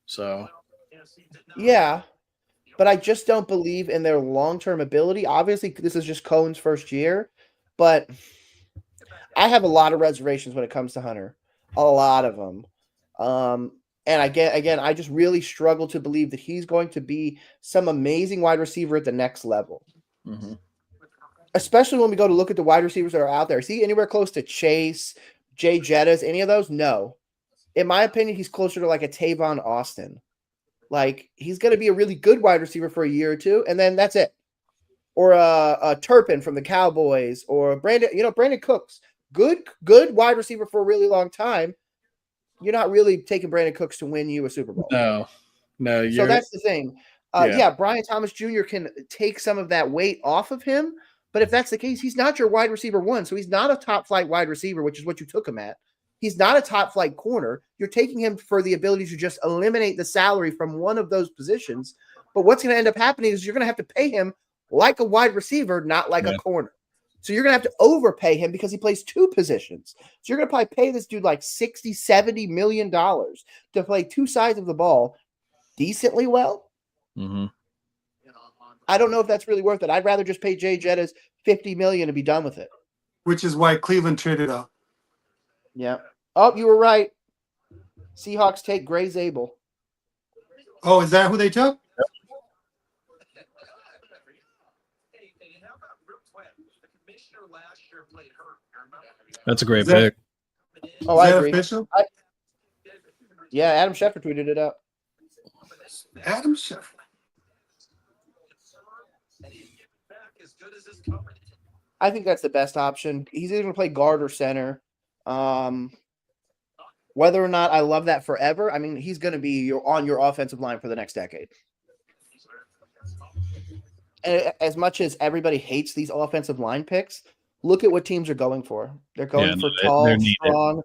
So Yeah, but I just don't believe in their long-term ability. Obviously, this is just Cohen's first year, but I have a lot of reservations when it comes to Hunter. A lot of them. And I just really struggle to believe that he's going to be some amazing wide receiver at the next level. mm-hmm. Especially when we go to look at the wide receivers that are out there. Is he anywhere close to Chase, Jay Jettas, any of those? No. In my opinion, he's closer to like a Tavon Austin. Like, he's going to be a really good wide receiver for a year or two, and then that's it. Or a Turpin from the Cowboys, or Brandon Cooks. Good wide receiver for a really long time. You're not really taking Brandon Cooks to win you a Super Bowl. No. So that's the thing. Brian Thomas Jr. can take some of that weight off of him. But if that's the case, he's not your wide receiver one. So he's not a top flight wide receiver, which is what you took him at. He's not a top flight corner. You're taking him for the ability to just eliminate the salary from one of those positions. But what's going to end up happening is you're going to have to pay him like a wide receiver, not like a corner. So you're going to have to overpay him because he plays two positions. So you're going to probably pay this dude like $60, $70 million to play two sides of the ball decently well. Mm-hmm. I don't know if that's really worth it. I'd rather just pay Jay Jettas $50 million to be done with it. Which is why Cleveland traded up. Yeah. Oh, you were right. Seahawks take Gray Zabel. Oh, is that who they took? That's a great Is that- pick. Oh, Is I that agree. official? Yeah, Adam Schefter tweeted it out. Adam Schefter. I think that's the best option. He's either going to play guard or center. Whether or not I love that forever, I mean, he's going to be on your offensive line for the next decade. And as much as everybody hates these offensive line picks, look at what teams are going for. They're going for tall, strong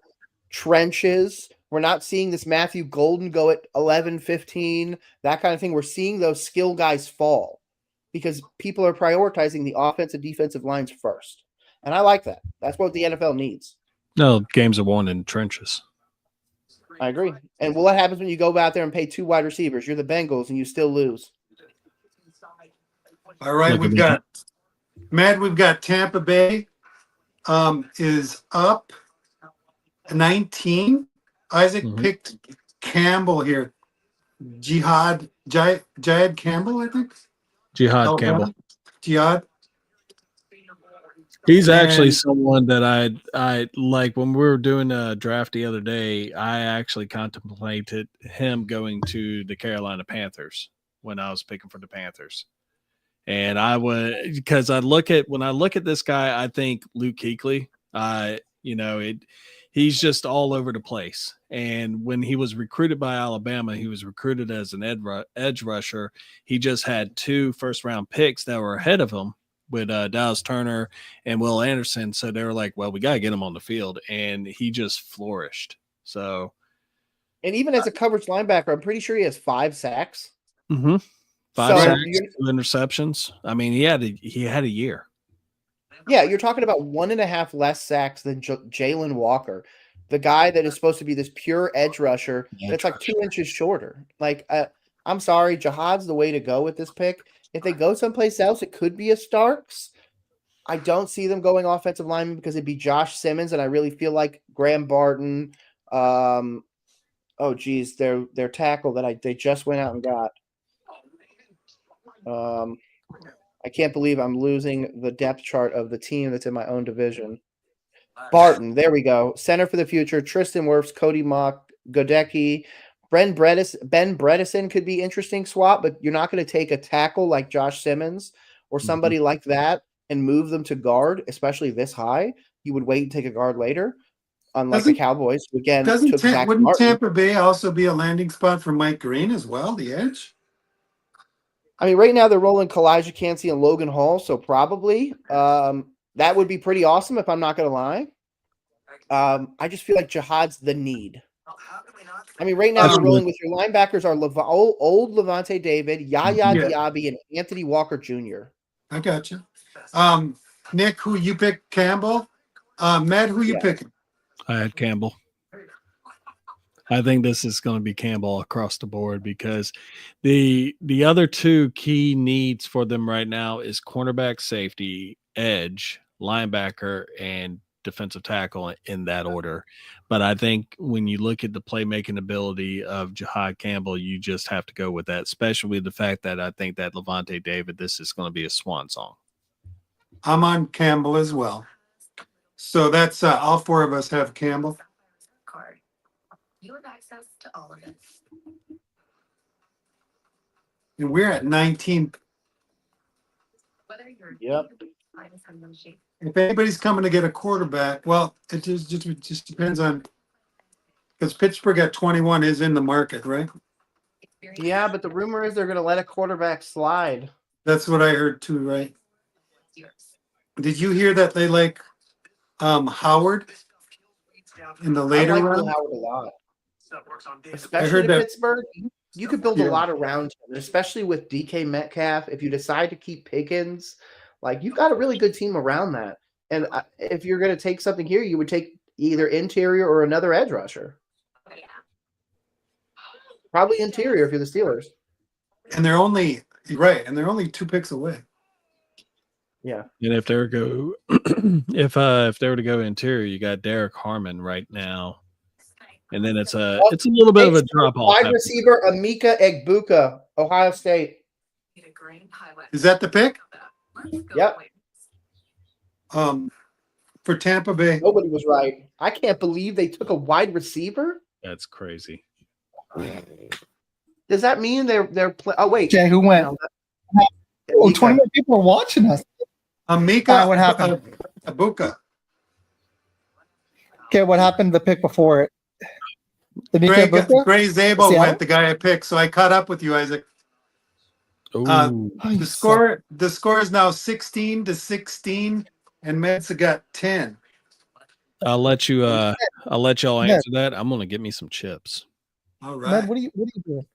trenches. We're not seeing this Matthew Golden go at 11, 15, that kind of thing. We're seeing those skill guys fall because people are prioritizing the offensive, defensive lines first. And I like that. That's what the NFL needs. No, games are won in trenches. I agree. And what happens when you go out there and pay two wide receivers? You're the Bengals and you still lose. All right, we've got Tampa Bay is up 19. Isaac picked Campbell here. Jihad Campbell, I think. Jihad Campbell. Jihad. He's actually someone that I like. When we were doing a draft the other day, I actually contemplated him going to the Carolina Panthers when I was picking for the Panthers. And I would, because when I look at this guy, I think Luke Kuechly. He's just all over the place. And when he was recruited by Alabama, he was recruited as an edge rusher. He just had 2 first-round picks that were ahead of him with Dallas Turner and Will Anderson. So they were like, well, we got to get him on the field. And he just flourished. So, and even as a coverage linebacker, I'm pretty sure he has 5 sacks. Mm-hmm. 5 sacks, 2 interceptions. I mean, he had a year. Yeah, you're talking about 1.5 less sacks than Jalen Walker, the guy that is supposed to be this pure edge rusher. That's like 2 inches shorter. Like, I'm sorry, Jihad's the way to go with this pick. If they go someplace else, it could be a Starks. I don't see them going offensive lineman because it'd be Josh Simmons, and I really feel like Graham Barton. Oh geez, their tackle that they just went out and got. I can't believe I'm losing the depth chart of the team that's in my own division. Barton, there we go. Center for the future. Tristan Wirfs, Cody Mock, Godecki, Ben Bredesen could be interesting swap, but you're not going to take a tackle like Josh Simmons or somebody like that and move them to guard, especially this high. You would wait and take a guard later, unlike the Cowboys, who again took Zach Wouldn't Martin. Tampa Bay also be a landing spot for Mike Green as well, the edge? I mean, right now they're rolling Kalijah Cansey and Logan Hall, so probably that would be pretty awesome if I'm not going to lie. I just feel like Jihad's the need. I mean, right now they're rolling with your linebackers are old Levante David, Yaya Diaby, and Anthony Walker Jr. I got you. Nick, who you pick? Campbell? Matt, who you picking? I had Campbell. I think this is going to be Campbell across the board because the other two key needs for them right now is cornerback, safety, edge, linebacker, and defensive tackle in that order. But I think when you look at the playmaking ability of Jihad Campbell, you just have to go with that, especially with the fact that I think that Levante David, this is going to be a swan song. I'm on Campbell as well. So that's all four of us have Campbell. You have access to all of it. And we're at 19. Whether you're If anybody's coming to get a quarterback, well, it just depends on, because Pittsburgh at 21 is in the market, right? Yeah, but the rumor is they're going to let a quarterback slide. That's what I heard too, right? Did you hear that they like Howard in the later I like round? Howard a lot. I Especially heard to that. Pittsburgh, you could build a lot around him, especially with DK Metcalf. If you decide to keep Pickens, like you've got a really good team around that. And if you're going to take something here, you would take either interior or another edge rusher. Probably interior if you're the Steelers. And they're only right, and they're only 2 picks away. Yeah. And if they were go if they were to go interior, you got Derek Harmon right now. And then it's a little bit of a drop off. Wide receiver Amika Egbuka, Ohio State. Is that the pick? Yep. For Tampa Bay. Nobody was right. I can't believe they took a wide receiver. That's crazy. Does that mean they're oh wait. Jay, who went? Oh, 20 more people are watching us. Amika, what happened? Abuka. Okay, what happened the pick before it? The Gray Zabel went the guy I picked, so I caught up with you, Isaac. The score is now 16-16, and Mets got 10. I'll let y'all answer that. I'm gonna get me some chips. All right. Med, what are you doing?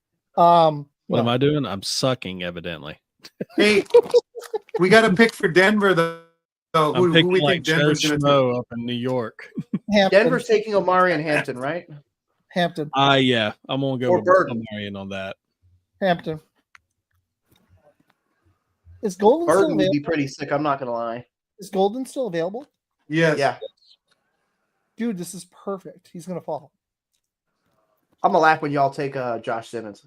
What am I doing? I'm sucking, evidently. Hey, we got a pick for Denver though. I'm picking we like think Denver's Joe going to Schmo up in New York. Denver's taking Omari and Hampton, right? Hampton. Yeah, I'm gonna go with Omarion on that. Hampton. Is Golden still Burton would available? be pretty sick. I'm not gonna lie. Is Golden still available? Yes. Yeah. Dude, this is perfect. He's gonna fall. I'm gonna laugh when y'all take Josh Simmons.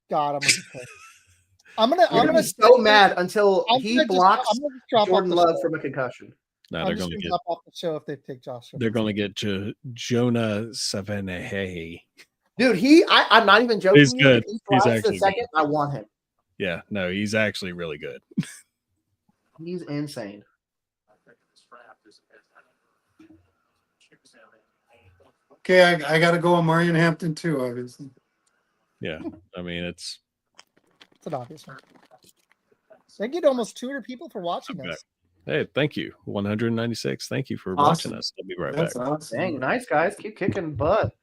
God, I'm gonna be pissed. I'm gonna be so mad until he blocks Jordan Love from a concussion. No, they're going to get drop off the show if they take Josh. They're going to get Jonah Savanahe. Dude, I'm not even joking. He's good. He's actually second. I want him. Yeah, no, he's actually really good. He's insane. Okay, I got to go on Marion Hampton too, obviously. Yeah, I mean it's an obvious one. Thank you to almost 200 people for watching us. Hey, thank you. 196. Thank you for watching us. I'll be right back. Awesome. Dang, nice guys. Keep kicking butt.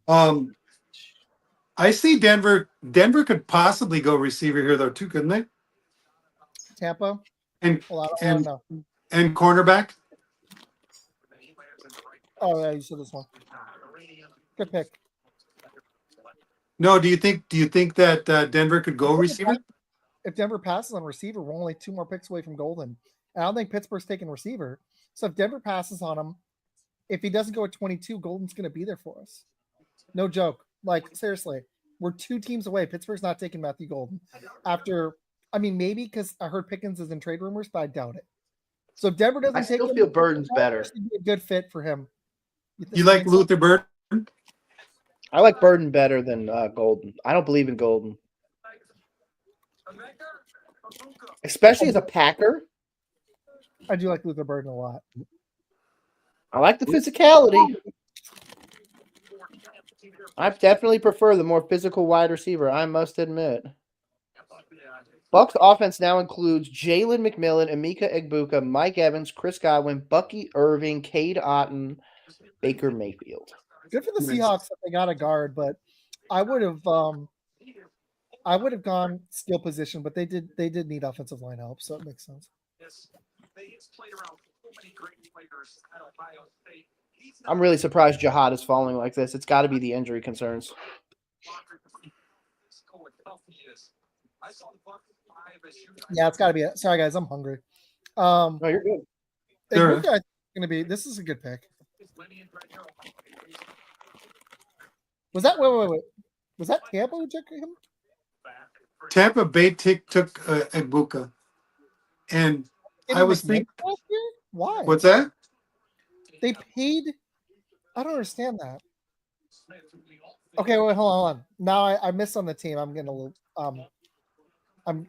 I see Denver. Denver could possibly go receiver here though too, couldn't they? Tampa and know. And cornerback. Oh yeah, you said this one. Good pick. No, do you think that Denver could go receiver? If Denver passes on receiver, we're only 2 more picks away from Golden. And I don't think Pittsburgh's taking receiver. So if Denver passes on him, if he doesn't go at 22, Golden's going to be there for us. No joke. Like, seriously, we're 2 teams away. Pittsburgh's not taking Matthew Golden. After, I mean, maybe because I heard Pickens is in trade rumors, but I doubt it. So if Denver doesn't I take still him, feel Burton's better. this would be a good fit for him. You like think so? Luther Burton? I like Burton better than Golden. I don't believe in Golden, especially as a Packer. I do like Luther Burden a lot. I like the physicality. I definitely prefer the more physical wide receiver, I must admit. Bucs offense now includes Jalen McMillan, Emeka Egbuka, Mike Evans, Chris Godwin, Bucky Irving, Cade Otton, Baker Mayfield. Good for the Nice. Seahawks that they got a guard, but I would have gone skill position, but they did need offensive line help, so it makes sense. I'm really surprised Jihad is falling like this. It's got to be the injury concerns. Yeah, it's got to be it. Sorry, guys, I'm hungry. No, you're good. Sure. Egbuka, I think, is gonna be. This is a good pick. Was that wait? Was that Tampa who took him? Tampa Bay took Egbuka, and Did I he was make thinking, last year? Why? what's that? They paid. I don't understand that. Okay, wait, hold on. Now I missed on the team. I'm getting a little. I'm.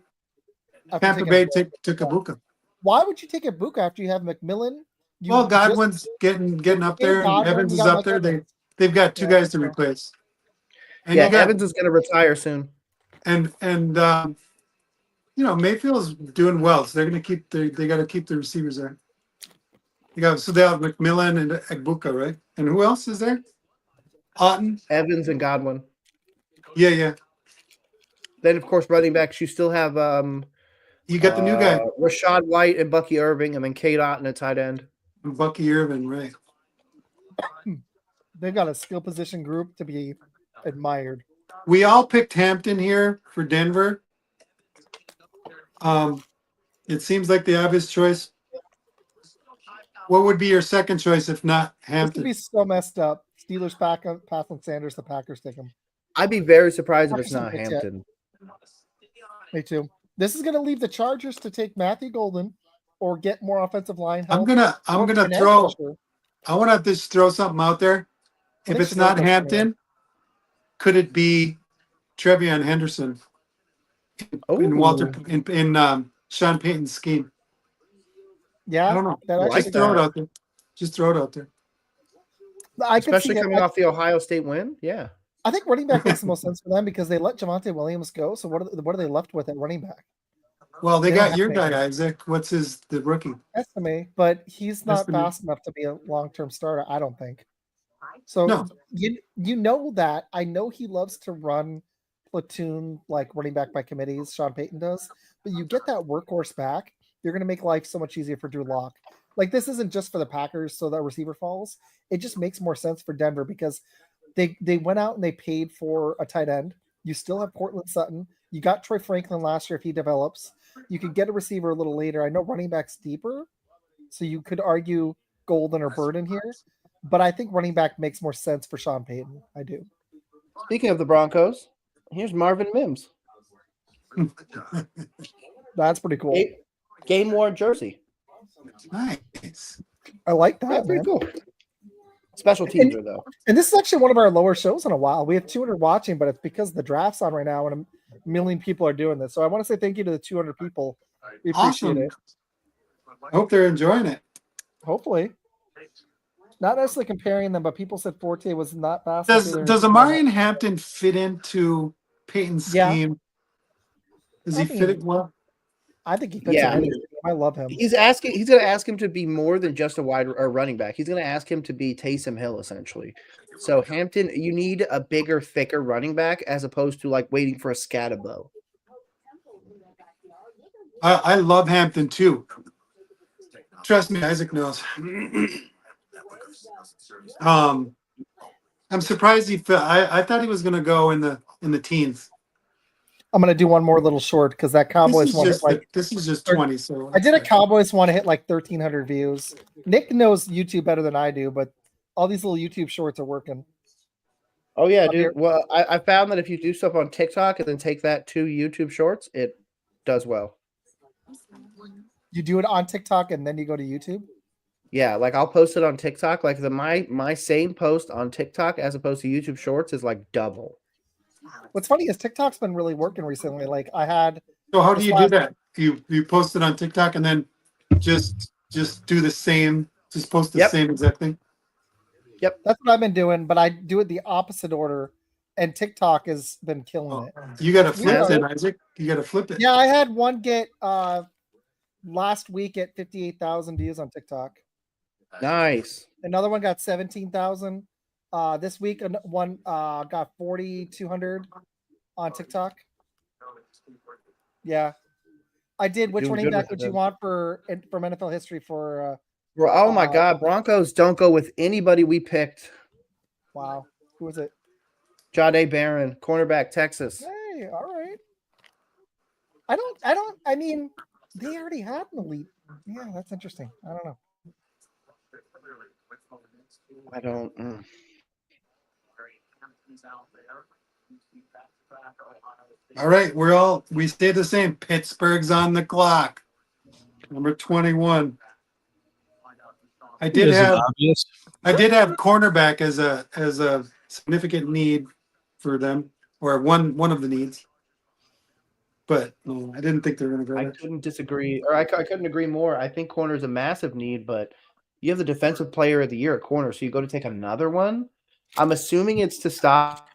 after Tampa taking Bay a break. took Egbuka. Why would you take Egbuka after you have McMillan? You Well, just- Godwin's getting up there, and Godwin, Evans you is got up Mike there. Evans. They've got 2 Yeah, guys to yeah. replace. And Yeah, you got, Evans is going to retire soon. and Mayfield's doing well, so they're going to keep they got to keep the receivers there. They have McMillan and Egbuka, right? And who else is there? Otton. Evans and Godwin. Yeah. Then, of course, running backs, you still have You got the new guy, Rashad White and Bucky Irving, and then Cade Otton at tight end. Bucky Irvin, right? They've got a skill position group to be admired. We all picked Hampton here for Denver. It seems like the obvious choice. What would be your second choice if not This could Hampton? be so messed up. Steelers pass on Sanders. The Packers take him. I'd be very surprised if it's not Packers don't Hampton. Me too. This is going to leave the Chargers to take Matthew Golden or get more offensive line help. I'm gonna or an edge throw. rusher. I want to just throw something out there. I If think it's Shador not goes Hampton, could it be Trevion Henderson in Walter in Sean Payton's scheme? Yeah, I don't know. that like actually, Just throw it that. out there. Just throw it out there. I could Especially see it. coming off the Ohio State win. Yeah. I think running back makes the most sense for them because they let Javonte Williams go. So what are they left with at running back? Well, they They don't got have your to guy, make Isaac. What's the rookie? Estimate, but he's not Estimate. fast enough to be a long-term starter, I don't think. So No. you know that. I know he loves to run platoon like running back by committees, Sean Payton does, but you get that workhorse back, you're gonna make life so much easier for Drew Lock. Like this isn't just for the Packers so that receiver falls. It just makes more sense for Denver because they went out and they paid for a tight end. You still have Cortland Sutton. You got Troy Franklin last year if he develops. You could get a receiver a little later. I know running back's deeper, so you could argue Golden or Burden here, but I think running back makes more sense for Sean Payton. I do. Speaking of the Broncos, here's Marvin Mims. That's pretty cool. Game worn jersey. Nice. I like Yeah, that, pretty man. cool. Special teaser, though. And this is actually one of our lower shows in a while. We have 200 watching, but it's because the draft's on right now and a million people are doing this. So I want to say thank you to the 200 people. We appreciate Awesome. it. I hope they're enjoying it. Hopefully. Not necessarily comparing them, but people said Forte was not fast. Does Amarian Hampton fit into Peyton's Yeah. scheme? Does he I fit mean, it well? I think he fits Yeah. in any team. I love him. He's going to ask him to be more than just a wide or running back. He's going to ask him to be Taysom Hill, essentially. So Hampton, you need a bigger, thicker running back as opposed to like waiting for a Scatabo. I love Hampton too. Trust me, Isaac knows. I'm surprised he fit. I thought he was going to go in the in the teens. I'm gonna do one more little short because that Cowboys one hit like This is just 20. So I did a Cowboys one hit like 1,300 views. Nick knows YouTube better than I do, but all these little YouTube shorts are working. Oh yeah, Up here. dude. Well, I found that if you do stuff on TikTok and then take that to YouTube Shorts, it does well. You do it on TikTok and then you go to YouTube. Yeah, like I'll post it on TikTok. Like my same post on TikTok as opposed to YouTube Shorts is like double. What's funny is TikTok's been really working recently. Like I had. So how do this you do last- that? You post it on TikTok and then just do the same, just post the Yep. same exact thing. That's what I've been doing, but I do it the opposite order, and TikTok has been killing it. You got to flip Yeah. it, Isaac. You got to flip it. Yeah, I had one get last week at 58,000 views on TikTok. Nice. Another one got 17,000. This week one got 4,200 on TikTok. Yeah, I did. Which Doing running good back with would you them. want from NFL history for? Bro, oh my God, Broncos don't go with anybody we picked. Wow, who was it? Jahdae Barron, cornerback, Texas. Hey, all right. I mean, they already had an elite. Yeah, that's interesting. I don't know. I don't. All right, we stay the same. Pittsburgh's on the clock. Number 21. I did Isn't have obvious. cornerback as a significant need for them, or one of the needs. But I didn't think they were going to go I there. couldn't disagree, or I couldn't agree more. I think corner is a massive need, but you have the defensive player of the year at corner, so you go to take another one. I'm assuming it's to stop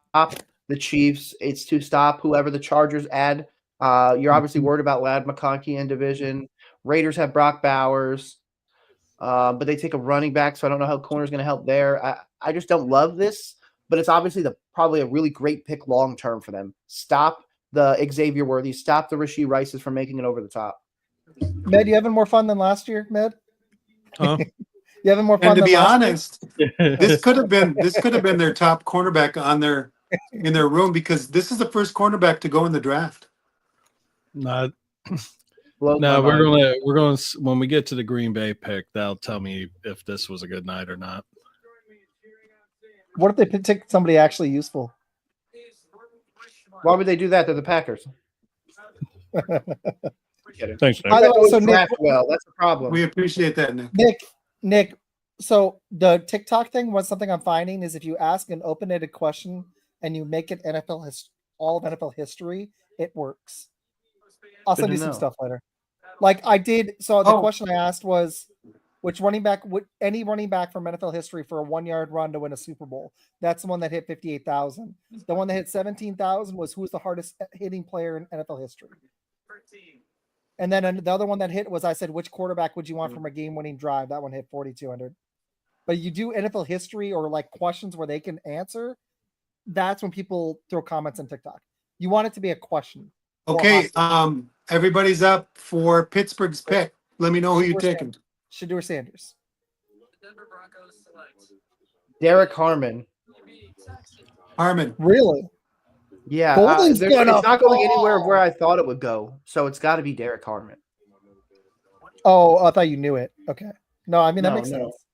the Chiefs. It's to stop whoever the Chargers add. You're obviously worried about Ladd McConkey in division. Raiders have Brock Bowers, but they take a running back, so I don't know how corner is going to help there. I just don't love this, but it's obviously probably a really great pick long term for them. Stop the Xavier Worthy, stop the Rashee Rices from making it over the top. Med, you having more fun than last year, Med? Huh? You having more fun And to than be last honest, this could have been their top cornerback in their room, because this is the first cornerback to go in the draft. Not. Blows my No, mind. we're going when we get to the Green Bay pick. That'll tell me if this was a good night or not. What if they pick somebody actually useful? Why would they do that? They're the Packers. Thanks, By Nick. the way, so Draft well, that's the problem. We appreciate that, Nick. Nick. So the TikTok thing was something I'm finding is if you ask an open-ended question and you make it all of NFL history, it works. I'll Good send to you some know. stuff later. Like I did. So the Oh. question I asked was, which running back would any running back from NFL history for a 1-yard run to win a Super Bowl? That's the one that hit 58,000. The one that hit 17,000 was who's the hardest hitting player in NFL history. And then the other one that hit was I said, which quarterback would you want from a game-winning drive? That one hit 4,200. But you do NFL history or like questions where they can answer. That's when people throw comments on TikTok. You want it to be a question. or Okay, hostage. everybody's up for Pittsburgh's pick. Let me know who you're taking. Shador Sanders. Derek Harmon. Harmon. Really? Yeah, Golden's it's gonna not going anywhere fall. where I thought it would go, so it's got to be Derek Harmon. Oh, I thought you knew it. Okay. No, I mean that No, makes no. sense.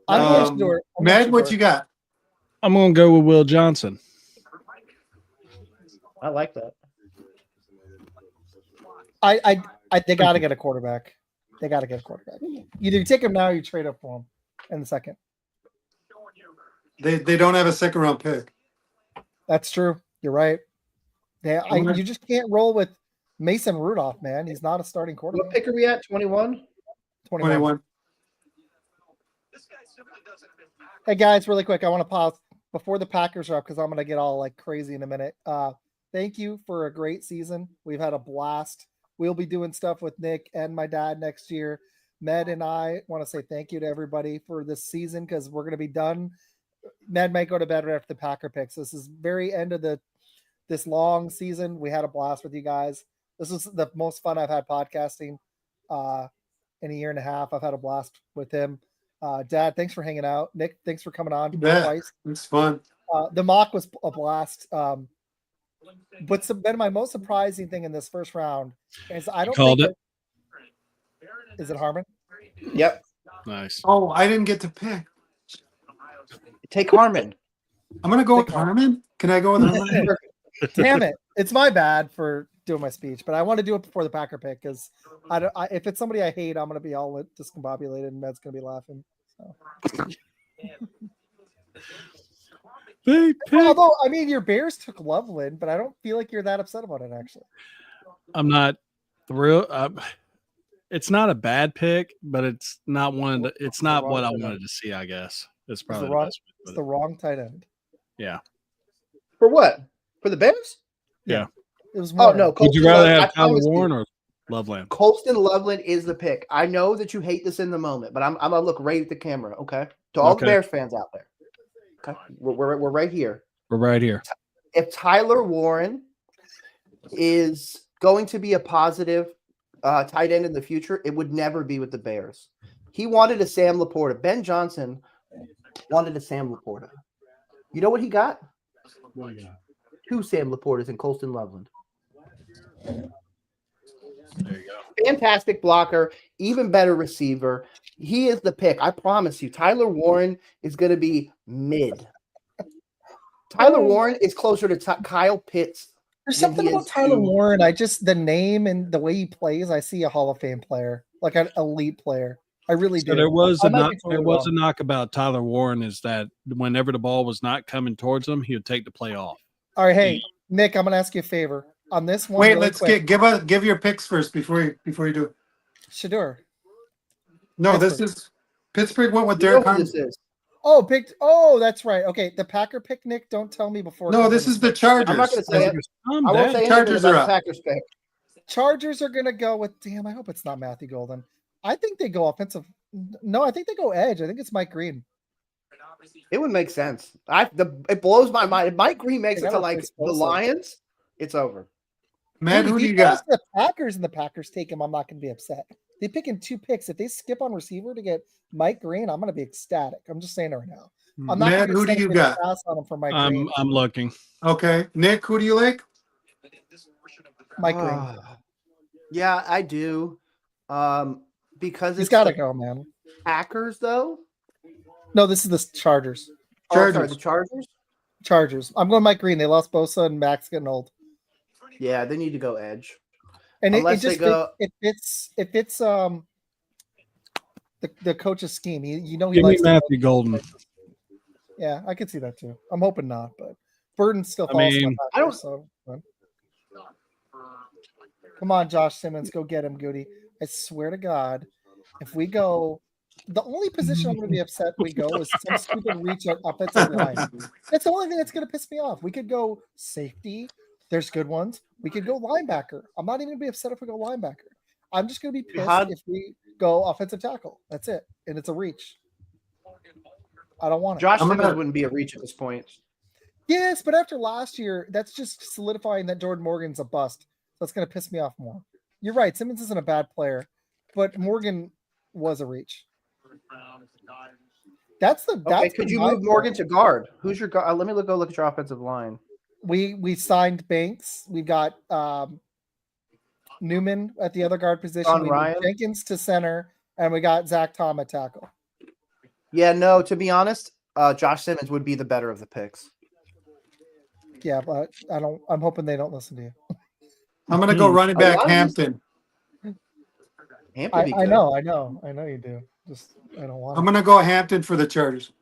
I'm going Shador. I'm going Matt, what Shador. you got? I'm going to go with Will Johnson. I like that. They got to get a quarterback. They got to get a quarterback. Either you take him now or you trade up for him in the second. They don't have a second round pick. That's true. You're right. You just can't roll with Mason Rudolph, man. He's not a starting What quarterback. pick are we at? 21? 21. Hey guys, really quick, I want to pause before the Packers are up because I'm going to get all like crazy in a minute. Thank you for a great season. We've had a blast. We'll be doing stuff with Nick and my dad next year. Med and I want to say thank you to everybody for this season because we're going to be done. Med might go to bed right after the Packer picks. This is very end of this long season. We had a blast with you guys. This was the most fun I've had podcasting in a year and a half. I've had a blast with him. Dad, thanks for hanging out. Nick, thanks for coming on Yeah, twice. it's fun. The mock was a blast. what's been my most surprising thing in this first round is I don't Called think it. Is it Harmon? Yep. Nice. Oh, I didn't get to pick. Take Harmon. I'm gonna go with Pick Harmon. Harmon. Can I go with Harmon? Damn it! It's my bad for doing my speech, but I want to do it before the Packer pick because if it's somebody I hate, I'm gonna be all discombobulated, and Med's gonna be laughing. So. Big pick. Although, I mean, your Bears took Loveland, but I don't feel like you're that upset about it. Actually, I'm not thrilled. It's not a bad pick, but it's not one. It's not what I wanted to see. I guess it's probably the best. It's the wrong tight end. Yeah. For what? For the Bears? Yeah. It was. Oh Warren. no! Would Colston you rather Loveland, have I Tyler promise you, Warren or Loveland? Colston Loveland is the pick. I know that you hate this in the moment, but I'm gonna look right at the camera. Okay, to all the Okay. Bears fans out there. Okay, we're right here. We're right here. If Tyler Warren is going to be a positive tight end in the future, it would never be with the Bears. He wanted a Sam Laporta. Ben Johnson wanted a Sam Laporta. You know what he got? Two Sam Laportas and Colston Loveland. There you go. Fantastic blocker, even better receiver. He is the pick. I promise you. Tyler Warren is going to be mid. Tyler Warren is closer to Kyle Pitts. There's than something he about is Tyler to- Warren. I just the name and the way he plays. I see a Hall of Fame player, like an elite player. I really So do. there was I a might knock. be There totally was a wrong. knock about Tyler Warren is that whenever the ball was not coming towards him, he would take the play off. All right, hey Nick, I'm gonna ask you a favor on this one. Wait, really let's quick. give your picks first before you do it. Shador. No, Pittsburgh. this is Pittsburgh went with You know Derek who Harmon. this is. Oh, picked. Oh, that's right. Okay, the Packer pick. Nick, don't tell me before. No, this is the Chargers. I'm not going to say it. Calm I won't down. say anything Chargers about are the up. Packers pick. Chargers are gonna go with. Damn, I hope it's not Matthew Golden. I think they go offensive. No, I think they go edge. I think it's Mike Green. It would make sense. It blows my mind. If Mike Green makes They it to gotta like replace the Bosa. Lions, it's over. Matt, Dude, who if do he you goes got? to the Packers and the Packers take him, I'm not gonna be upset. They pick in 2 picks. If they skip on receiver to get Mike Green, I'm gonna be ecstatic. I'm just saying it right now. I'm not Matt, gonna who do you got? pass on him for Mike Green. I'm looking. Okay, Nick, who do you like? Mike Green. Yeah, I do. Because He's it's got to the go, man. Packers, though. No, this is the Chargers. Oh, sorry, Chargers. the Chargers. Chargers. I'm going Mike Green. They lost Bosa and Max getting old. Yeah, they need to go edge. And it Unless just they go- it fits the coach's scheme. You know he Give me likes to- Matthew Golden. Yeah, I could see that too. I'm hoping not, but Burden still I falls. mean, I don't- So come on, Josh Simmons, go get him, Goody. I swear to God, if we go, the only position I'm going to be upset we go is some stupid reach at offensive line. That's the only thing that's going to piss me off. We could go safety. There's good ones. We could go linebacker. I'm not even going to be upset if we go linebacker. I'm just going to be pissed if we go offensive tackle. That's it. And it's a reach. I don't want it. Josh I'm Simmons gonna- wouldn't be a reach at this point. Yes, but after last year, that's just solidifying that Jordan Morgan's a bust. That's going to piss me off more. You're right. Simmons isn't a bad player, but Morgan was a reach. That's Okay, could you my move Morgan point. to guard? Who's your guard? Let me go look at your offensive line. We signed Banks. We've got Newman at the other guard position. Sean We Ryan. moved Jenkins to center, and we got Zach Tom at tackle. Yeah, no, to be honest, Josh Simmons would be the better of the picks. Yeah, but I'm hoping they don't listen to you. I'm gonna go running A back lot of these- Hampton. Hampton be I good. know you do. Just I don't want. I'm it. gonna go Hampton for the Chargers.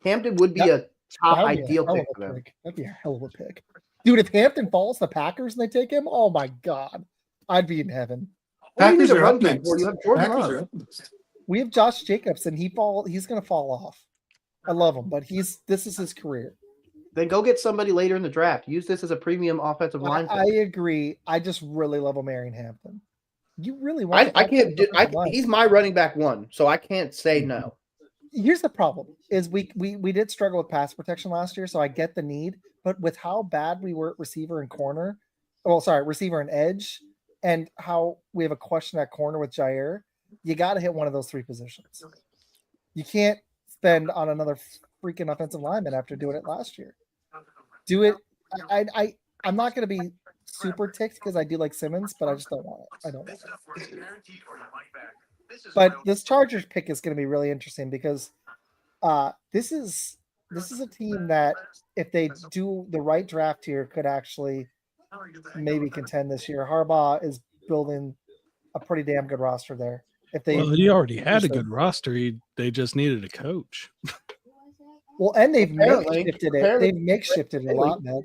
Hampton would be That- a top That would be a ideal hell pick of for a them. pick. That'd be a hell of a pick, dude. If Hampton falls to the Packers and they take him, oh my god, I'd be in heaven. Well, you need Packers a are run up game next. for you. You have Jordan Packers Love. are up next. We have Josh Jacobs, and he's gonna fall off. I love him, but this is his career. Then go get somebody later in the draft. Use this as a premium offensive line. I pick. agree. I just really love Marion Hampton. You really want? I to can't. He's my running back one, so I can't say Mm-hmm. no. Here's the problem: is we did struggle with pass protection last year, so I get the need. But with how bad we were at receiver and corner, receiver and edge, and how we have a question at corner with Jair, you got to hit one of those 3 positions. You can't spend on another freaking offensive lineman after doing it last year. Do it I'm not going to be super ticked because I do like Simmons, but I just don't want it. I don't want it. But this Chargers pick is going to be really interesting because this is a team that if they do the right draft here could actually maybe contend this year. Harbaugh is building a pretty damn good roster there. If they Well, he already had a good roster. They just needed a coach. Well, and they've Apparently- makeshifted it. apparently- They've makeshifted it a lot, man.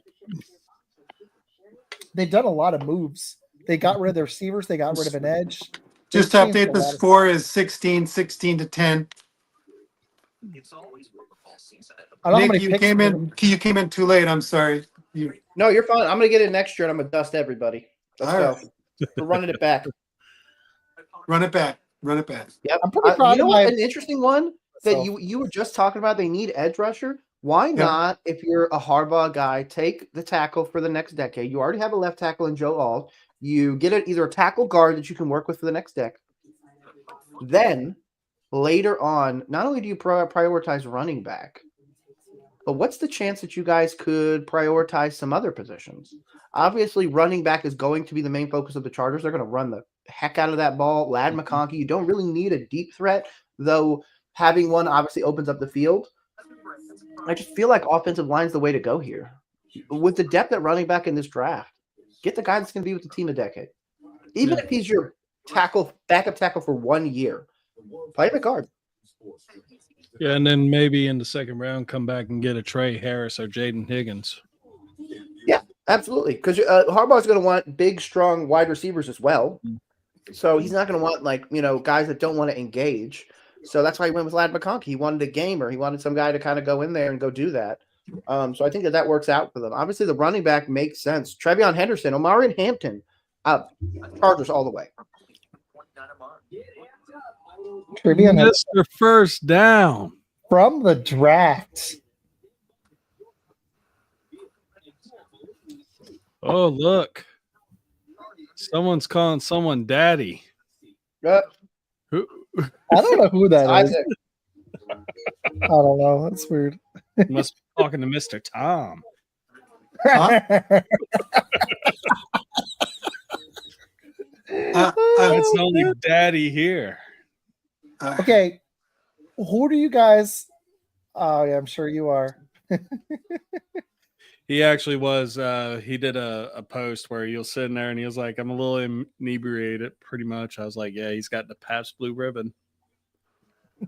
They've done a lot of moves. They got rid of their receivers. They got rid of an edge. Just They've changed update a the lot of score is 16 to 10. I don't know how Nick, many you picks came in too late. I'm sorry. No, you're fine. I'm gonna get it next year and I'm gonna dust everybody. Let's All go. right. We're running it back. Run it back. Run it back. Yep. I'm pretty proud you know of what? my- An interesting one that So- you were just talking about. They need edge rusher. Why not, if you're a Harbaugh guy, take the tackle for the next decade? You already have a left tackle in Joe Alt. You get either a tackle guard that you can work with for the next decade. Then later on, not only do you prioritize running back, but what's the chance that you guys could prioritize some other positions? Obviously, running back is going to be the main focus of the Chargers. They're going to run the heck out of that ball. Lad McConkey, you don't really need a deep threat, though having one obviously opens up the field. I just feel like offensive line is the way to go here. With the depth at running back in this draft, get the guy that's going to be with the team a decade. Even if he's your backup tackle for 1 year, play the guard. Yeah, and then maybe in the second round, come back and get a Trey Harris or Jaden Higgins. Yeah, absolutely. Because Harbaugh's going to want big, strong wide receivers as well. So he's not going to want guys that don't want to engage. So that's why he went with Lad McConkey. He wanted a gamer. He wanted some guy to kind of go in there and go do that. So I think that works out for them. Obviously, the running back makes sense. Trevion Henderson, Omarion Hampton, Chargers all the way. Trivia Mr. First Down. from the draft. Oh, look. Someone's calling someone daddy. Who? I don't know who that is. Isaac. I don't know. That's weird. Must be talking to Mr. Tom. That's only daddy here. Okay, who do you guys? Oh yeah, I'm sure you are. He actually was. He did a post where he was sitting there and he was like, "I'm a little inebriated." Pretty much, I was like, "Yeah, he's got the Pabst Blue Ribbon,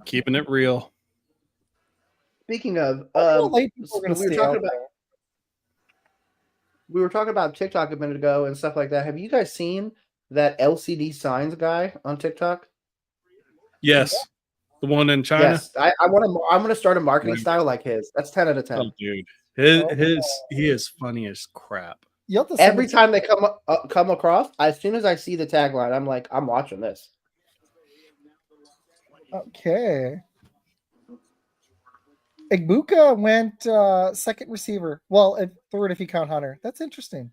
keeping it real." Speaking of, Late people are gonna stay out there. we were talking about TikTok a minute ago and stuff like that. Have you guys seen that LCD signs guy on TikTok? Yes, the one in China. Yes, I want to start a marketing style like his. That's 10 out of 10. Oh, dude, he is funny as crap. You have to send Every it to time they come across, as soon as I see the tagline, I'm like, I'm watching this. Okay. Igbuka went second receiver. Well, third if you count Hunter. That's interesting.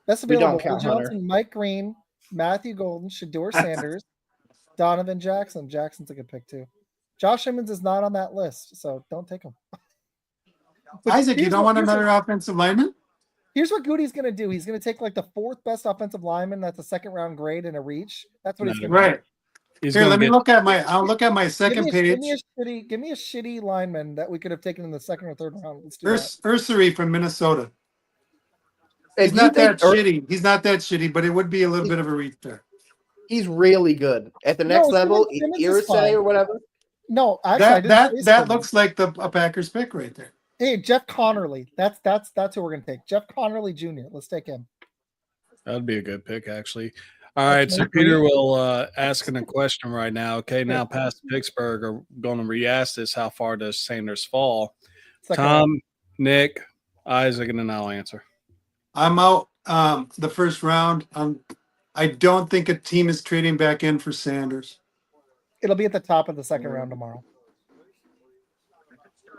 That's We available. don't count Will Johnson, Hunter. Mike Green, Matthew Golden, Shador Sanders, Donovan Jackson. Jackson's a good pick too. Josh Emmons is not on that list, so don't take him. But Isaac, you here's don't what- want here's another what- offensive lineman? Here's what Goody's going to do. He's going to take like the fourth best offensive lineman. That's a second round grade and a reach. That's what he's going to Right. He's Here, gonna let me get- look at I'll look at my do. second page. Give me a shitty lineman that we could have taken in the second or third round. Let's do that. Ursary from Minnesota. If He's you not think that shitty. He's not that shitty, but it would be a little bit of a reach there. he's really good at the No, next level, Simmons is fine. Irsay or whatever. No, actually, I didn't say That Simmons. looks like a Packers pick right there. Hey, Jeff Connerly. That's who we're gonna take. Jeff Connerly Jr. Let's take him. That'd be a good pick, actually. All right, so Peter will asking a question right now. Okay, now past Pittsburgh are going to re-ask this. How far does Sanders fall? Second Tom, Nick, Isaac, and then I'll answer. I'm out the first round. I don't think a team is trading back in for Sanders. It'll be at the top of the second round tomorrow.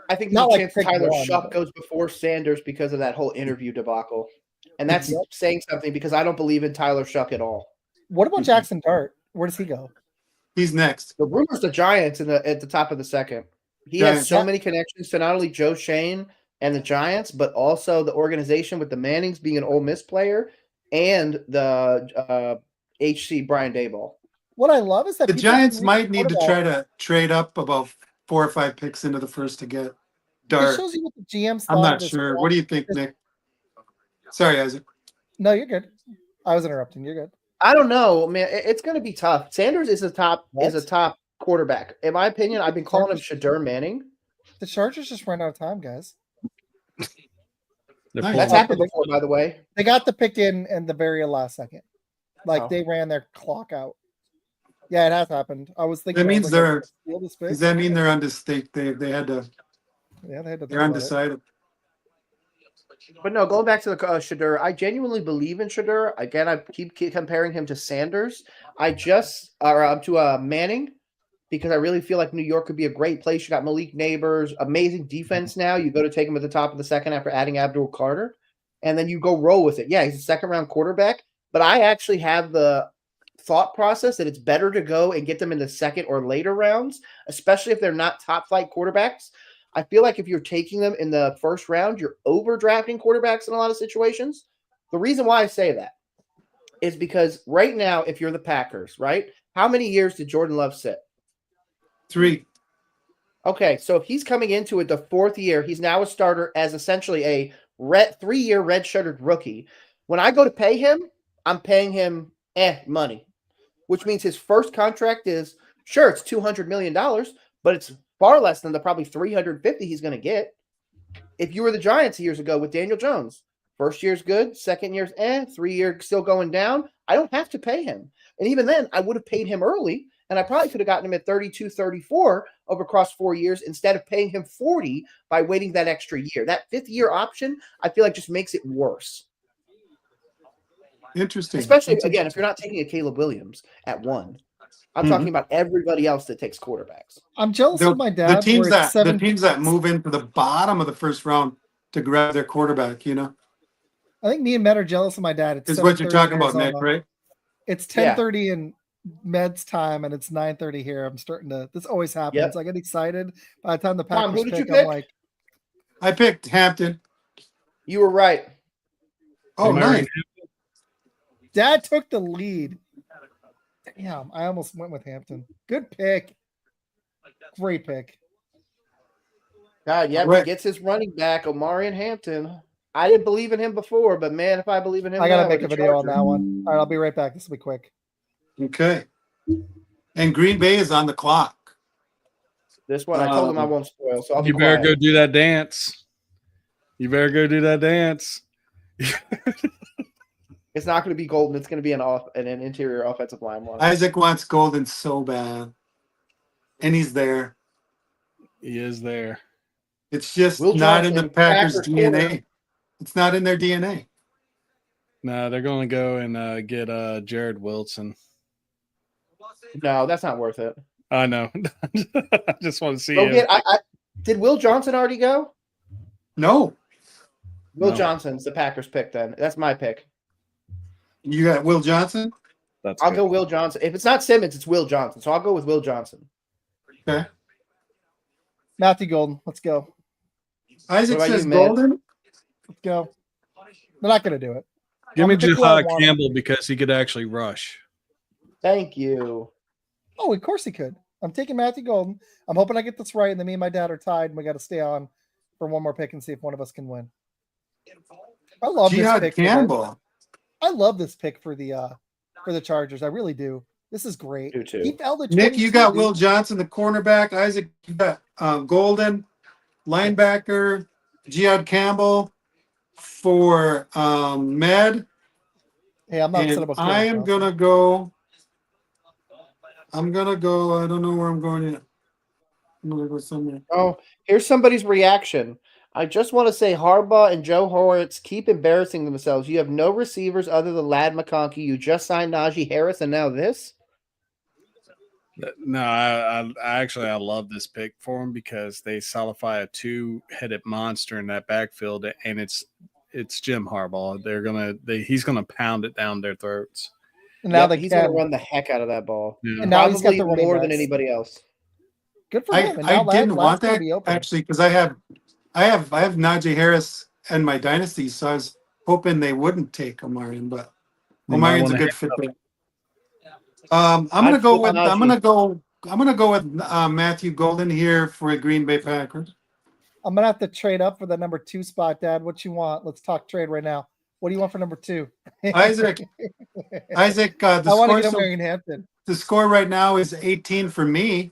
I think Not there's a like chance pick Tyler one, Shuck but- goes before Sanders because of that whole interview debacle. And that's saying something because I don't believe in Tyler Shuck at all. What about Jackson Dart? Where does he go? He's next. The rumor's the Giants at the top of the second. He Giants. has so many connections to not only Joe Shane, and the Giants, but also the organization with the Mannings being an Ole Miss player and the HC Brian Dayball. What I love is that The people Giants can read might need to quarterback. try to trade up about 4 or 5 picks into the first to get It Dart. shows you what the GMs I'm thought not of this sure. draft. What do you think, Nick? Sorry, Isaac. No, you're good. I was interrupting. You're good. I don't know, man. It's going to be tough. Sanders is a top What? quarterback. In my opinion, I've been calling him Shadur Manning. The Chargers just ran out of time, guys. They're Nice. pulling That's up. happened before, by the way. They got the pick in the very last second. Like Oh. they ran their clock out. Yeah, it has happened. I was thinking That means they're. steal this pick. Does that mean they're undistinct? They had to. Yeah, they had to think They're about it. undecided. But no, going back to the Shadur, I genuinely believe in Shadur. Again, I keep comparing him to Sanders. To Manning, because I really feel like New York could be a great place. You got Malik Neighbors, amazing defense now. You go to take him at the top of the second after adding Abdul Carter, and then you go roll with it. Yeah, he's a second-round quarterback, but I actually have the thought process that it's better to go and get them in the second or later rounds, especially if they're not top-flight quarterbacks. I feel like if you're taking them in the first round, you're overdrafting quarterbacks in a lot of situations. The reason why I say that is because right now, if you're the Packers, right, how many years did Jordan Love sit? 3. Okay, so if he's coming into it the fourth year, he's now a starter as essentially a 3-year red-shirted rookie. When I go to pay him, I'm paying him money, which means his first contract is, sure, it's $200 million, but it's far less than the probably $350 he's going to get. If you were the Giants years ago with Daniel Jones, first year's good, second year's 3 year still going down, I don't have to pay him. And even then, I would have paid him early, and I probably could have gotten him at 32, 34 over across 4 years instead of paying him 40 by waiting that extra year. That fifth-year option, I feel like just makes it worse. Interesting. Especially, That's again, if you're not taking a Caleb Williams at 1. I'm Mhm. talking about everybody else that takes quarterbacks. I'm jealous The, of my the dad. teams where that it's 7 the teams that move into the bottom of the first round to grab their quarterback, I think me and Med are jealous of my dad. It's is what you're 7:30 talking in about, Nick, Arizona. right? It's 10:30 in Med's time, and it's 9:30 here. I'm starting to. This always happens. Yep. I get excited by the time the Tom, Packers who did you pick. pick? I'm like, I picked Hampton. You were right. Oh, Am I right? nice. Dad took the lead. Damn, I almost went with Hampton. Good pick. Great pick. God, yeah, Right. he gets his running back, Omari and Hampton. I didn't believe in him before, but man, if I believe in him, I gotta now make a with the video on Chargers- that one. All right, I'll be right back. This will be quick. Okay. And Green Bay is on the clock. This one, I told him I won't spoil, so I'll be You better quiet. go do that dance. You better go do that dance. It's not going to be Golden. It's going to be an interior offensive line one. Isaac wants Golden so bad. And he's there. He is there. It's just Will not in the Johnson, Packers' Packers DNA. corner. It's not in their DNA. No, they're going to go and get Jared Wilson. No, that's not worth it. I know. I just want to see Go him. get. Did Will Johnson already go? No. Will No. Johnson's the Packers pick. Then that's my pick. You got Will Johnson? That's I'll good. go Will Johnson. If it's not Simmons, it's Will Johnson. So I'll go with Will Johnson. Okay. Matthew Golden. Let's go. Isaac What about says you, man? Golden? Let's go. They're not gonna do it. Give I'm me gonna pick who I Jahad want. Campbell because he could actually rush. Thank you. Oh, of course he could. I'm taking Matthew Golden. I'm hoping I get this right, and then me and my dad are tied, and we got to stay on for one more pick and see if one of us can win. I love this Jihad pick. Campbell. I love this pick for the Chargers. I really do. This is great. Do too. He fell to Nick, 22, you got dude. Will Johnson, the cornerback. Isaac, you got Golden, linebacker. Jihad Campbell for Med. Hey, I'm not upset And about I Caleb am Johnson. gonna go. I don't know where I'm going yet. I'm gonna go somewhere. Oh, here's somebody's reaction. I just want to say Harbaugh and Joe Horowitz keep embarrassing themselves. You have no receivers other than Lad McConkey. You just signed Najee Harris, and now this. No, I love this pick for him because they solidify a two-headed monster in that backfield, and it's Jim Harbaugh. He's gonna pound it down their throats. And now Yep, he's going to run the heck out of that ball. Yeah. And now he's got Probably the running more than backs. anybody else. Good for him. And now I didn't want Lad's gonna that be open. actually because I I have Najee Harris and my dynasty, so I was hoping they wouldn't take Omarion, but They might Omarion's a wanna good fit there. I'm gonna I'd go flip with Najee. Matthew Golden here for the Green Bay Packers. I'm gonna have to trade up for the number 2 spot, Dad. What you want? Let's talk trade right now. What do you want for number 2? Isaac, I the want to score get him in Hampton. the score right now is 18 for me,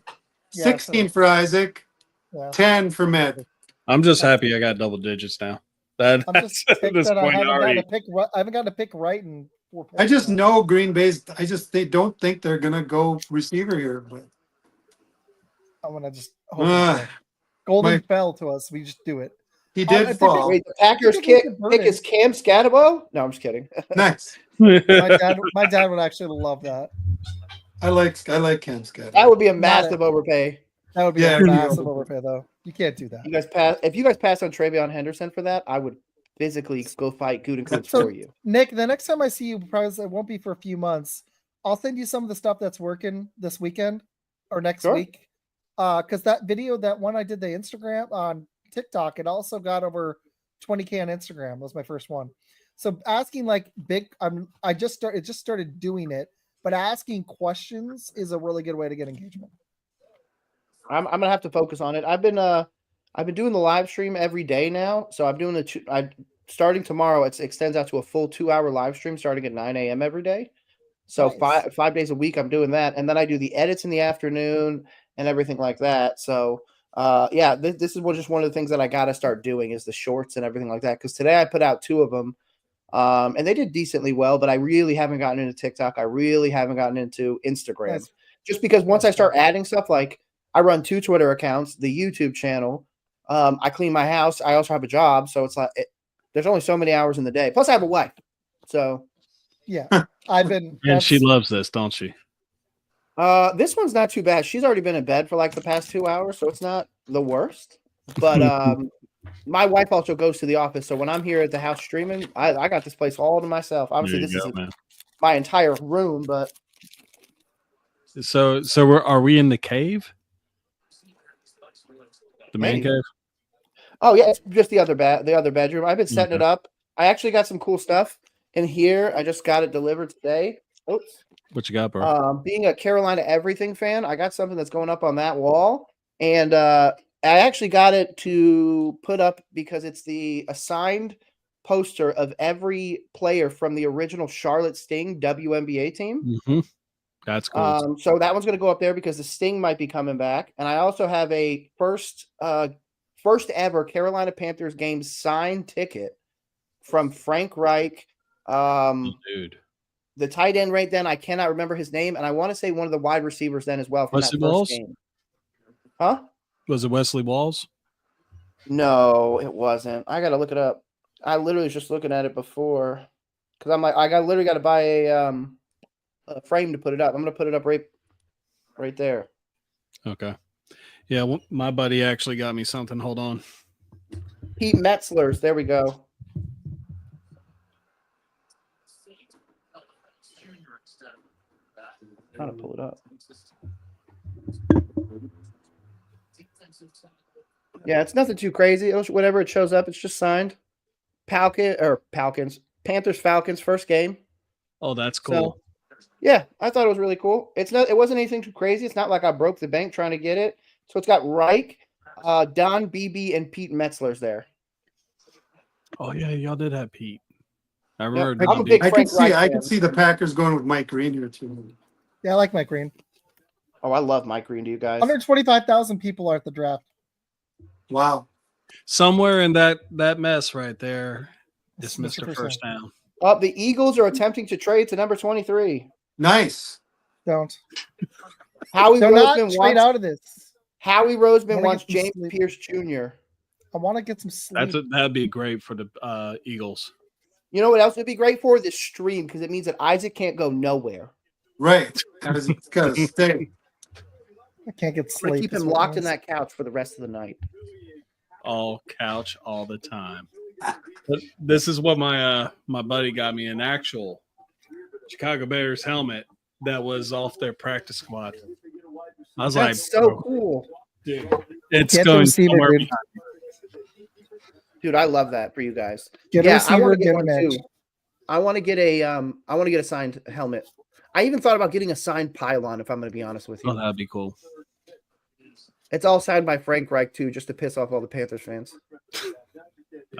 Yeah, 16 for Isaac, Yeah. 10 for Med. I'm just happy I got double digits now. I'm just That's at ticked this that I point haven't gotten already. to pick. I haven't gotten to pick right in 4 I picks just now. know Green Bay's. They don't think they're gonna go receiver here, but I'm gonna just hope so. Golden fell to us. We just do it. He did if they fall. Wait, the Packers If they pick is Cam Scatabo? No, I'm just kidding. Nice. my dad would actually love that. I like Cam Scott. That would be a Not massive overpay. That would be Yeah, a it'd be massive overpay. overpay, though. You can't do that. You guys pass if you guys pass on Travion Henderson for that, I would physically go fight Gutekunst So- for you. Nick, the next time I see you, probably it won't be for a few months. I'll send you some of the stuff that's working this weekend or next Sure. week. Because that video, that one I did the Instagram on TikTok, it also got over 20K on Instagram. That was my first one. So asking like I just started doing it, but asking questions is a really good way to get engagement. I'm gonna have to focus on it. I've been doing the live stream every day now, so I'm doing starting tomorrow. It extends out to a full 2-hour live stream starting at 9 a.m. every day. So Nice. five days a week I'm doing that, and then I do the edits in the afternoon and everything like that. So yeah, this is just one of the things that I got to start doing is the shorts and everything like that. Because today I put out 2 of them, and they did decently well. But I really haven't gotten into TikTok. I really haven't gotten into Instagram. Nice. Just because once I start adding stuff, like I run 2 Twitter accounts, the YouTube channel. I clean my house. I also have a job, so it's like there's only so many hours in the day. Plus, I have a wife, so Yeah, I've been. And she loves this, don't she? this one's not too bad. She's already been in bed for like the past 2 hours, so it's not the worst. But my wife also goes to the office, so when I'm here at the house streaming, I got this place all to myself. Obviously, There this you is go, man. my entire room, but So are we in the cave? The man Maybe. cave? oh yeah, it's just the other bedroom. I've been setting it Okay. up. I actually got some cool stuff in here. I just got it delivered today. Oops. What you got, bro? Being a Carolina everything fan, I got something that's going up on that wall, and I actually got it to put up because it's the assigned poster of every player from the original Charlotte Sting WNBA team. Mm-hmm. That's cool. So that one's going to go up there because the Sting might be coming back, and I also have a first ever Carolina Panthers game signed ticket from Frank Reich. Dude. The tight end right then, I cannot remember his name, and I want to say one of the wide receivers then as well from Wesley that first Walls? game. Huh? Was it Wesley Walls? No, it wasn't. I got to look it up. I literally was just looking at it before because I'm like, literally got to buy a frame to put it up. I'm going to put it up right there. Okay. Yeah, well, my buddy actually got me something. Hold on. Pete Metzler's. There we go. Trying to pull it up. Yeah, it's nothing too crazy. Whenever it shows up, it's just signed. Panthers Falcons first game. Oh, that's cool. So, yeah, I thought it was really cool. It wasn't anything too crazy. It's not like I broke the bank trying to get it. So it's got Reich, Don Beebe, and Pete Metzler's there. Oh yeah, y'all did have Pete. I remember. I'm a big I Frank can Reich I fan. can see the Packers going with Mike Green here too. Yeah, I like Mike Green. Oh, I love Mike Green. Do you guys? 125,000 people are at the draft. Wow. Somewhere in that mess right there is It's Mr. First Down. The Eagles are attempting to trade to number 23. Nice. Don't. Howie They're not Roseman straight out of this. Howie Roseman Wanna wants get some James sleep. Pierce Jr. I want to get some sleep. That'd be great for the Eagles. You know what else would be great for? This stream, because it means that Isaac can't go nowhere. Right. It's gotta stay. I can't get We're sleep. gonna keep is him what it locked in means. that couch for the rest of the night. All couch all the time. But this is what my buddy got me, an actual Chicago Bears helmet that was off their practice squad. I was That's like, so bro, cool. dude, it's Get the going receiver, somewhere dude. behind me. Dude, I love that for you guys. Get a I receiver, want to get get one an edge. too. I want to get a signed helmet. I even thought about getting a signed pylon, if I'm going to be honest with you. Oh, that'd be cool. It's all signed by Frank Reich too, just to piss off all the Panthers fans.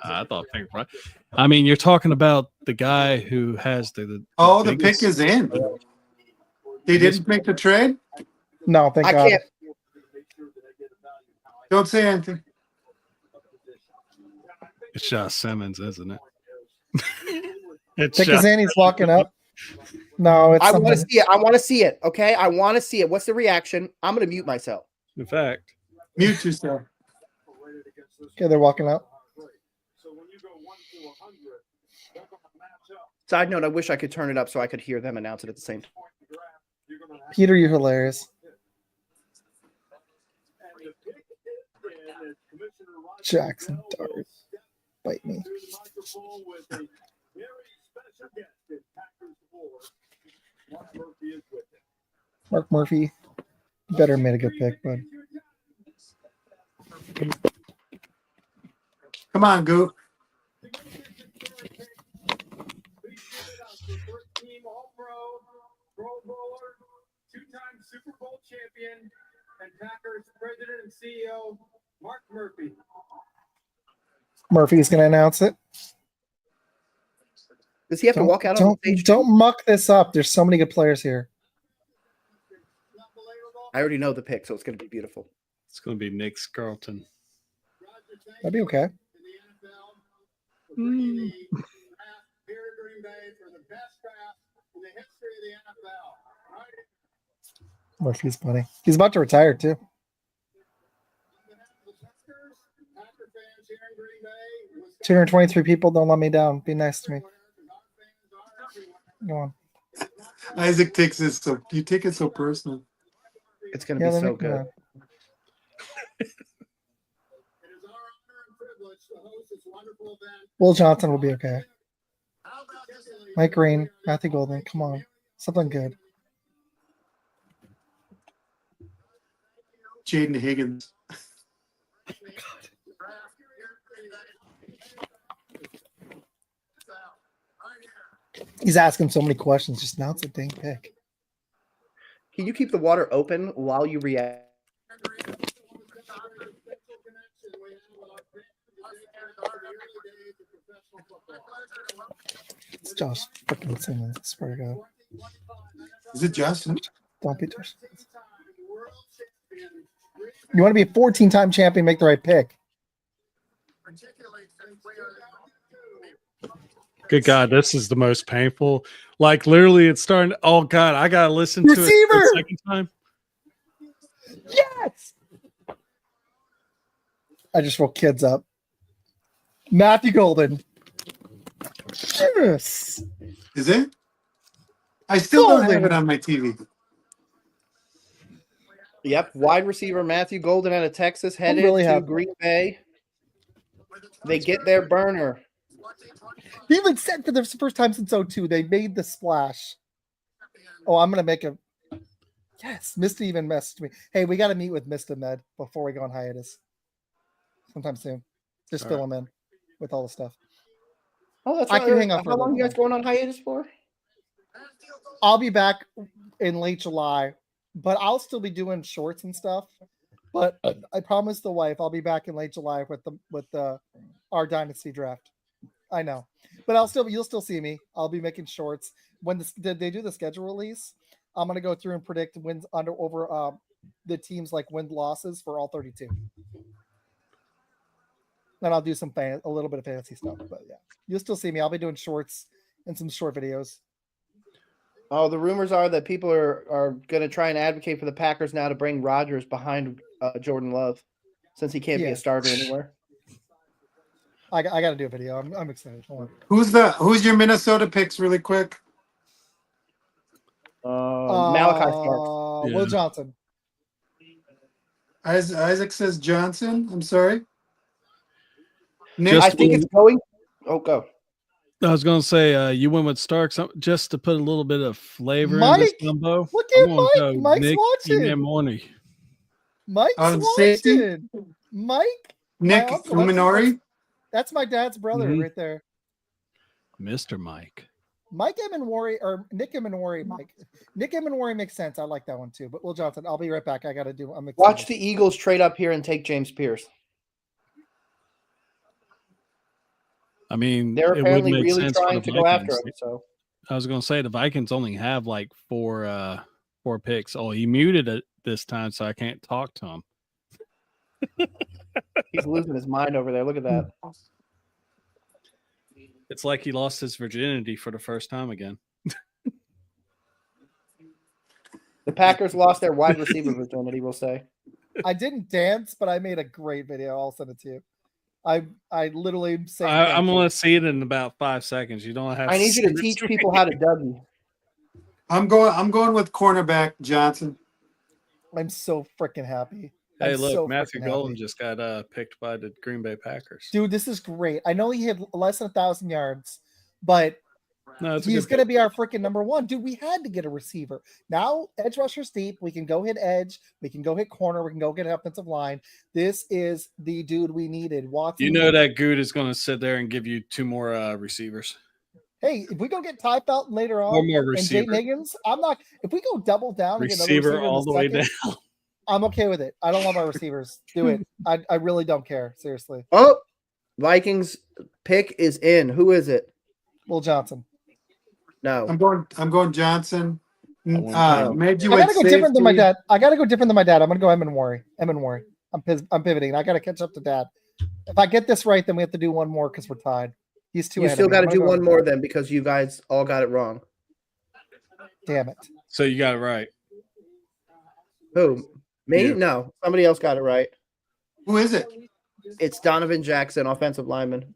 I thought Frank Reich. I mean, you're talking about the guy who has the The biggest- pick is in. He didn't make the trade? No, thank I God. can't. Don't say anything. It's Josh Simmons, isn't it? It's Think Josh. Kazani's walking up. No, it's I want to something. see it. I want to see it. Okay, I want to see it. What's the reaction? I'm going to mute myself. In fact, Mute yourself. Okay, they're walking up. Side note: I wish I could turn it up so I could hear them announce it at the same time. Peter, you're hilarious. Jackson Dart. Bite me. Mark Murphy. You better made a good pick, bud. Come on, Goop. Pro Bowler, two-time Super Bowl champion, and Packers president and CEO, Mark Murphy. Murphy's going to announce it. Does he have to walk out on the stage? Don't muck this up. There's so many good players here. I already know the pick, so it's going to be beautiful. it's going to be Nick Carlton. That'd be okay. Green Bay for the best draft in the history of the NFL. Murphy's funny. He's about to retire too. 223 people don't let me down. Be nice to me. Go on. Isaac takes this so you take it so personal. It's going to be so good. It is our honor and privilege to host this wonderful event. Will Johnson will be okay. Mike Green, Matthew Golden. Come on. Something good. Jaden Higgins. He's asking so many questions. Just announce a dang pick. Can you keep the water open while you react? It's Josh fucking Simmons. I swear to God. Is it Justin? Don't be Josh. You want to be a 14-time champion, make the right pick. Good God, this is the most painful. Like literally, it's starting. Oh God, I gotta listen to it Receiver! for a second time. Yes! I just woke kids up. Matthew Golden. Yes. Is it? I still don't have Golden. it on my TV. Yep, wide receiver Matthew Golden out of Texas headed really to happy. Green Bay. They get their burner. He even said for the first time since 02, they made the splash. Oh, I'm going to make a... Yes, Misty even messaged me. Hey, we got to meet with Mr. Med before we go on hiatus. Sometime soon. Just All fill him in with all the stuff. Oh, that's I right. can hang out for How a long little you guys going on hiatus for? I'll be back in late July, but I'll still be doing shorts and stuff. But I promised the wife I'll be back in late July with our dynasty draft. I know, but you'll still see me. I'll be making shorts when they do the schedule release. I'm gonna go through and predict wins over the teams like win losses for all 32. Then I'll do a little bit of fantasy stuff, but yeah, you'll still see me. I'll be doing shorts and some short videos. Oh, the rumors are that people are going to try and advocate for the Packers now to bring Rodgers behind Jordan Love, since he can't be a starter anywhere. I got to do a video. I'm excited. Hold Who's your Minnesota picks really quick? Malachi Starks. Will Johnson. Isaac says Johnson. I'm sorry. Nick, Just- I think it's going. Oh, go. I was going to say you went with Starks just to put a little bit of flavor in Mike, this gumbo. look I'm at gonna Mike. go Mike's Nick watching. Iamoni. Mike's safety? watching. Mike. Nick my uncle, Uminori. That's my dad's brother Mhm. right there. Mr. Mike. Mike Emanwari or Nick Emanwari. Nick Emanwari makes sense. I like that one too. But Will Johnson, I'll be right back. I got to do. I'm excited. Watch the Eagles trade up here and take James Pierce. I mean, They're it would apparently make really sense for trying the to go after Vikings. him. So I was going to say the Vikings only have like four picks. Oh, he muted it this time, so I can't talk to him. he's losing his mind over there. Look at that. It's like he lost his virginity for the first time again. The Packers lost their wide receiver virginity, we'll say. I didn't dance, but I made a great video. I'll send it to you. I literally say I'm going to see it in about 5 seconds. You don't have. I need you to teach people how to Dougie. I'm going with cornerback Johnson. I'm so freaking happy. Hey, I'm look, so Matthew freaking Golden happy. just got picked by the Green Bay Packers. Dude, this is great. I know he had less than 1,000 yards, but No, it's a he's good going to be our freaking number one. Dude, we had to get a receiver. Now, edge rushers deep. We can go hit edge. We can go hit corner. We can go get offensive line. This is the dude we needed. Watson. You know that Good is going to sit there and give you 2 more receivers. Hey, if we go get Ty Felton later on One more and receiver. Jayden Higgins, I'm not. If we go double down and get another Receiver receiver in all the way second, down. I'm okay with it. I don't love our receivers. Do it. I really don't care. Seriously. Oh, Vikings pick is in. Who is it? Will Johnson. No. I'm going Johnson. want Made you I gotta with go different than my safety. dad. I'm gonna go Emanwari. I'm pivoting. I gotta catch up to dad. If I get this right, then we have to do one more because we're tied. He's two. You ahead still of me. got I'm to gonna do go- one more then because you guys all got it wrong. Damn it. So you got it right. Who? Me? You. No. Somebody else got it right. Who is it? It's Donovan Jackson, offensive lineman.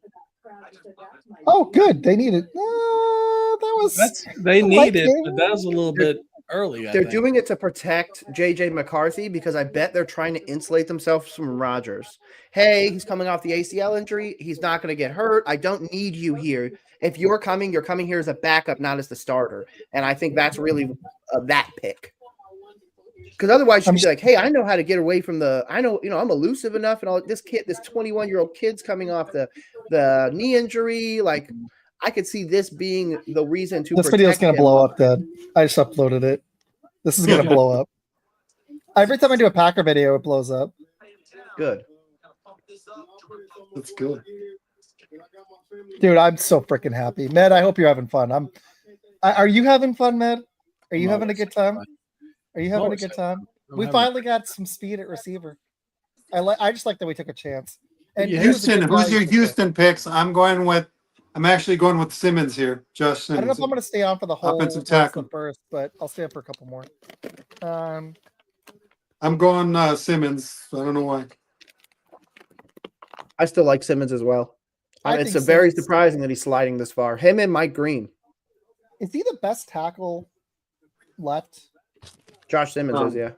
Oh, good. They need it. That was. They Like need it, him. but that was a little bit early. I They're think. doing it to protect JJ McCarthy because I bet they're trying to insulate themselves from Rodgers. Hey, he's coming off the ACL injury. He's not going to get hurt. I don't need you here. If you're coming here as a backup, not as the starter. And I think that's really that pick. Because otherwise you'd be like, hey, I know how to get away from I'm elusive enough. And all this 21-year-old kid's coming off the knee injury. Like, I could see this being the reason to This video's gonna him. blow up, Dad. I just uploaded it. This is gonna blow up. Every time I do a Packer video, it blows up. Good. That's good. Dude, I'm so freaking happy. Med, I hope you're having fun. Are you having fun, Med? Are you having a good time? Are you having a good time? We finally got some speed at receiver. I just like that we took a chance. And Houston, who's your Houston picks? I'm actually going with Simmons here. Josh Simmons. I don't know if I'm going to stay on for the whole offensive tackle first, but I'll stay on for a couple more. I'm going Simmons. I don't know why. I still like Simmons as well. It's think very Simmons- surprising that he's sliding this far. Him and Mike Green. Is he the best tackle left? Josh Simmons is, yeah.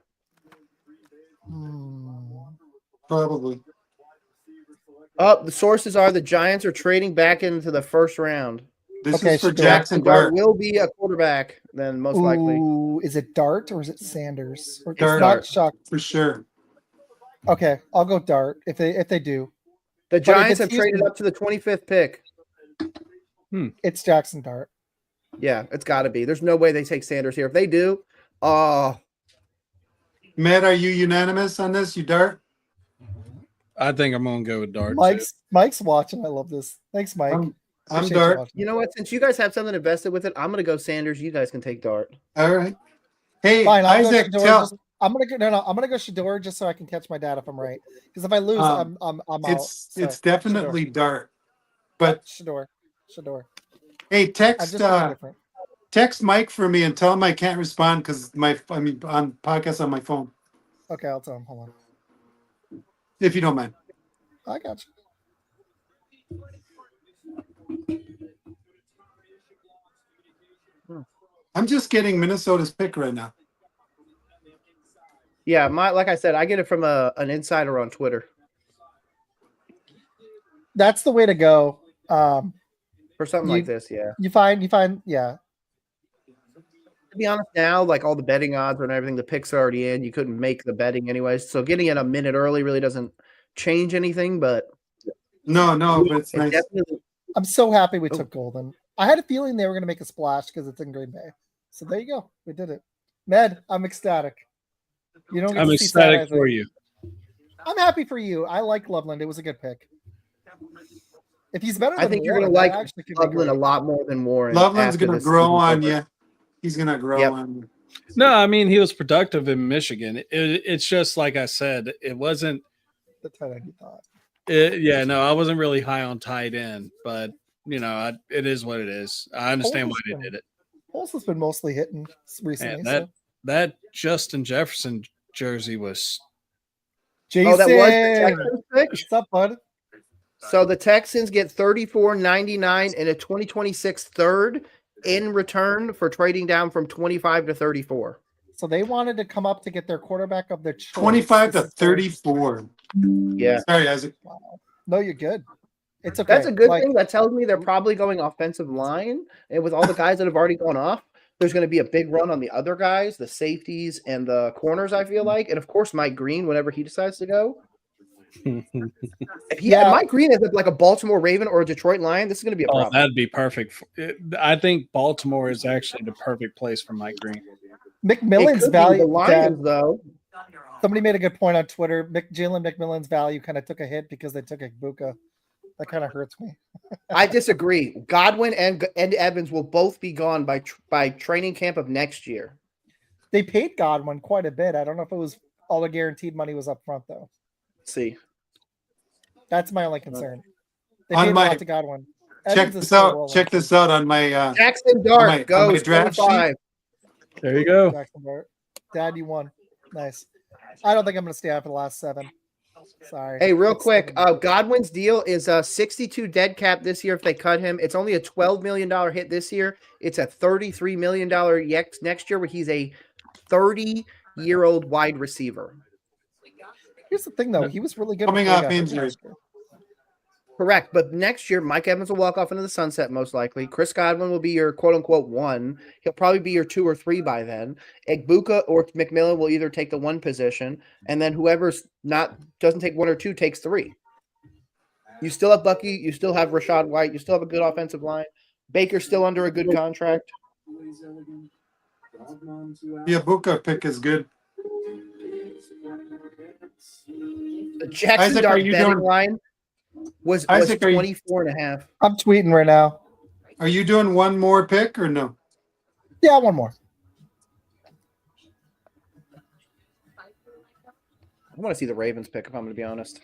Probably. The sources are the Giants are trading back into the first round. This Okay, is for so Jackson Dart Dart. will be a quarterback then, most likely. Ooh, is it Dart or is it Sanders? Or, Dart. It's not Shock. For sure. Okay, I'll go Dart if they do. The if Giants it's have traded Houston- up to the 25th pick. It's Jackson Dart. Yeah, it's got to be. There's no way they take Sanders here. If they do, Matt, are you unanimous on this? You Dart? I think I'm going to go with Dart. Mike's watching. I love this. Thanks, Mike. I'm Appreciate you Dart. watching. you know what? Since you guys have something invested with it, I'm going to go Sanders. You guys can take Dart. All right. Hey, Fine, I'll go Isaac, Shador. tell. I'm gonna go Shador just so I can catch my dad if I'm right. Because if I lose, I'm out. It's So, definitely Dart. But Shador. hey, I'm text just going different. text Mike for me and tell him I can't respond because on podcast on my phone. Okay, I'll tell him. Hold on. If you don't mind. I got you. I'm just getting Minnesota's pick right now. Yeah, like I said, I get it from an insider on Twitter. That's the way to go. For something like this, yeah. You find, yeah. To be honest, now, like all the betting odds and everything, the picks are already in. You couldn't make the betting anyways. So getting it a minute early really doesn't change anything, but No, but it's It nice. definitely. I'm so happy we Oh. took Golden. I had a feeling they were going to make a splash because it's in Green Bay. So there you go. We did it. Med, I'm ecstatic. You don't get I'm to see Sad ecstatic for Isaac. you. I'm happy for you. I like Loveland. It was a good pick. If he's better I than think you're Warren, gonna that like actually could be Loveland a great. lot more than Warren. Loveland's after gonna this grow season's on over. you. He's gonna grow Yep. on you. No, I mean he was productive in Michigan. It's just like I said, it wasn't. The tight end you thought. Yeah, no, I wasn't really high on tight end, but it is what it is. I understand why they did it. Pulse has been mostly hitting recently. Man, that Justin Jefferson jersey was. Jason, Oh, that was the Texans pick. what's up, bud? So the Texans get $34.99 and a 2026 third in return for trading down from 25 to 34. So they wanted to come up to get their quarterback of their choice. 25 to This is their- 34. Yeah, Sorry, Isaac. No, you're good. It's okay. that's a good Like, thing. That tells me they're probably going offensive line, and with all the guys that have already gone off, there's going to be a big run on the other guys, the safeties and the corners. I feel like, and of course Mike Green whenever he decides to go. If Mike Green is like a Baltimore Raven or a Detroit Lion, this is going to be a Oh, problem. that'd be perfect. I think Baltimore is actually the perfect place for Mike Green. McMillan's The value. Lions, Dad, though. somebody made a good point on Twitter. Jalen McMillan's value kind of took a hit because they took Ibuka. That kind of hurts me. I disagree. Godwin and Evans will both be gone by training camp of next year. They paid Godwin quite a bit. I don't know if it was all the guaranteed money was up front though. Let's see. That's my only concern. They On paid a my- lot to Godwin. Check Evans is this still out. rolling. Check this out on my Jackson Dart on my goes draft 25. There you go. Jackson Dart. Dad, you won. Nice. I don't think I'm going to stay out for the last 7. Sorry. Hey, real It's quick, 7. Godwin's deal is a 62 dead cap this year if they cut him. It's only a $12 million hit this year. It's a $33 million next year where he's a 30-year-old wide receiver. Here's the thing, though. He was really good. Coming before he off got hurt injury. last year. Correct. But next year, Mike Evans will walk off into the sunset most likely. Chris Godwin will be your quote-unquote 1. He'll probably be your 2 or 3 by then. Egbuka or McMillan will either take the 1 position, and then whoever's doesn't take 1 or 2 takes 3. You still have Bucky. You still have Rashad White. You still have a good offensive line. Baker's still under a good contract. the Ibuka pick is good. The Jackson Isaac, are Dart you betting doing- line was Isaac, are you- 24.5. I'm tweeting right now. Are you doing one more pick or no? Yeah, one more. I want to see the Ravens pick, if I'm going to be honest.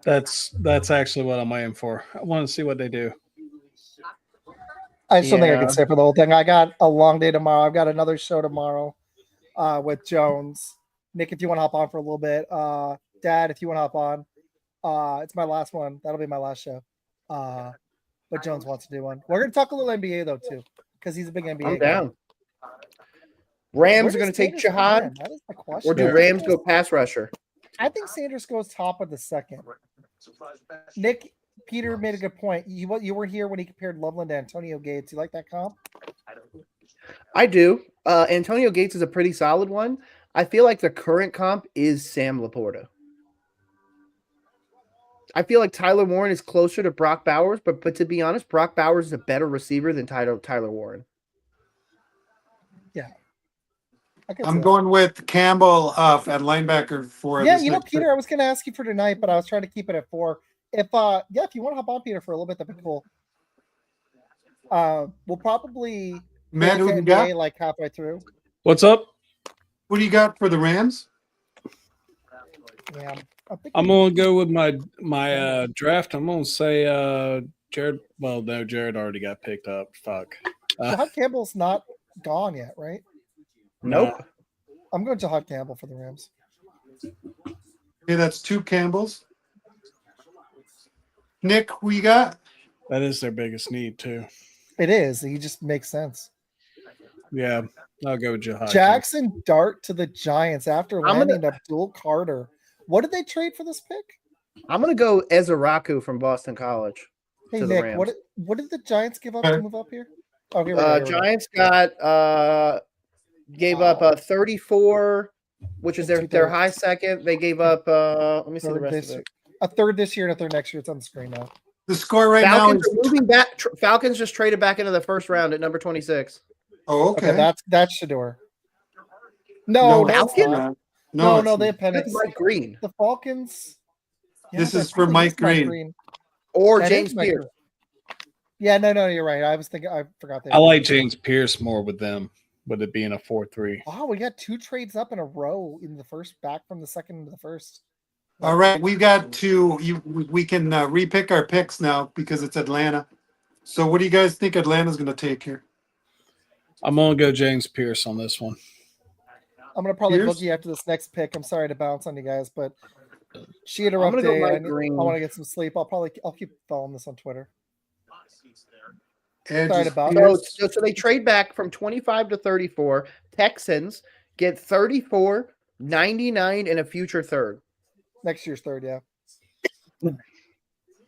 That's actually what I'm waiting for. I want to see what they do. I still think I Yeah. can stay for the whole thing. I got a long day tomorrow. I've got another show tomorrow with Jones. Nick, if you want to hop on for a little bit. Dad, if you want to hop on. It's my last one. That'll be my last show. But Jones wants to do one. We're going to talk a little NBA, though, too, because he's a big NBA I'm guy. down. Rams Where are going to does take Sanders come Shahad, in? That is my question. or do Rams go pass rusher? I think Sanders goes top of the second. Nick, Peter made a good point. You were here when he compared Loveland to Antonio Gates. You like that comp? I do. Antonio Gates is a pretty solid one. I feel like the current comp is Sam Laporta. I feel like Tyler Warren is closer to Brock Bowers, but to be honest, Brock Bowers is a better receiver than Tyler Warren. I could see I'm that. going with Campbell at linebacker for Yeah, this you know, next pick. Peter, I was going to ask you for tonight, but I was trying to keep it at 4. If you want to hop on, Peter, for a little bit, that'd be cool. We'll probably Matt, go who to you got? NBA like halfway through. What's up? What do you got for the Rams? Yeah, I'm gonna go with my draft. I'm gonna say Jared. Well, no, Jared already got picked up. Fuck. Jahad Campbell's not gone yet, right? Nope. I'm going Jahad Campbell for the Rams. Okay, that's 2 Campbells. Nick, who you got? That is their biggest need too. It is. He just makes sense. Yeah, I'll go with Jahad. Jackson Dart to the Giants after I'm gonna- landing Abdul Carter. What did they trade for this pick? I'm going to go Ezeraku from Boston College. Hey, To the Nick, Rams. what did the Giants give up to Okay. move up here? Oh, here we go. Here we go. Giants gave up 34, which is their high second. They gave up let me see the Third rest base. of it. A third this year and a third next year. It's on the screen now. The score right Falcons now are is moving back. Falcons just traded back into the first round at number 26. oh, Okay, okay. that's Shador. No, it's Falcons? not. No, No, it's they not. have Penix. That's Mike Green The Falcons. This that is for probably Mike Green. or That James is Mike Pierce. Green. Yeah, no, you're right. I was thinking. I forgot that. I like James Pierce more with them, with it being a 4-3. Wow, we got 2 trades up in a row in the first, back from the second into the first. All right, we got to we can repick our picks now because it's Atlanta. So what do you guys think Atlanta's going to take here? I'm gonna go James Pierce on this one. I'm gonna probably Pierce? boogie after this next pick. I'm sorry to bounce on you guys, but she had a I'm rough gonna go day. Mike I Green. want to get some sleep. I'll keep following this on Twitter. Edge Sorry is about- Pierce. So they trade back from 25 to 34. Texans get 34, 99, and a future third. Next year's third, yeah.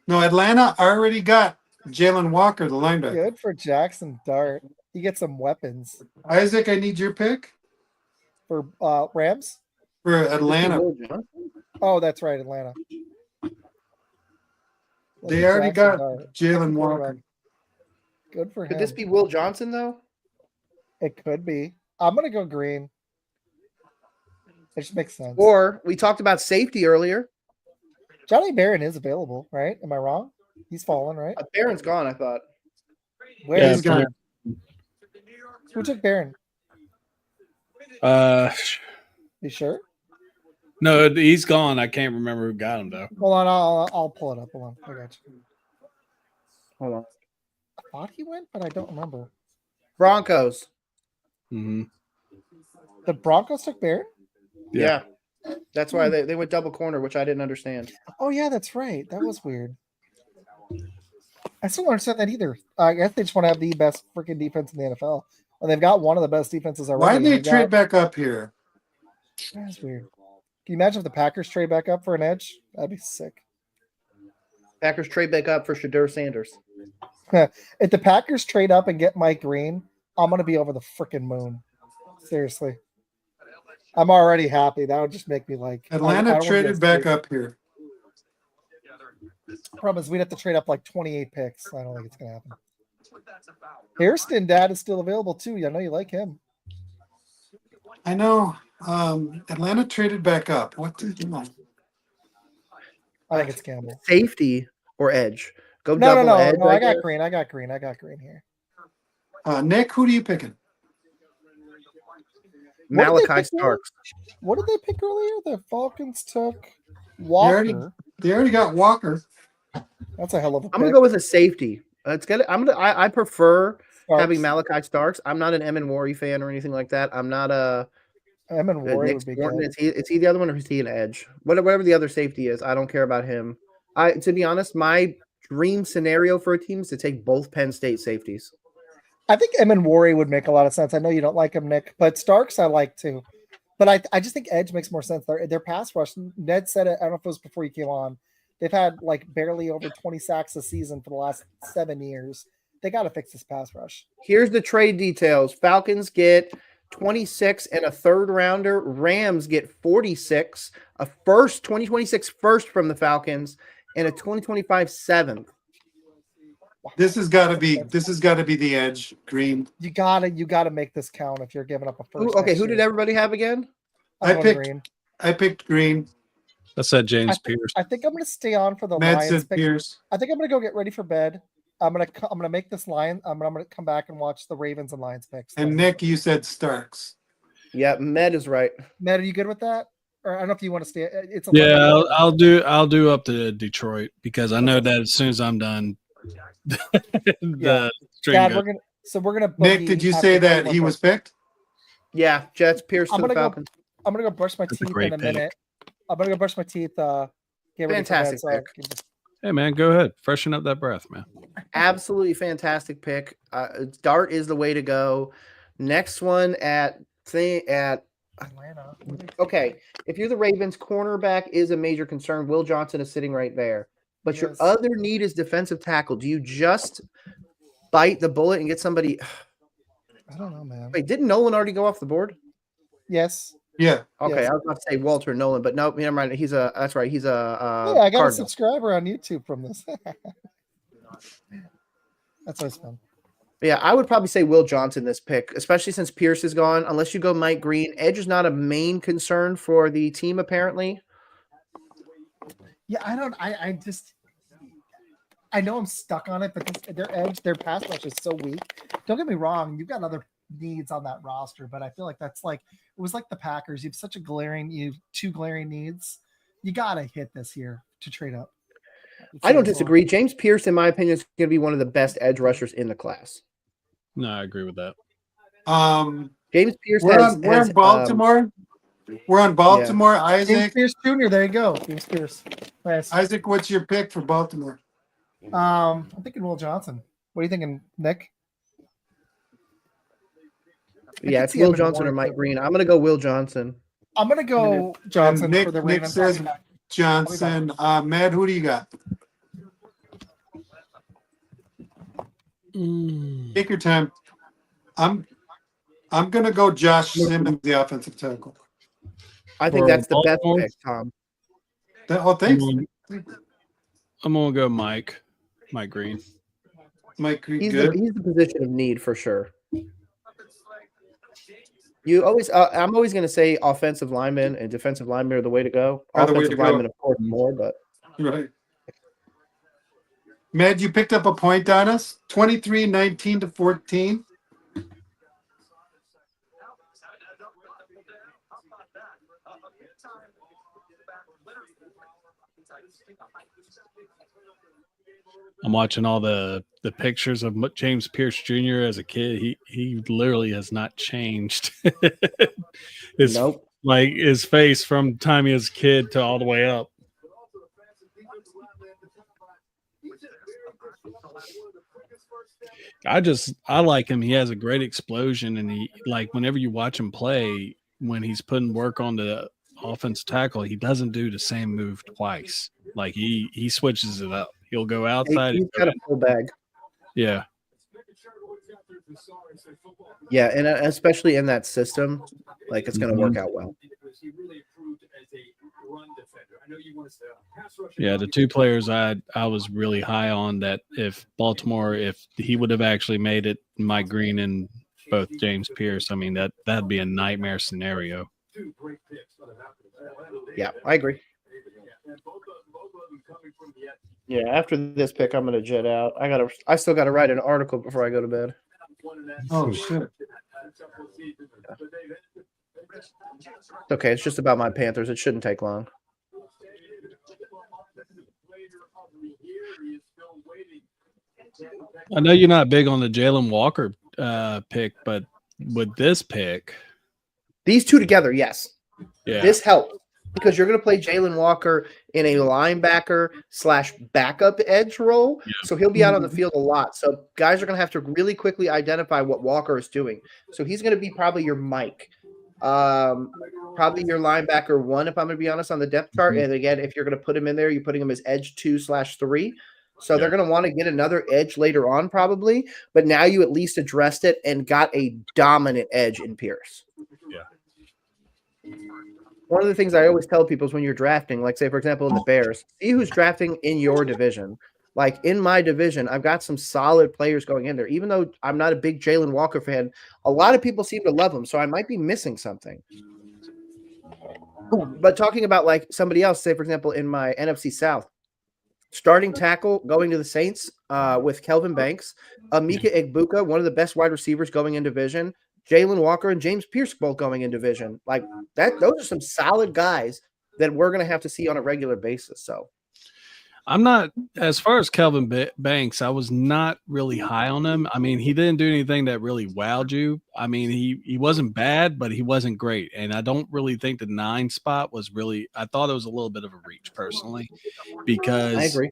No, Atlanta already got Jalen Walker, the linebacker. Good for Jackson Dart. He gets some weapons Isaac, I need your pick for Rams. for Atlanta. Will Johnson? Oh, that's right, Atlanta. They already Jackson got Dart. Jalen Walker. Good for him. Could this be Will Johnson though? It could be. I'm gonna go green. It just makes sense. Or we talked about safety earlier. Johnny Barron is available, right? Am I wrong? He's fallen, right? Barron's gone, I thought. Where Yeah, is got- Barron? Who took Barron? You sure? No, he's gone. I can't remember who got him though. Hold on, I'll pull it up. Hold on, I got you. Hold on. I thought he went, but I don't remember. Broncos. Mm-hmm. The Broncos took Barron? Yeah. That's why they went double corner, which I didn't understand. Oh yeah, that's right. That was weird. I still don't understand that either. I guess they just want to have the best freaking defense in the NFL. And they've got one of the best defenses already. Why did they You trade got- back up here? That's weird. Can you imagine if the Packers trade back up for an edge? That'd be sick. Packers trade back up for Shadur Sanders. If the Packers trade up and get Mike Green, I'm gonna be over the freaking moon. Seriously. I'm already happy. That would just make me like I Atlanta don't wanna traded get back screwed. up here. Problem is we'd have to trade up like 28 picks. I don't think it's gonna happen. Hairston dad is still available too. I know you like him. I know. Atlanta traded back up. What did you know? I think it's Campbell. Safety or edge? Go No, double edge. I right got there. green. I got green here. Nick, who are you picking? What did they Malachi pick there? Starks. What did they pick earlier? The Falcons took already- Walker. They already got Walker. That's a hell of a pick. I'm gonna go with a safety. I prefer Starks. having Malachi Starks. I'm not an Emin fan or anything like that. I'm not a Emin Warren Nick would be Thornton. good. Is he the other one or is he an edge? Whatever the other safety is, I don't care about him. To be honest, my dream scenario for a team is to take both Penn State safeties. I think Emin Warren would make a lot of sense. I know you don't like him, Nick, but Starks I like too. But I just think edge makes more sense. Their pass rush. Ned said it. I don't know if it was before you came on. They've had like barely over 20 sacks a season for the last 7 years. They got to fix this pass rush. Here's the trade details. Falcons get 26 and a third rounder. Rams get 46, a 2026 first from the Falcons, and a 2025 seventh. This has got to be the edge. Green. You gotta make this count if you're giving up a first. Okay, next who did year. everybody have again? I'm I going picked- green. I picked Green. That's that James Pierce. I think I'm gonna stay on for the Matt Lions said pick. Pierce. I think I'm gonna go get ready for bed. I'm gonna make this line. I'm gonna come back and watch the Ravens and Lions picks. And Nick, you said Starks. Yeah, Med is right. Matt, are you good with that? Or I don't know if you want to stay. It's Yeah, 11. I'll do up to Detroit because I know that as soon as I'm done, the string Dad, goes. we're gonna. Nick, boogie did you after say the that one he pick. was picked? Yeah, Jets, Pierce I'm to the gonna go- Falcons. I'm gonna go brush my That's a teeth great in a pick. minute. I'm gonna go brush my teeth. Get ready Fantastic for bed, pick. so I can just- Hey man, go ahead, freshen up that breath, man. Absolutely fantastic pick. Dart is the way to go. Next one at Atlanta. okay. If you're the Ravens, cornerback is a major concern. Will Johnson is sitting right there. But your Yes. other need is defensive tackle. Do you just bite the bullet and get somebody? I don't know, man. Wait, didn't Nolan already go off the board? Yes. Yeah. Okay, Yes. I was about to say Walter Nolan, but no, never mind. That's right. He's a Yeah, I got a Cardinal. subscriber on YouTube from this. That's always fun. Yeah, I would probably say Will Johnson this pick, especially since Pierce is gone. Unless you go Mike Green, edge is not a main concern for the team apparently. Yeah, I just I know I'm stuck on it, but their pass rush is so weak. Don't get me wrong, you've got other needs on that roster, but I feel like that's like it was like the Packers. You have two glaring needs. You gotta hit this year to trade up. I don't disagree. James Pierce, in my opinion, is going to be one of the best edge rushers in the class. No, I agree with that. James Pierce We're on Baltimore. We're on Baltimore. James Isaac. Pierce Jr. There you go. James Pierce. Nice. Isaac, what's your pick for Baltimore? I'm thinking Will Johnson. What are you thinking, Nick? Yeah, it's Will Johnson or Mike Green. I'm going to go Will Johnson. I'm going to go Johnson Nick, for the Nick Ravens. says Johnson. Matt, who do you got? Take your time. I'm gonna go Josh Simmons, the offensive tackle. I think that's the best pick, Tom. Thanks. I'm gonna go Mike Green. Mike Green, he's good. He's the position of need for sure. You always, I'm always going to say offensive linemen and defensive linemen are the way to go. Offensive linemen, of course, more, but right. Matt, you picked up a point on us. 23-19 to 14. I'm watching all the pictures of James Pierce Jr. as a kid. He literally has not changed. Nope. Like his face from time he was a kid to all the way up. I like him. He has a great explosion, and he like whenever you watch him play, when he's putting work on the offense tackle, he doesn't do the same move twice. Like he switches it up. He'll go outside. He's got a full bag. Yeah. Yeah, and especially in that system, like it's going to work out well. Yeah, the two players I was really high on that if he would have actually made it, Mike Green and both James Pierce, I mean that'd be a nightmare scenario. Yeah, I agree. Yeah, after this pick, I'm gonna jet out. I still gotta write an article before I go to bed. Oh shit. Okay, it's just about my Panthers. It shouldn't take long. I know you're not big on the Jalen Walker pick, but with this pick, these two together, yes. Yeah. This helps because you're going to play Jalen Walker in a linebacker / backup edge role. Yeah. So he'll be out on the field a lot. So guys are going to have to really quickly identify what Walker is doing. So he's going to be probably your Mike. Probably your linebacker 1, if I'm going to be honest, on the depth chart. And again, if you're going to put him in there, you're putting him as edge 2/3. So they're going to want to get another edge later on probably. But now you at least addressed it and got a dominant edge in Pierce. Yeah. One of the things I always tell people is when you're drafting, like say, for example, in the Bears, see who's drafting in your division. Like in my division, I've got some solid players going in there. Even though I'm not a big Jalen Walker fan, a lot of people seem to love him. So I might be missing something. But talking about like somebody else, say, for example, in my NFC South, starting tackle going to the Saints with Kelvin Banks, Emeka Egbuka, one of the best wide receivers going in division, Jalen Walker and James Pierce both going in division. Like that, those are some solid guys that we're going to have to see on a regular basis. So I'm not, as far as Kelvin Banks, I was not really high on him. I mean, he didn't do anything that really wowed you. I mean, he wasn't bad, but he wasn't great. And I don't really think the 9 spot was really, I thought it was a little bit of a reach personally, because I agree.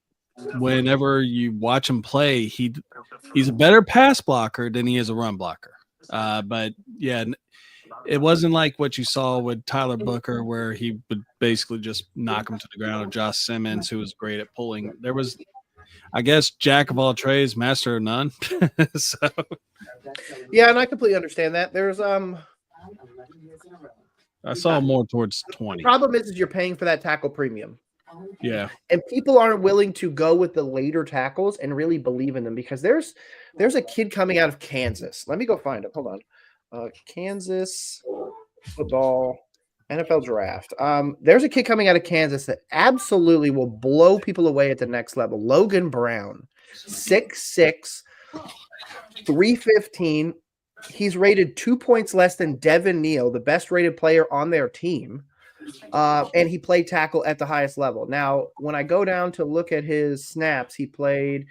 Whenever you watch him play, he's a better pass blocker than he is a run blocker. But yeah, it wasn't like what you saw with Tyler Booker, where he would basically just knock him to the ground, or Josh Simmons, who was great at pulling. There was, I guess, jack of all trades, master of none. So yeah, and I completely understand that. There's I saw more towards The 20. problem is you're paying for that tackle premium. Yeah. And people aren't willing to go with the later tackles and really believe in them because there's a kid coming out of Kansas. Let me go find it. Hold on. Kansas football NFL draft. There's a kid coming out of Kansas that absolutely will blow people away at the next level. Logan Brown, 6'6", 315. He's rated 2 points less than Devin Neal, the best rated player on their team. And he played tackle at the highest level. Now, when I go down to look at his snaps, he played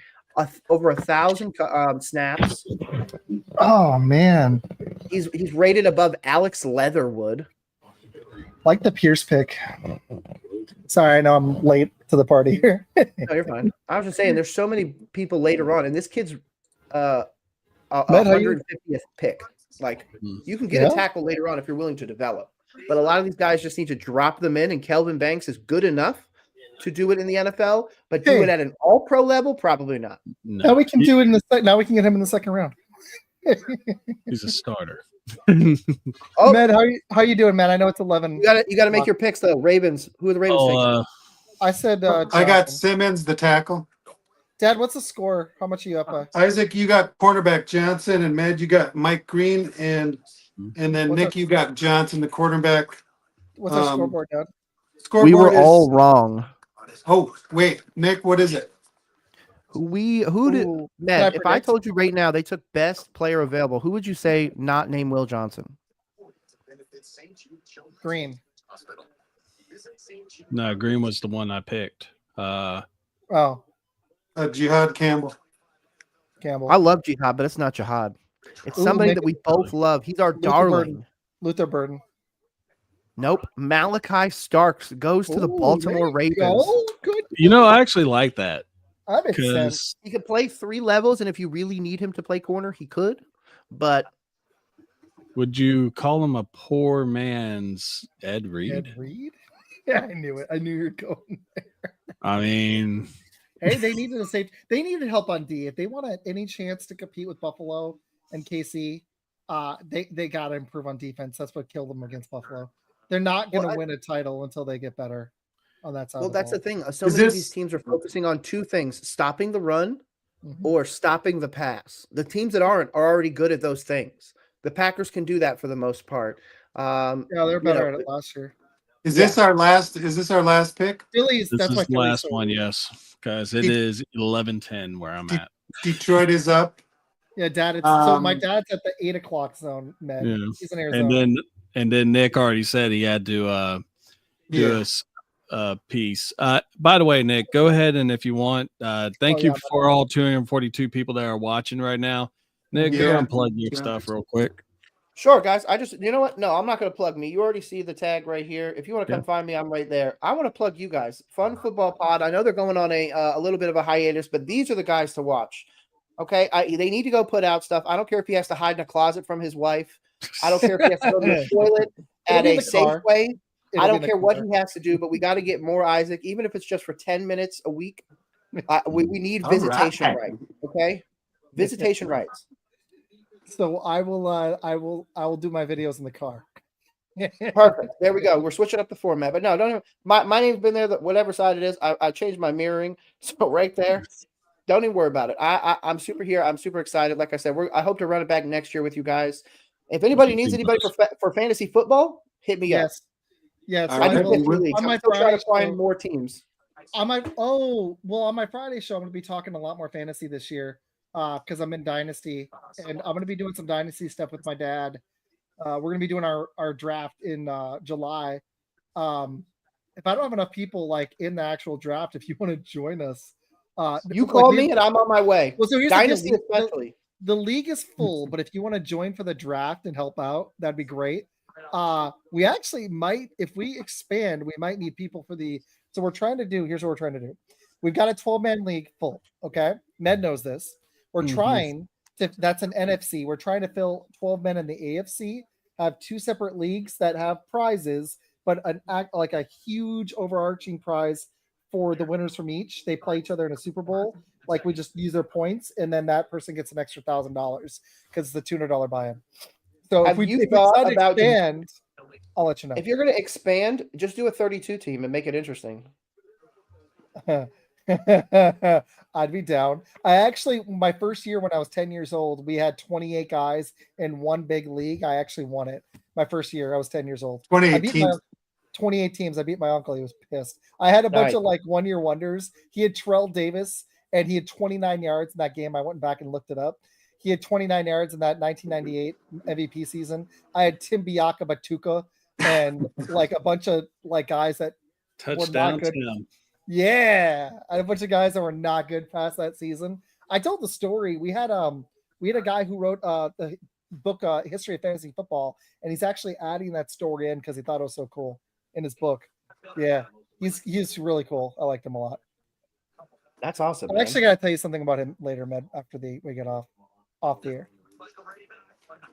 over 1,000 snaps. Oh man, He's rated above Alex Leatherwood. like the Pierce pick. Sorry, I know I'm late to the party here. No, you're fine. I was just saying, there's so many people later on, and this kid's Matt, how you- 150th pick. Like, you can get a tackle later on if you're willing to develop. But a lot of these guys just need to drop them in, and Kelvin Banks is good enough to do it in the NFL, but do it at an all-pro level, probably not. No. Now we can do it in the now we can get him in the second round. He's a starter. Oh, Matt, how you doing, man? I know it's 11. you gotta make your picks though. Ravens. Who are the Ravens taking? I said I got Johnson. Simmons, the tackle. Dad, what's the score? How much are you up by? Isaac, you got cornerback Johnson, and Med, you got Mike Green, and then What's Nick, our- you got Johnson, the quarterback. What's our scoreboard, Dad? Scoreboard We were is, all wrong. Oh, wait, Nick, what is it? Who did Ooh, Matt? can I If I predict? told you right now they took best player available, who would you say not name Will Johnson? Green. No, Green was the one I picked. Oh, Jihad Campbell. Campbell. I love Jihad, but it's not Jihad. It's Ooh, somebody Nick- that we both love. He's our Luther darling. Luther Burden. Nope. Malachi Starks goes to the Ooh, Baltimore there you Ravens. go. Good. You know, I actually like that That makes sense. because He could play 3 levels, and if you really need him to play corner, he could. But would you call him a poor man's Ed Reed? Ed Reed? Yeah, I knew it. I knew you were going. I mean, Hey, they needed a safe. They needed help on D. If they want any chance to compete with Buffalo and KC, they got to improve on defense. That's what killed them against Buffalo. They're not going to win a title until they get better on that side. well, of the that's the ball. thing. So Is many of this- these teams are focusing on 2 things: stopping the run Mhm. or stopping the pass. The teams that aren't are already good at those things. The Packers can do that for the most part. Yeah, they're better at it last year. Is this our last? Is this our last pick? Phillies. this That's why is the Philly's last so one. weak. Yes, because it He- is 11:10 where I'm at. Detroit is up. Yeah, Dad. It's so my Um, dad's at the 8:00 zone. Man, Yeah. he's in Arizona. And then Nick already said he had to do Yeah. a piece. By the way, Nick, go ahead and if you want, thank Oh, you yeah. for all 242 people that are watching right now. Nick, go Yeah. and plug your Yeah. stuff real quick. Sure, guys. You know what? No, I'm not going to plug me. You already see the tag right here. If you want to come Yeah. find me, I'm right there. I want to plug you guys. Fun Football Pod. I know they're going on a little bit of a hiatus, but these are the guys to watch. Okay, they need to go put out stuff. I don't care if he has to hide in a closet from his wife. I don't care if he has to go to the toilet It'll at be in a the car. Safeway. It'll I be don't in the care what car. he has to do, but we got to get more Isaac, even if it's just for 10 minutes a week. We need All visitation right. rights. Okay, visitation rights. So I will do my videos in the car. Perfect. There we go. We're switching up the format, but no, don't even, my name's been there. Whatever side it is, I changed my mirroring, so right there. Don't even worry about it. I'm super here. I'm super excited. Like I said, I hope to run it back next year with you guys. If anybody needs anybody for fantasy football, hit me up. Yes. Yes. All I right. need 50 leagues. On my I'm still trying to Friday find show- more teams. on my Friday show, I'm going to be talking a lot more fantasy this year because I'm in Dynasty, and I'm going to be doing some Dynasty stuff with my dad. We're going to be doing our draft in July. If I don't have enough people like in the actual draft, if you want to join us, You like, call we- me and I'm on my way. Well, so here's the deal. Dynasty especially. The league is full, but if you want to join for the draft and help out, that'd be great. We actually might, if we expand, we might need people for the. So we're trying to do. Here's what we're trying to do. We've got a 12-man league full. Okay, Ned knows this. We're Mhm. trying to. That's an NFC. We're trying to fill 12 men in the AFC. Have 2 separate leagues that have prizes, but like a huge overarching prize for the winners from each. They play each other in a Super Bowl. Like we just use their points, and then that person gets an extra $1,000 because it's the $200 buy-in. So if Have we you decide thought to about expand, I'll let you know. If you're going to expand, just do a 32 team and make it interesting. I'd be down. I actually, my first year when I was 10 years old, we had 28 guys in one big league. I actually won it. My first year, I was 10 years old. 28 teams. 28 teams. I beat my uncle. He was pissed. I had a bunch Nice. of like 1 year wonders. He had Terrell Davis and he had 29 yards in that game. I went back and looked it up. He had 29 yards in that 1998 MVP season. I had Tim Biaka Batuka and like a bunch of like guys that Touchdown good. Tim. Yeah, I had a bunch of guys that were not good past that season. I told the story. We had a guy who wrote the book History of Fantasy Football, and he's actually adding that story in because he thought it was so cool in his book. Yeah, he's really cool. I liked him a lot. That's awesome. I'm man. actually gonna tell you something about him later, Med, after we get off the air.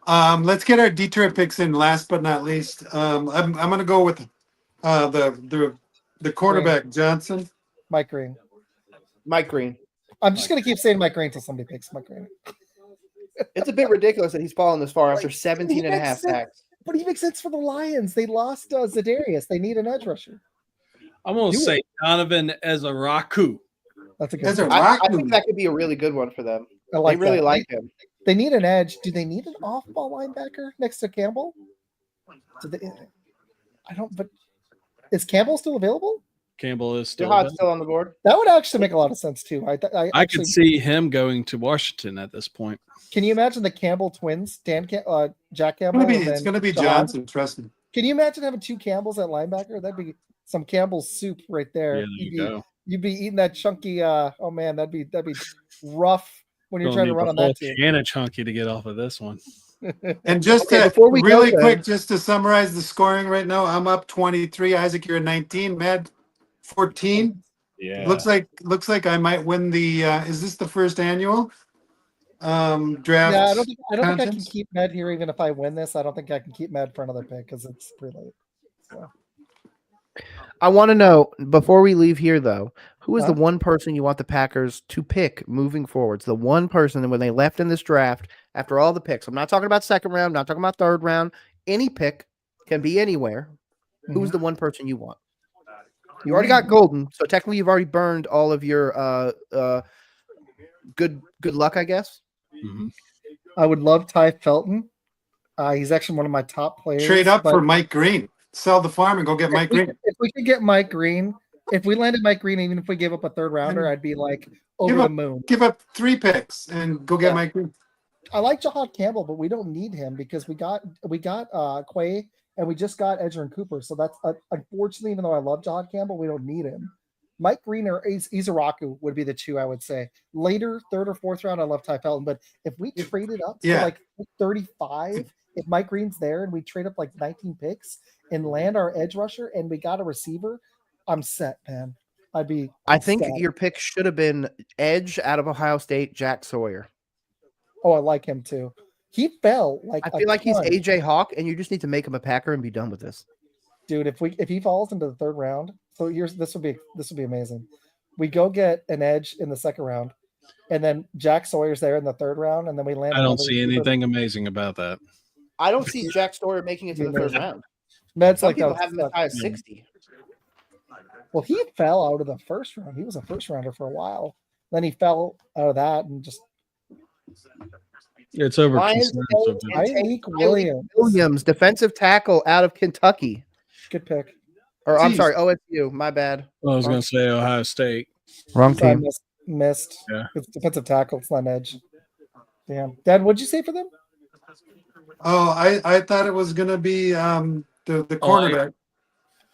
Let's get our Detroit picks in. Last but not least, I'm gonna go with the quarterback Johnson. Mike Green. Mike Green. I'm just gonna keep saying Mike Green until somebody picks Mike Green. It's a bit ridiculous that he's fallen this far after Like, 17 and a half sacks. But he makes sense for the Lions. They lost Zadarius. They need an edge rusher. I'm going to Do say Donovan Ezaraku. That's a good. That's a pick. I rock. think that could be a really good one for them. I like They really that. like him. They need an edge. Do they need an off-ball linebacker next to Campbell? I don't. But is Campbell still available? Campbell is still Jihad's there. still on the board. That would actually make a lot of sense too. I I actually, could see him going to Washington at this point. Can you imagine the Campbell twins, Jack Campbell? And It's then gonna be Jihad? Johnson. Trust me. Can you imagine having two Campbells at linebacker? That'd be some Campbell's soup right there. Yeah, there you go. You'd be eating that chunky. Oh man, that'd be rough when you're Gonna trying to need run the on whole that team. can of chunky to get off of this one. And just Okay, to, before we go really then- quick, just to summarize the scoring right now, I'm up 23. Isaac, you're at 19. Med, 14. Yeah. Looks like I might win the. Is this the first annual draft? Yeah, I don't think I can contest? keep Med here even if I win this. I don't think I can keep Med for another pick because it's pretty late. So. I want to know, before we leave here, though, who is Huh? the one person you want the Packers to pick moving forwards? The one person that when they left in this draft, after all the picks, I'm not talking about second round, not talking about third round, any pick can be anywhere. Who's the one person you want? You already got Golden, so technically you've already burned all of your good luck, I guess. Mm-hmm. I would love Ty Felton. He's actually one of my top players. Trade up but for Mike Green. Sell the farm and go get Mike Green. If we could get Mike Green, if we landed Mike Green, even if we gave up a third rounder, I'd be like over the moon. Give up 3 picks and go get Yeah. Mike Green. I like Jihad Campbell, but we don't need him because we got Quay and we just got Edgerrin Cooper. So that's unfortunately, even though I love Jihad Campbell, we don't need him. Mike Green or Izaraku would be the two I would say. Later, third or fourth round, I love Ty Felton. But if we traded up to like 35, if Mike Green's there and we trade up like 19 picks and land our edge rusher and we got a receiver, I'm set, man. I think your pick should have been edge out of Ohio State, Jack Sawyer. Oh, I like him too. He fell like I feel like he's AJ Hawk, and you just need to make him a Packer and be done with this. Dude, if he falls into the third round, so this would be amazing. We go get an edge in the second round, and then Jack Sawyer's there in the third round, and then we land. I don't see anything amazing about that. I don't see Jack Sawyer making it to the third round. That's Some like people have him as high as 60. Well, he fell out of the first round. He was a first rounder for a while. Then he fell out of that and just. It's over. Lions Tyreek Williams, defensive tackle out of Kentucky. Good pick. Or I'm sorry, OSU. My bad. I was going to say Ohio State. Wrong Sorry, team. missed. Yeah. It's defensive tackle. It's not an edge. Damn. Dad, what'd you say for them? Oh, I thought it was gonna be the cornerback.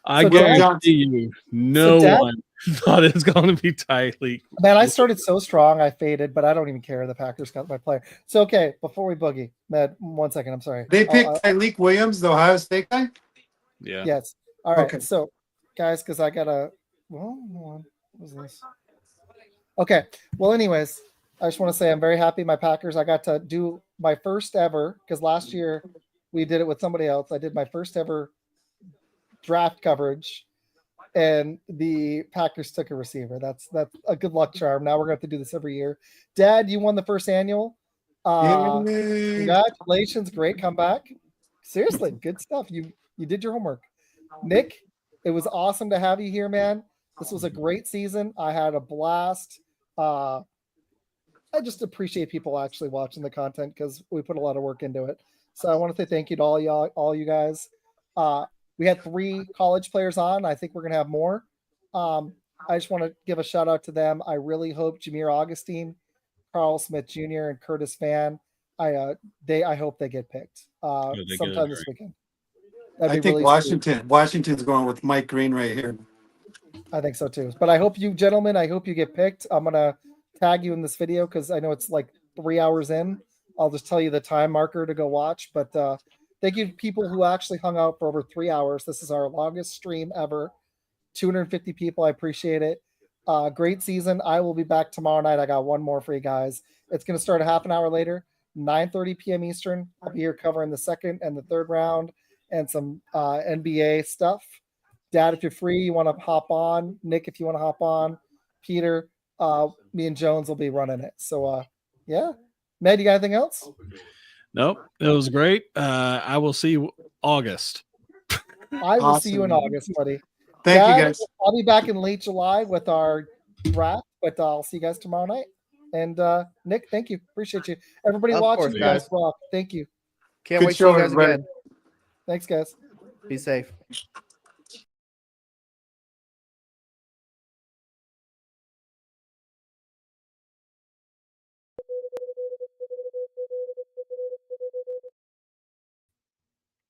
I So guarantee you, no one thought it was going to be Tyreek. Man, I started so strong, I faded, but I don't even care. The Packers got my player. So, okay, before we boogie, Matt, 1 second. I'm sorry. They picked Tyreek Williams, the Ohio State guy. Yeah. Yes. All right. Okay. So, guys, because I gotta. Well, hold on. What was this? Okay. Well, anyways, I just want to say I'm very happy. My Packers. I got to do my first ever because last year we did it with somebody else. I did my first ever draft coverage, and the Packers took a receiver. That's a good luck charm. Now we're going to have to do this every year. Dad, you won the first annual. Yay. Congratulations! Great comeback. Seriously, good stuff. You You did your homework. Nick, it was awesome to have you here, man. This was a great season. I had a blast. I just appreciate people actually watching the content because we put a lot of work into it. So I want to say thank you to all you guys. We had 3 college players on. I think we're gonna have more. I just want to give a shout out to them. I really hope Jameer Augustine, Carl Smith Jr., and Curtis Fan. I hope they get picked They get sometime it, this right. weekend. That'd I be think really sweet. Washington's going with Mike Green right here. I think so too. But I hope you gentlemen, I hope you get picked. I'm gonna tag you in this video because I know it's like 3 hours in. I'll just tell you the time marker to go watch. But thank you people who actually hung out for over 3 hours. This is our longest stream ever. 250 people. I appreciate it. Great season. I will be back tomorrow night. I got one more for you guys. It's gonna start a half an hour later, 9:30 p.m. Eastern. I'll be here covering the second and the third round and some NBA stuff. Dad, if you're free, you want to hop on. Nick, if you want to hop on. Peter, me and Jones will be running it. So, yeah. Ned, you got anything else? Nope, it was great. I will see you August. I will see you in Awesome. August, buddy. Thank Dad, you, guys. I'll be back in late July with our draft, but I'll see you guys tomorrow night. And Nick, thank you. Appreciate you. Everybody Of watching, course, you guys guys. rock. Thank you. Can't Good wait to see you show, guys everybody. again. Thanks, guys. Be safe.